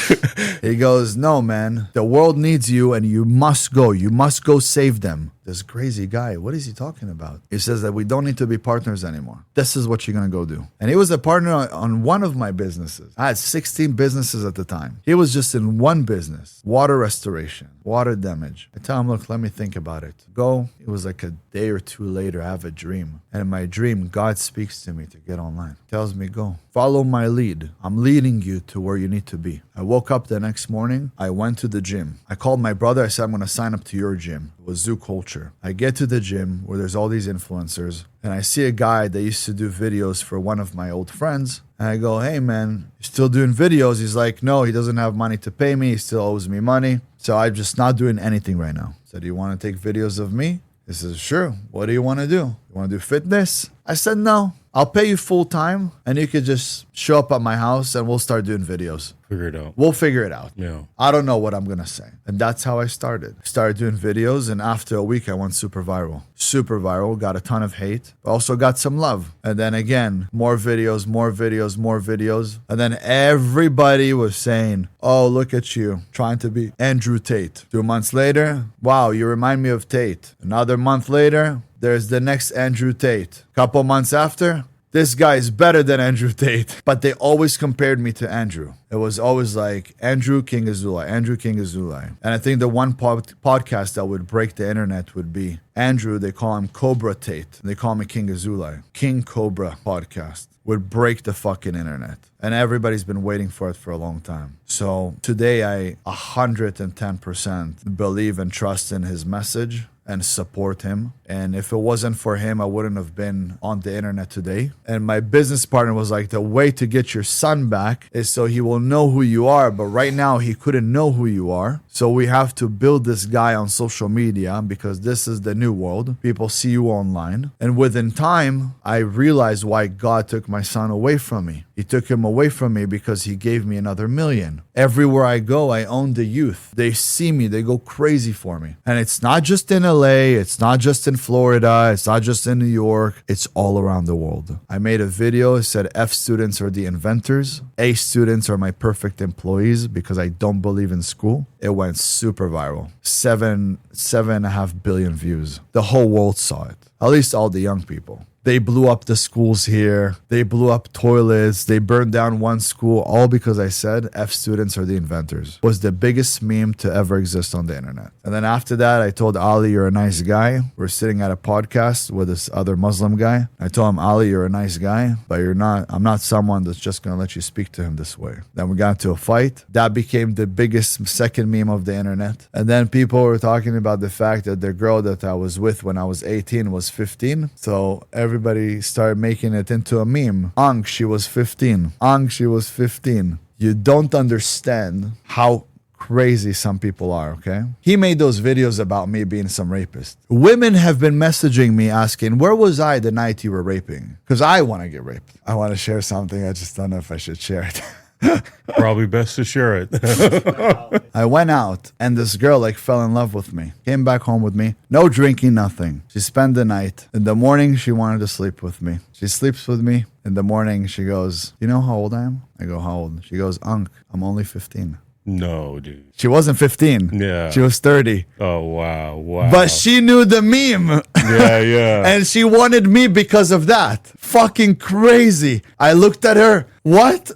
He goes, no, man. The world needs you and you must go. You must go save them. this crazy guy, what is he talking about? He says that we don't need to be partners anymore. This is what you're going to go do. And he was a partner on one of my businesses. I had 16 businesses at the time. He was just in one business, water restoration, water damage. I tell him, look, let me think about it. Go. It was like a day or two later, I have a dream. And in my dream, God speaks to me to get online. Tells me, go. Follow my lead. I'm leading you to where you need to be. I woke up the next morning. I went to the gym. I called my brother. I said, I'm going to sign up to your gym. It was Zoo Culture. I get to the gym where there's all these influencers. And I see a guy that used to do videos for one of my old friends. And I go, hey, man, you still doing videos? He's like, no, he doesn't have money to pay me. He still owes me money. So I'm just not doing anything right now. So do you want to take videos of me? He says, sure. What do you want to do? You want to do fitness? I said, no. I'll pay you full time and you could just show up at my house and we'll start doing videos. Figure it out. We'll figure it out. Yeah. I don't know what I'm going to say. And that's how I started. I started doing videos and after a week I went super viral. Super viral, got a ton of hate. Also got some love. And then again, more videos, more videos, more videos. And then everybody was saying, oh, look at you, trying to be Andrew Tate. 2 months later, wow, you remind me of Tate. Another month later, there's the next Andrew Tate. Couple months after, this guy is better than Andrew Tate. But they always compared me to Andrew. It was always like Andrew King Azoulay, Andrew King Azoulay. And I think the one podcast that would break the internet would be Andrew, they call him Cobra Tate. They call me King Azoulay. King Cobra podcast would break the fucking internet. And everybody's been waiting for it for a long time. So today I 110% believe and trust in his message and support him. And if it wasn't for him, I wouldn't have been on the internet today. And my business partner was like, the way to get your son back is so he will know who you are. But right now he couldn't know who you are. So we have to build this guy on social media because this is the new world. People see you online. And within time, I realized why God took my son away from me. He took him away from me because he gave me another million. Everywhere I go, I own the youth. They see me, they go crazy for me. And it's not just in LA, it's not just in Florida, it's not just in New York, it's all around the world. I made a video, it said F students are the inventors, A students are my perfect employees because I don't believe in school. It went super viral. 7.5 billion views. The whole world saw it. At least all the young people. They blew up the schools here. They blew up toilets. They burned down one school, all because I said F students are the inventors. It was the biggest meme to ever exist on the internet. And then after that, I told Ali, you're a nice guy. We're sitting at a podcast with this other Muslim guy. I told him, Ali, you're a nice guy, but I'm not someone that's just going to let you speak to him this way. Then we got into a fight. That became the biggest second meme of the internet. And then people were talking about the fact that the girl that I was with when I was 18 was 15. So everybody started making it into a meme. Ang, she was 15. Ang, she was 15. You don't understand how crazy some people are, okay? He made those videos about me being some rapist. Women have been messaging me asking, where was I the night you were raping? Because I want to get raped. I want to share something. I just don't know if I should share it. Probably best to share it. I went out and this girl fell in love with me. Came back home with me. No drinking, nothing. She spent the night. In the morning, she wanted to sleep with me. She sleeps with me. In the morning, she goes, you know how old I am? I go, how old? She goes, Unc, I'm only 15. No, dude. She wasn't 15. Yeah. She was 30. Oh, wow. But she knew the meme. Yeah. And she wanted me because of that. Fucking crazy. I looked at her. What?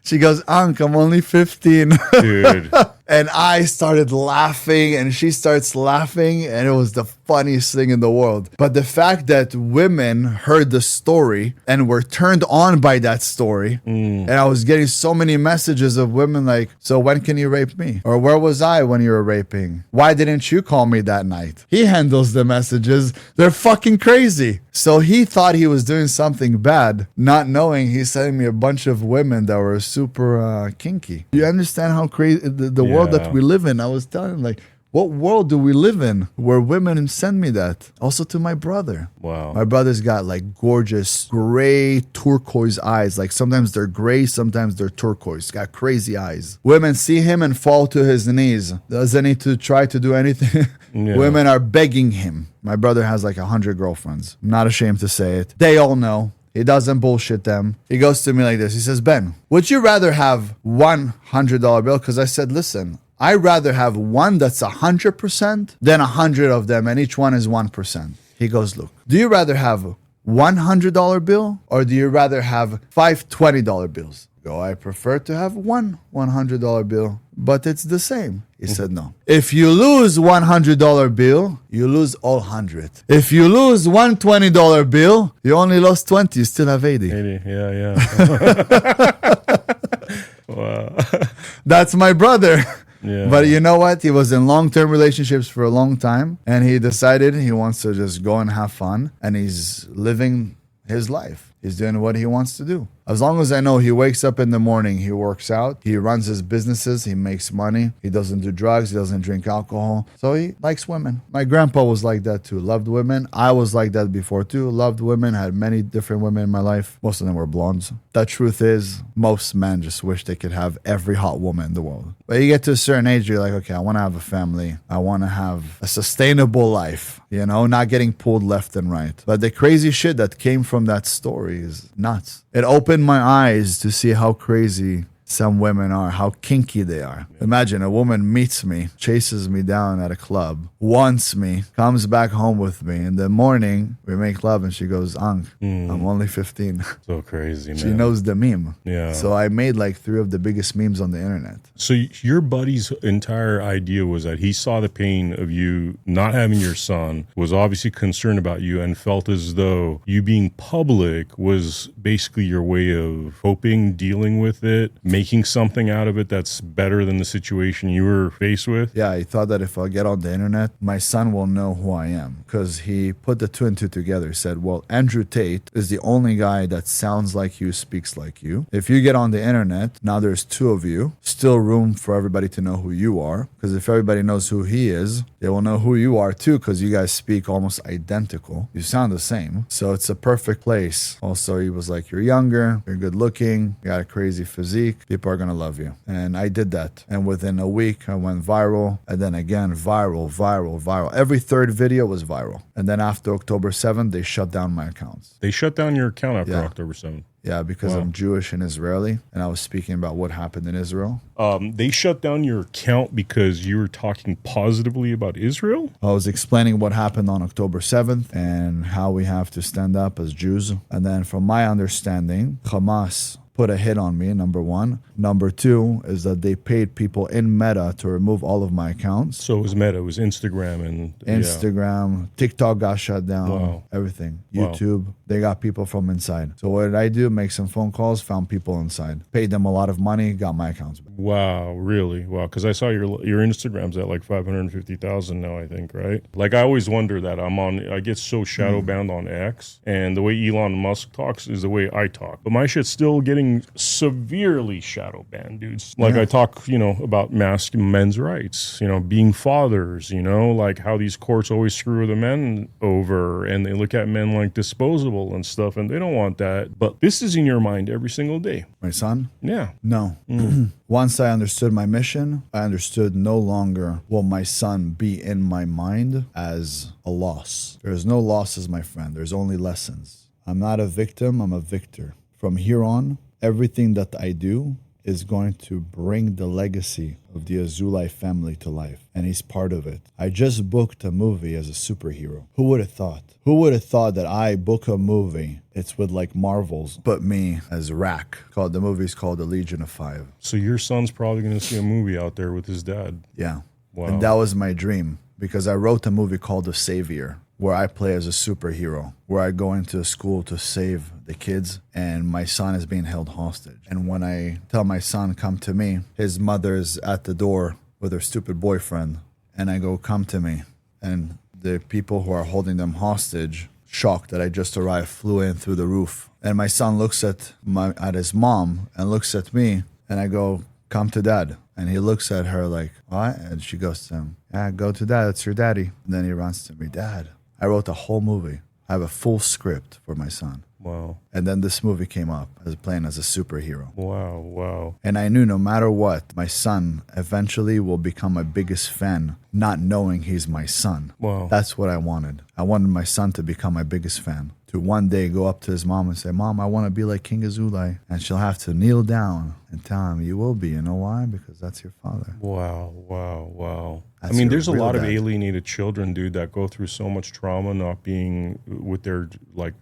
She goes, Unc, I'm only 15. Dude. And I started laughing and she starts laughing and it was the funniest thing in the world. But the fact that women heard the story and were turned on by that story, and I was getting so many messages of women like, so when can you rape me? Or where was I when you were raping? Why didn't you call me that night? He handles the messages. They're fucking crazy. So he thought he was doing something bad, not knowing he's sending me a bunch of women that were super kinky. You understand how crazy the world that we live in? I was telling him, what world do we live in where women send me that? Also to my brother. Wow. My brother's got gorgeous gray turquoise eyes. Sometimes they're gray, sometimes they're turquoise. Got crazy eyes. Women see him and fall to his knees. Doesn't need to try to do anything. Yeah. Women are begging him. My brother has 100 girlfriends. I'm not ashamed to say it. They all know. He doesn't bullshit them. He goes to me like this. He says, Ben, would you rather have $100 bill? Because I said, listen, I'd rather have one that's 100% than 100 of them, and each one is 1%. He goes, look, do you rather have $100 bill or do you rather have 5 $20 bills? Go, I prefer to have one $100 bill, but it's the same. He said, no. If you lose $100 bill, you lose all 100. If you lose one $20 bill, you only lost 20. You still have 80. 80, yeah. Wow. That's my brother. Yeah. But you know what? He was in long-term relationships for a long time, and he decided he wants to just go and have fun, and he's living his life. He's doing what he wants to do. As long as I know he wakes up in the morning, he works out, he runs his businesses, he makes money, he doesn't do drugs, he doesn't drink alcohol. So he likes women. My grandpa was like that too, loved women. I was like that before too, loved women, had many different women in my life. Most of them were blondes. The truth is, most men just wish they could have every hot woman in the world. But you get to a certain age, you're like, okay, I want to have a family. I want to have a sustainable life, you know, not getting pulled left and right. But the crazy shit that came from that story is nuts. It opened my eyes to see how crazy some women are, how kinky they are. Imagine a woman meets me, chases me down at a club, wants me, comes back home with me. In the morning, we make love and she goes, Ang, I'm only 15. So crazy, man. She knows the meme. Yeah. So I made like 3 of the biggest memes on the internet. So your buddy's entire idea was that he saw the pain of you not having your son, was obviously concerned about you, and felt as though you being public was basically your way of coping, dealing with it, making something out of it that's better than the situation you were faced with? Yeah, he thought that if I get on the internet, my son will know who I am. Because he put the 2 and 2 together. He said, well, Andrew Tate is the only guy that sounds like you, speaks like you. If you get on the internet, now there's 2 of you. Still room for everybody to know who you are. Because if everybody knows who he is, they will know who you are too, because you guys speak almost identical. You sound the same. So it's a perfect place. Also, he was like, you're younger, you're good looking, you got a crazy physique. People are going to love you. And I did that. And within a week, I went viral. And then again, viral. Every 3rd video was viral. And then after October 7th, they shut down my accounts. They shut down your account after October 7th. Yeah, because I'm Jewish and Israeli, and I was speaking about what happened in Israel. They shut down your account because you were talking positively about Israel? I was explaining what happened on October 7th and how we have to stand up as Jews. And then from my understanding, Hamas put a hit on me, number 1. Number 2 is that they paid people in Meta to remove all of my accounts. So it was Meta, it was Instagram and... Instagram, TikTok got shut down, everything. YouTube, they got people from inside. So what did I do? Make some phone calls, found people inside. Paid them a lot of money, got my accounts back. Wow, really? Wow, because I saw your Instagram's at like 550,000 now, I think, right? Like I always wonder that. I get so shadow bound on X, and the way Elon Musk talks is the way I talk. But my shit's still getting severely shadow banned, dudes. Like I talk, about men's rights, being fathers, like how these courts always screw the men over and they look at men like disposable and stuff, and they don't want that. But this is in your mind every single day. My son? Yeah. No. Once I understood my mission, I understood no longer will my son be in my mind as a loss. There's no losses, my friend. There's only lessons. I'm not a victim, I'm a victor. From here on, everything that I do is going to bring the legacy of the Azoulay family to life, and he's part of it. I just booked a movie as a superhero. Who would have thought? Who would have thought that I book a movie, it's with like Marvels, but me as Rack. The movie's called The Legion of 5. So your son's probably going to see a movie out there with his dad. Yeah. Wow. And that was my dream, because I wrote a movie called The Savior, where I play as a superhero, where I go into a school to save the kids, and my son is being held hostage. And when I tell my son, come to me, his mother's at the door with her stupid boyfriend, and I go, come to me. And the people who are holding them hostage, shocked that I just arrived, flew in through the roof. And my son looks at his mom and looks at me, and I go, come to dad. And he looks at her like, what? And she goes to him, yeah, go to dad, it's your daddy. And then he runs to me, Dad. I wrote a whole movie. I have a full script for my son. Wow. And then this movie came up as playing as a superhero. Wow. And I knew no matter what, my son eventually will become my biggest fan, not knowing he's my son. Wow. That's what I wanted. I wanted my son to become my biggest fan, to one day go up to his mom and say, Mom, I want to be like King Azoulay. And she'll have to kneel down and tell him, you will be. You know why? Because that's your father. Wow, wow, wow. That's I mean, your there's a real lot of dad. alienated children, dude, that go through so much trauma not being with their, like,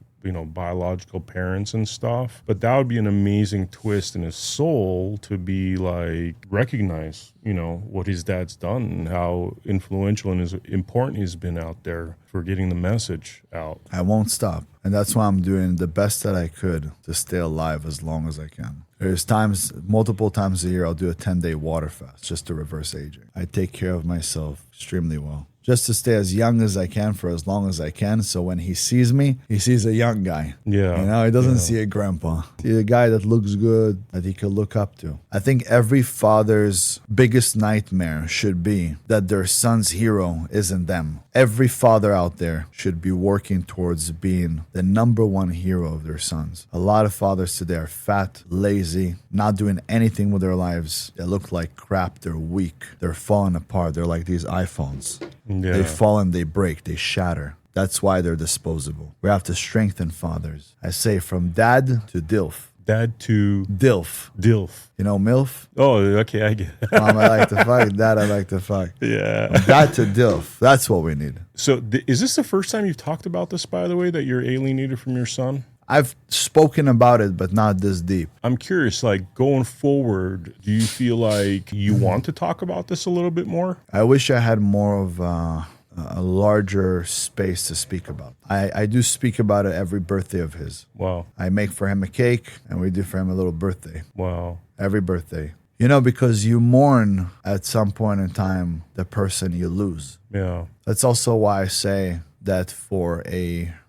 biological parents and stuff. But that would be an amazing twist in his soul to be like, recognize, what his dad's done and how influential and important he's been out there for getting the message out. I won't stop. And that's why I'm doing the best that I could to stay alive as long as I can. There's times, multiple times a year, I'll do a 10-day water fast just to reverse aging. I take care of myself extremely well, just to stay as young as I can for as long as I can. So when he sees me, he sees a young guy. Yeah. He doesn't see a grandpa. See a guy that looks good, that he could look up to. I think every father's biggest nightmare should be that their son's hero isn't them. Every father out there should be working towards being the number one hero of their sons. A lot of fathers today are fat, lazy, not doing anything with their lives. They look like crap. They're weak. They're falling apart. They're like these iPhones. Yeah. They fall and they break. They shatter. That's why they're disposable. We have to strengthen fathers. I say from dad to DILF. Dad to DILF. DILF. You know MILF? Oh, okay, I get it. Mom, I like to fuck. Dad, I like to fuck. Yeah. From dad to DILF. That's what we need. So is this the first time you've talked about this, by the way, that you're alienated from your son? I've spoken about it, but not this deep. I'm curious, like, going forward, do you feel like you want to talk about this a little bit more? I wish I had more of a larger space to speak about. I do speak about it every birthday of his. Wow. I make for him a cake, and we do for him a little birthday. Wow. Every birthday. Because you mourn at some point in time the person you lose. Yeah. That's also why I say that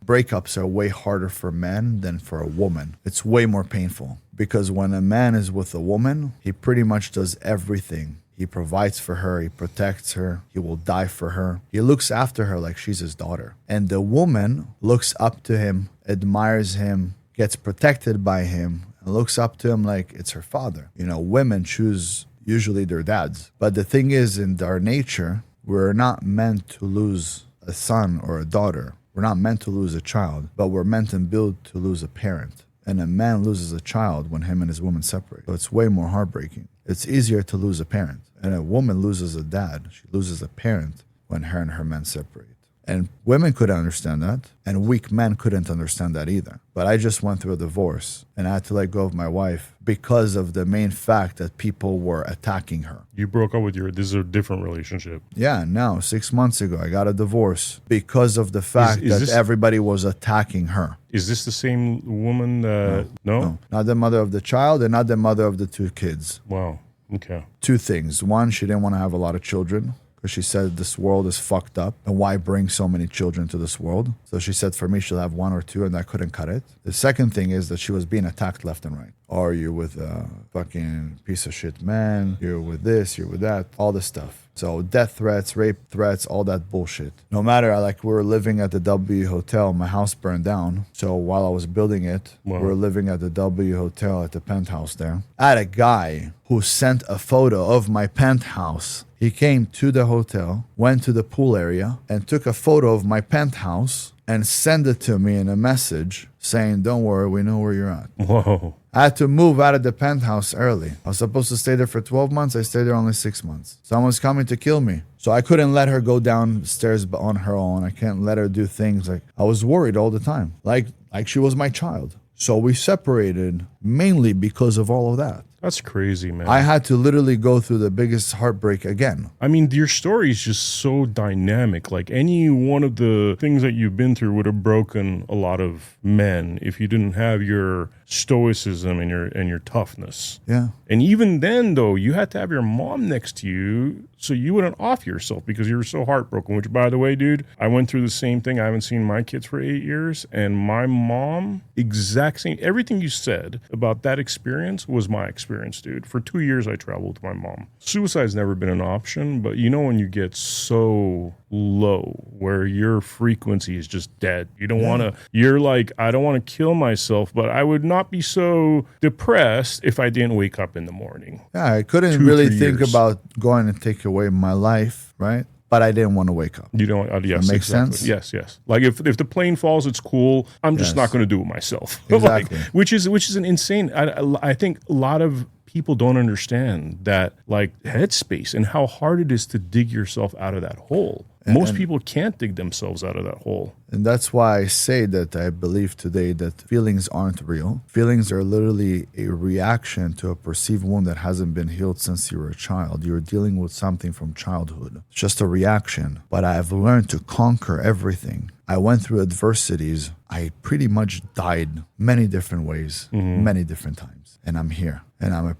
breakups are way harder for men than for a woman. It's way more painful because when a man is with a woman, he pretty much does everything. He provides for her, he protects her, he will die for her. He looks after her like she's his daughter. And the woman looks up to him, admires him, gets protected by him, and looks up to him like it's her father. Women choose usually their dads. But the thing is, in our nature, we're not meant to lose a son or a daughter. We're not meant to lose a child, but we're meant and built to lose a parent. And a man loses a child when him and his woman separate. So it's way more heartbreaking. It's easier to lose a parent. And a woman loses a dad. She loses a parent when her and her man separate. And women couldn't understand that. And weak men couldn't understand that either. But I just went through a divorce. And I had to let go of my wife because of the main fact that people were attacking her. You broke up with this is a different relationship. Yeah, no, 6 months ago, I got a divorce because of the fact that everybody was attacking her. Is this the same woman that... No? Not the mother of the child and not the mother of the two kids. Wow. Okay. Two things. One, she didn't want to have a lot of children because she said this world is fucked up and why bring so many children to this world? So she said for me, she'll have one or two and I couldn't cut it. The second thing is that she was being attacked left and right. Are you with a fucking piece of shit man? You're with this, you're with that, all this stuff. So death threats, rape threats, all that bullshit. No matter, we were living at the W Hotel, my house burned down. So while I was building it, we were living at the W Hotel at the penthouse there. I had a guy who sent a photo of my penthouse. He came to the hotel, went to the pool area, and took a photo of my penthouse and sent it to me in a message saying, don't worry, we know where you're at. Whoa. I had to move out of the penthouse early. I was supposed to stay there for 12 months. I stayed there only 6 months. Someone's coming to kill me. So I couldn't let her go downstairs on her own. I can't let her do things. I was worried all the time. Like she was my child. So we separated mainly because of all of that. That's crazy, man. I had to literally go through the biggest heartbreak again. I mean, your story is just so dynamic. Like any one of the things that you've been through would have broken a lot of men if you didn't have your stoicism and your toughness. Yeah. And even then, though, you had to have your mom next to you so you wouldn't off yourself because you were so heartbroken, which, by the way, dude, I went through the same thing. I haven't seen my kids for 8 years. And my mom, exact same, everything you said about that experience was my experience, dude. For 2 years, I traveled with my mom. Suicide's never been an option, but when you get so low where your frequency is just dead, you don't want to, you're like, I don't want to kill myself, but I would not be so depressed if I didn't wake up in the morning. Yeah, I couldn't really think about going and take away my life, right? but I didn't want to wake up. You don't, yes, That makes exactly. sense? Yes. Like if the plane falls, it's cool. I'm just Yes. not going to do it myself. Exactly. Like, which is an insane. I think a lot of people don't understand that, like, headspace and how hard it is to dig yourself out of that hole. Most people can't dig themselves out of that hole. And that's why I say that I believe today that feelings aren't real. Feelings are literally a reaction to a perceived wound that hasn't been healed since you were a child. You're dealing with something from childhood. It's just a reaction. But I've learned to conquer everything. I went through adversities. I pretty much died many different ways, many different times. And I'm here. And I'm a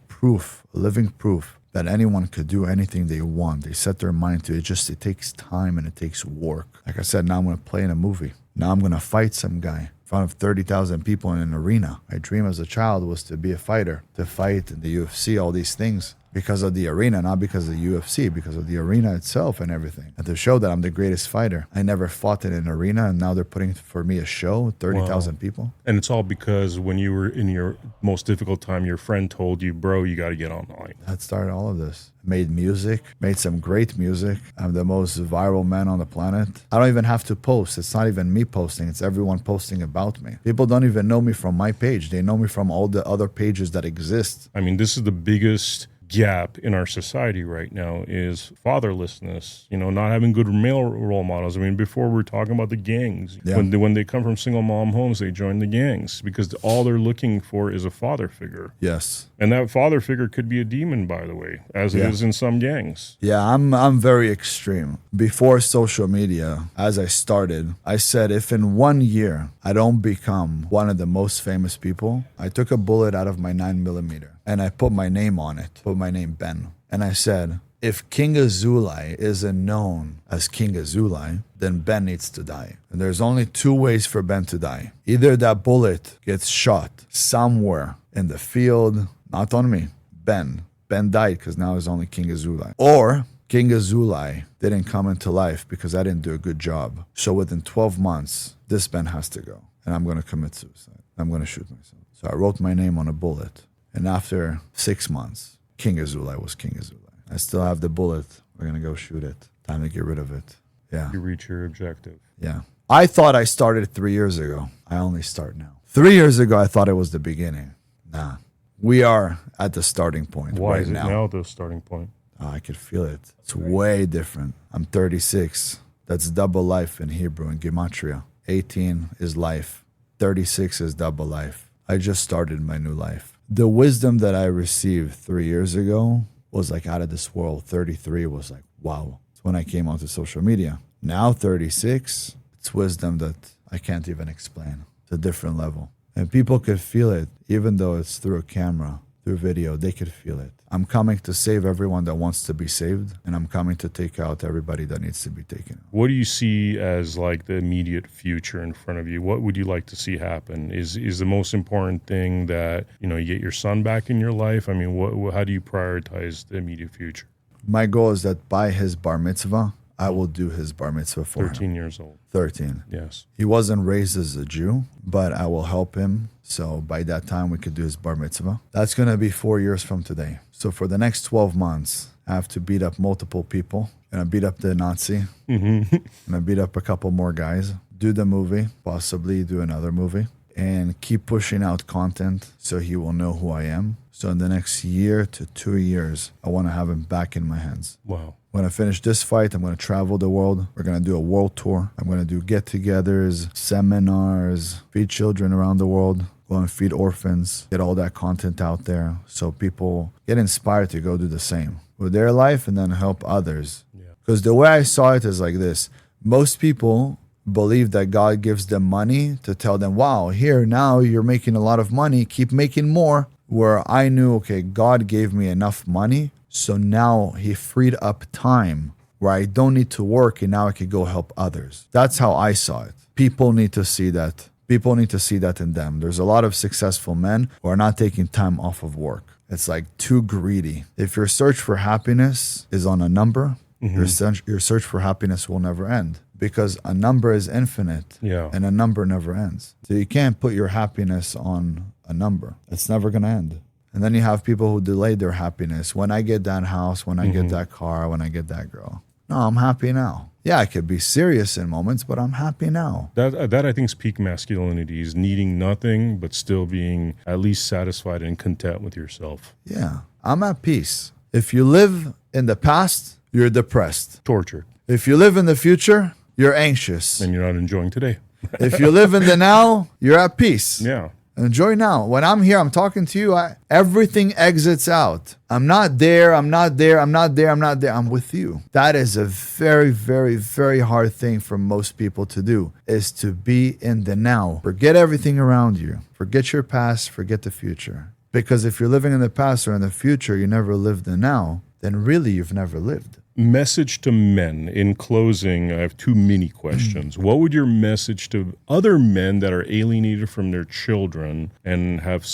living proof that anyone could do anything they want. They set their mind to it. It takes time and it takes work. Like I said, now I'm going to play in a movie. Now I'm going to fight some guy in front of 30,000 people in an arena. My dream as a child was to be a fighter, to fight in the UFC, all these things. Because of the arena, not because of the UFC, because of the arena itself and everything. And to show that I'm the greatest fighter. I never fought in an arena, and now they're putting for me a show, 30,000 people. And it's all because when you were in your most difficult time, your friend told you, bro, you got to get online. That started all of this. Made music, made some great music. I'm the most viral man on the planet. I don't even have to post. It's not even me posting. It's everyone posting about me. People don't even know me from my page. They know me from all the other pages that exist. I mean, this is the biggest gap in our society right now is fatherlessness, not having good male role models. I mean, before we were talking about the gangs. Yeah. When they come from single mom homes, they join the gangs because all they're looking for is a father figure. Yes. And that father figure could be a demon, by the way, as it is in some gangs. Yeah, I'm very extreme. Before social media, as I started, I said if in 1 year I don't become one of the most famous people, I took a bullet out of my 9mm and I put my name on it, put my name Ben. And I said, if King Azoulay isn't known as King Azoulay, then Ben needs to die. And there's only two ways for Ben to die. Either that bullet gets shot somewhere in the field, not on me, Ben. Ben died because now it's only King Azoulay. Or King Azoulay didn't come into life because I didn't do a good job. So within 12 months, this Ben has to go. And I'm going to commit suicide. I'm going to shoot myself. So I wrote my name on a bullet. And after 6 months, King Azoulay was King Azoulay. I still have the bullet. We're going to go shoot it. Time to get rid of it. Yeah. You reach your objective. Yeah. I thought I started 3 years ago. I only start now. 3 years ago, I thought it was the beginning. Nah. We are at the starting point. Why right is it now the starting point? Oh, I could feel it. It's way different. I'm 36. That's double life in Hebrew and Gematria. 18 is life. 36 is double life. I just started my new life. The wisdom that I received 3 years ago was like out of this world. 33 was like, wow. It's when I came onto social media. Now 36, it's wisdom that I can't even explain. It's a different level. And people could feel it, even though it's through a camera, through video, they could feel it. I'm coming to save everyone that wants to be saved, and I'm coming to take out everybody that needs to be taken out. What do you see as like the immediate future in front of you? What would you like to see happen? Is the most important thing that, you get your son back in your life? I mean, how do you prioritize the immediate future? My goal is that by his bar mitzvah, I will do his bar mitzvah for him. 13 years old. 13. Yes. He wasn't raised as a Jew, but I will help him. So by that time, we could do his bar mitzvah. That's going to be 4 years from today. So for the next 12 months, I have to beat up multiple people. And I beat up the Nazi. And I beat up a couple more guys. Do the movie, possibly do another movie. And keep pushing out content so he will know who I am. So in the next year to 2 years, I want to have him back in my hands. Wow. When I finish this fight, I'm going to travel the world. We're going to do a world tour. I'm going to do get-togethers, seminars, feed children around the world, go and feed orphans, get all that content out there so people get inspired to go do the same with their life and then help others. Because the way I saw it is like this. Most people believe that God gives them money to tell them, wow, here, now you're making a lot of money, keep making more. Where I knew, okay, God gave me enough money. So now he freed up time where I don't need to work and now I can go help others. That's how I saw it. People need to see that. People need to see that in them. There's a lot of successful men who are not taking time off of work. It's like too greedy. If your search for happiness is on a number, your search for happiness will never end because a number is infinite and a number never ends. So you can't put your happiness on a number. It's never going to end. And then you have people who delay their happiness. When I get that house, when I get that car, when I get that girl. No, I'm happy now. Yeah, I could be serious in moments, but I'm happy now. That I think is peak masculinity, is needing nothing but still being at least satisfied and content with yourself. Yeah, I'm at peace. If you live in the past, you're depressed. Tortured. If you live in the future, you're anxious. And you're not enjoying today. If you live in the now, you're at peace. Yeah. Enjoy now. When I'm here, I'm talking to you, everything exits out. I'm not there, I'm not there, I'm not there, I'm not there. I'm with you. That is a very, very, very hard thing for most people to do, is to be in the now. Forget everything around you. Forget your past, forget the future. Because if you're living in the past or in the future, you never lived the now, then really you've never lived. Message to men. In closing, I have two mini questions. What would your message to other men that are alienated from their children and have,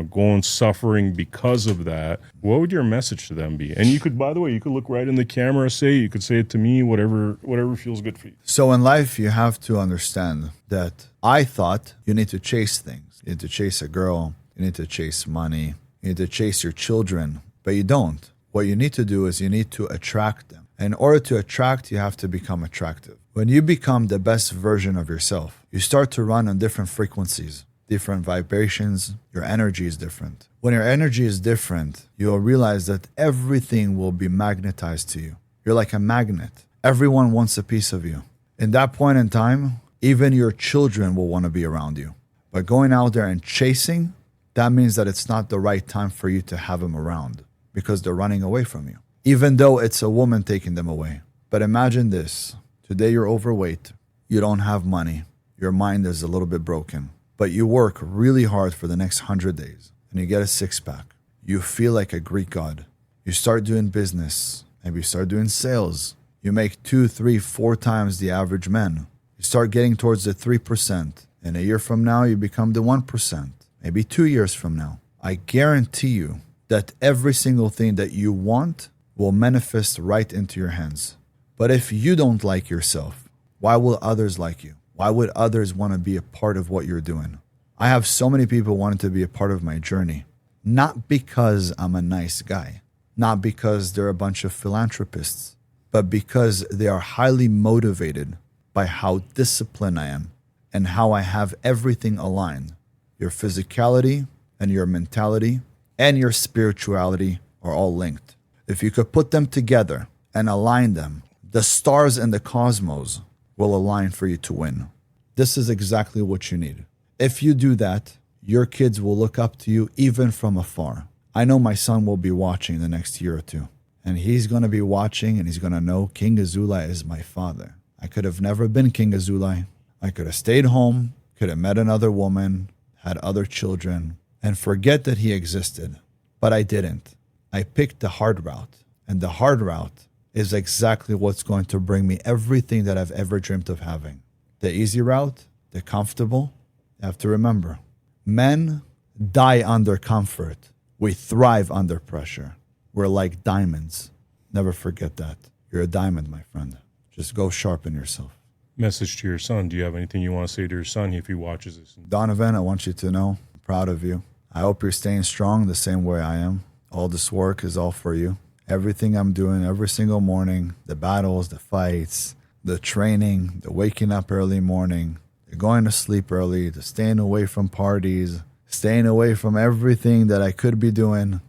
gone suffering because of that? What would your message to them be? And you could, by the way, you could look right in the camera, you could say it to me, whatever feels good for you. So in life, you have to understand that I thought you need to chase things. You need to chase a girl. You need to chase money. You need to chase your children, but you don't. What you need to do is you need to attract them. In order to attract, you have to become attractive. When you become the best version of yourself, you start to run on different frequencies, different vibrations. Your energy is different. When your energy is different, you'll realize that everything will be magnetized to you. You're like a magnet. Everyone wants a piece of you. In that point in time, even your children will want to be around you. But going out there and chasing, that means that it's not the right time for you to have them around, because they're running away from you, even though it's a woman taking them away. But imagine this. Today you're overweight. You don't have money. Your mind is a little bit broken. But you work really hard for the next 100 days and you get a six-pack. You feel like a Greek god. You start doing business. Maybe you start doing sales. You make 2, 3, 4 times the average man. You start getting towards the 3%. And a year from now, you become the 1%. Maybe 2 years from now. I guarantee you that every single thing that you want will manifest right into your hands. But if you don't like yourself, why will others like you? Why would others want to be a part of what you're doing? I have so many people wanting to be a part of my journey, not because I'm a nice guy, not because they're a bunch of philanthropists, but because they are highly motivated by how disciplined I am and how I have everything aligned. Your physicality and your mentality and your spirituality are all linked. If you could put them together and align them, the stars and the cosmos will align for you to win. This is exactly what you need. If you do that, your kids will look up to you even from afar. I know my son will be watching the next year or two, and he's going to be watching and he's going to know King Azoulay is my father. I could have never been King Azoulay. I could have stayed home, could have met another woman, had other children, and forget that he existed. But I didn't. I picked the hard route. And the hard route is exactly what's going to bring me everything that I've ever dreamt of having. The easy route, the comfortable. You have to remember, men die under comfort. We thrive under pressure. We're like diamonds. Never forget that. You're a diamond, my friend. Just go sharpen yourself. Message to your son. Do you have anything you want to say to your son if he watches this? Donovan, I want you to know, I'm proud of you. I hope you're staying strong the same way I am. All this work is all for you. Everything I'm doing every single morning, the battles, the fights, the training, the waking up early morning, the going to sleep early, the staying away from parties, staying away from everything that I could be doing.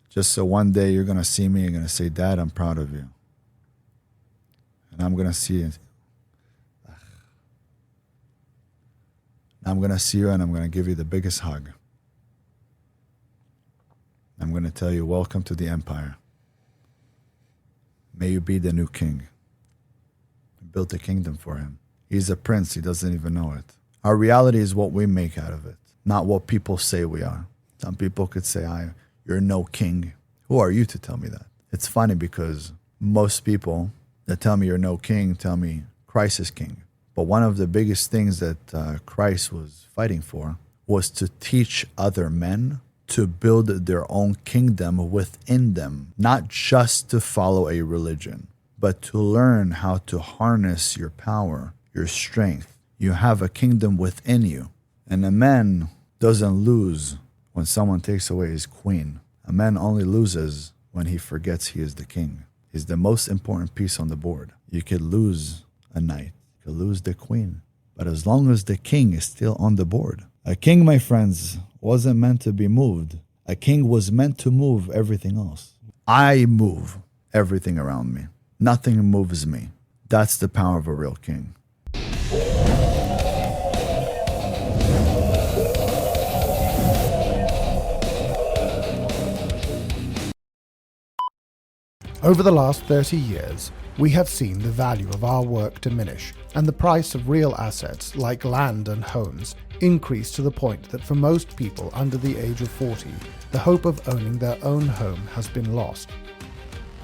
Just so one day you're going to see me and going to say, Dad, I'm proud of you. And I'm going to see it. I'm going to see you and I'm going to give you the biggest hug. I'm going to tell you, welcome to the empire. May you be the new king. I built a kingdom for him. He's a prince. He doesn't even know it. Our reality is what we make out of it, not what people say we are. Some people could say, you're no king. Who are you to tell me that? It's funny because most people that tell me you're no king tell me Christ is king. But one of the biggest things that Christ was fighting for was to teach other men to build their own kingdom within them, not just to follow a religion, but to learn how to harness your power, your strength. You have a kingdom within you. And a man doesn't lose when someone takes away his queen. A man only loses when he forgets he is the king. is the most important piece on the board. You could lose a knight, you could lose the queen, but as long as the king is still on the board. A king, my friends, wasn't meant to be moved. A king was meant to move everything else. I move everything around me. Nothing moves me. That's the power of a real king. Over the last 30 years, we have seen the value of our work diminish and the price of real assets like land and homes increase to the point that for most people under the age of 40, the hope of owning their own home has been lost.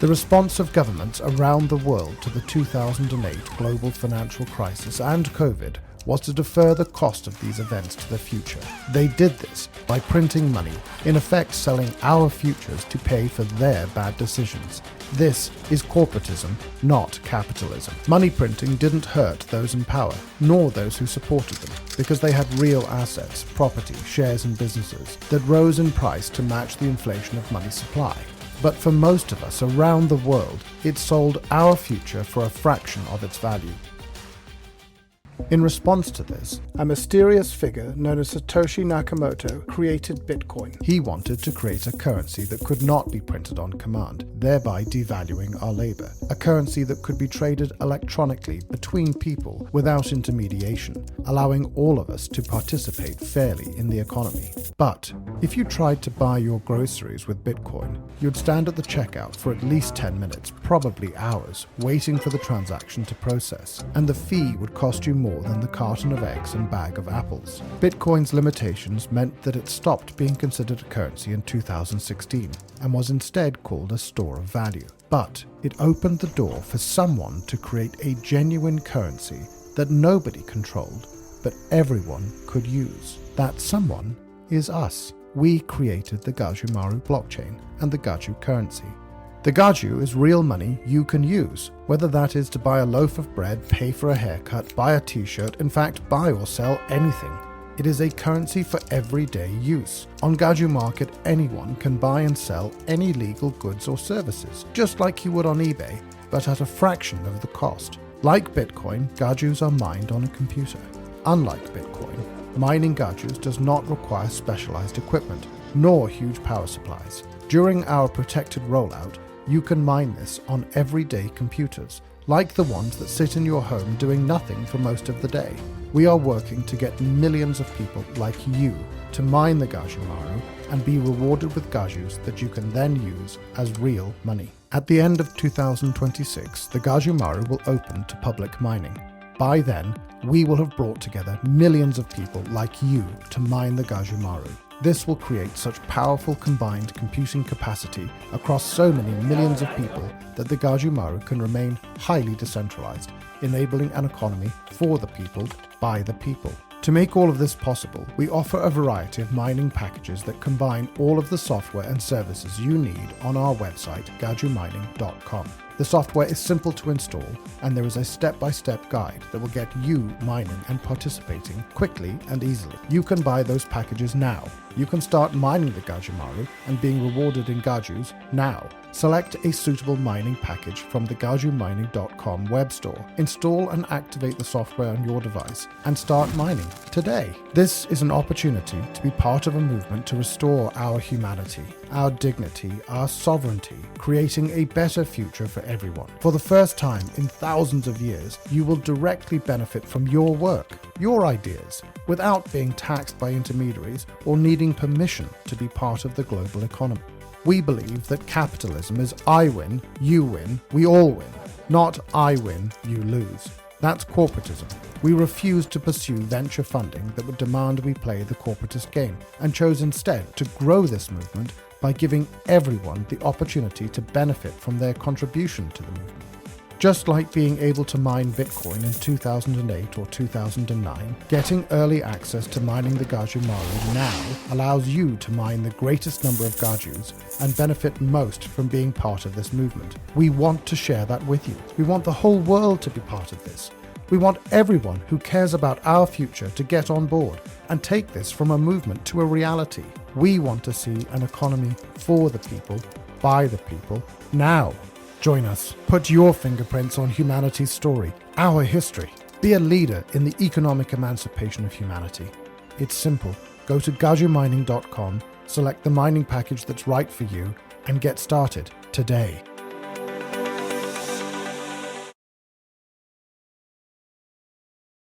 The response of governments around the world to the 2008 global financial crisis and COVID was to defer the cost of these events to the future. They did this by printing money, in effect selling our futures to pay for their bad decisions. This is corporatism, not capitalism. Money printing didn't hurt those in power, nor those who supported them, because they had real assets, property, shares and businesses that rose in price to match the inflation of money supply. But for most of us around the world, it sold our future for a fraction of its value. In response to this, a mysterious figure known as Satoshi Nakamoto created Bitcoin. He wanted to create a currency that could not be printed on command, thereby devaluing our labor. A currency that could be traded electronically between people without intermediation, allowing all of us to participate fairly in the economy. But if you tried to buy your groceries with Bitcoin, you'd stand at the checkout for at least 10 minutes, probably hours, waiting for the transaction to process, and the fee would cost you more than the carton of eggs and bag of apples. Bitcoin's limitations meant that it stopped being considered a currency in 2016 and was instead called a store of value. But it opened the door for someone to create a genuine currency that nobody controlled, but everyone could use. That someone is us. We created the Gajumaru blockchain and the Gaju currency. The Gaju is real money you can use, whether that is to buy a loaf of bread, pay for a haircut, buy a t-shirt, in fact buy or sell anything. It is a currency for everyday use. On Gaju Market, anyone can buy and sell any legal goods or services, just like you would on eBay, but at a fraction of the cost. Like Bitcoin, Gajus are mined on a computer. Unlike Bitcoin, mining Gajus does not require specialized equipment, nor huge power supplies. During our protected rollout, you can mine this on everyday computers, like the ones that sit in your home doing nothing for most of the day. We are working to get millions of people like you to mine the Gajumaru and be rewarded with Gajus that you can then use as real money. At the end of 2026, the Gajumaru will open to public mining. By then, we will have brought together millions of people like you to mine the Gajumaru. This will create such powerful combined computing capacity across so many millions of people that the Gajumaru can remain highly decentralized, enabling an economy for the people, by the people. To make all of this possible, we offer a variety of mining packages that combine all of the software and services you need on our website, gajumining.com. The software is simple to install, and there is a step-by-step guide that will get you mining and participating quickly and easily. You can buy those packages now. You can start mining the Gajumaru and being rewarded in Gajus now. Select a suitable mining package from the gajumining.com web store. Install and activate the software on your device and start mining today. This is an opportunity to be part of a movement to restore our humanity, our dignity, our sovereignty, creating a better future for everyone. For the first time in thousands of years, you will directly benefit from your work, your ideas, without being taxed by intermediaries or needing permission to be part of the global economy. We believe that capitalism is I win, you win, we all win, not I win, you lose. That's corporatism. We refuse to pursue venture funding that would demand we play the corporatist game, and chose instead to grow this movement by giving everyone the opportunity to benefit from their contribution to the movement. Just like being able to mine Bitcoin in 2008 or 2009, getting early access to mining the Gajumaru now allows you to mine the greatest number of Gajus and benefit most from being part of this movement. We want to share that with you. We want the whole world to be part of this. We want everyone who cares about our future to get on board and take this from a movement to a reality. We want to see an economy for the people, by the people, now. Join us. Put your fingerprints on humanity's story, our history. Be a leader in the economic emancipation of humanity. It's simple. Go to gajumining.com, select the mining package that's right for you, and get started today.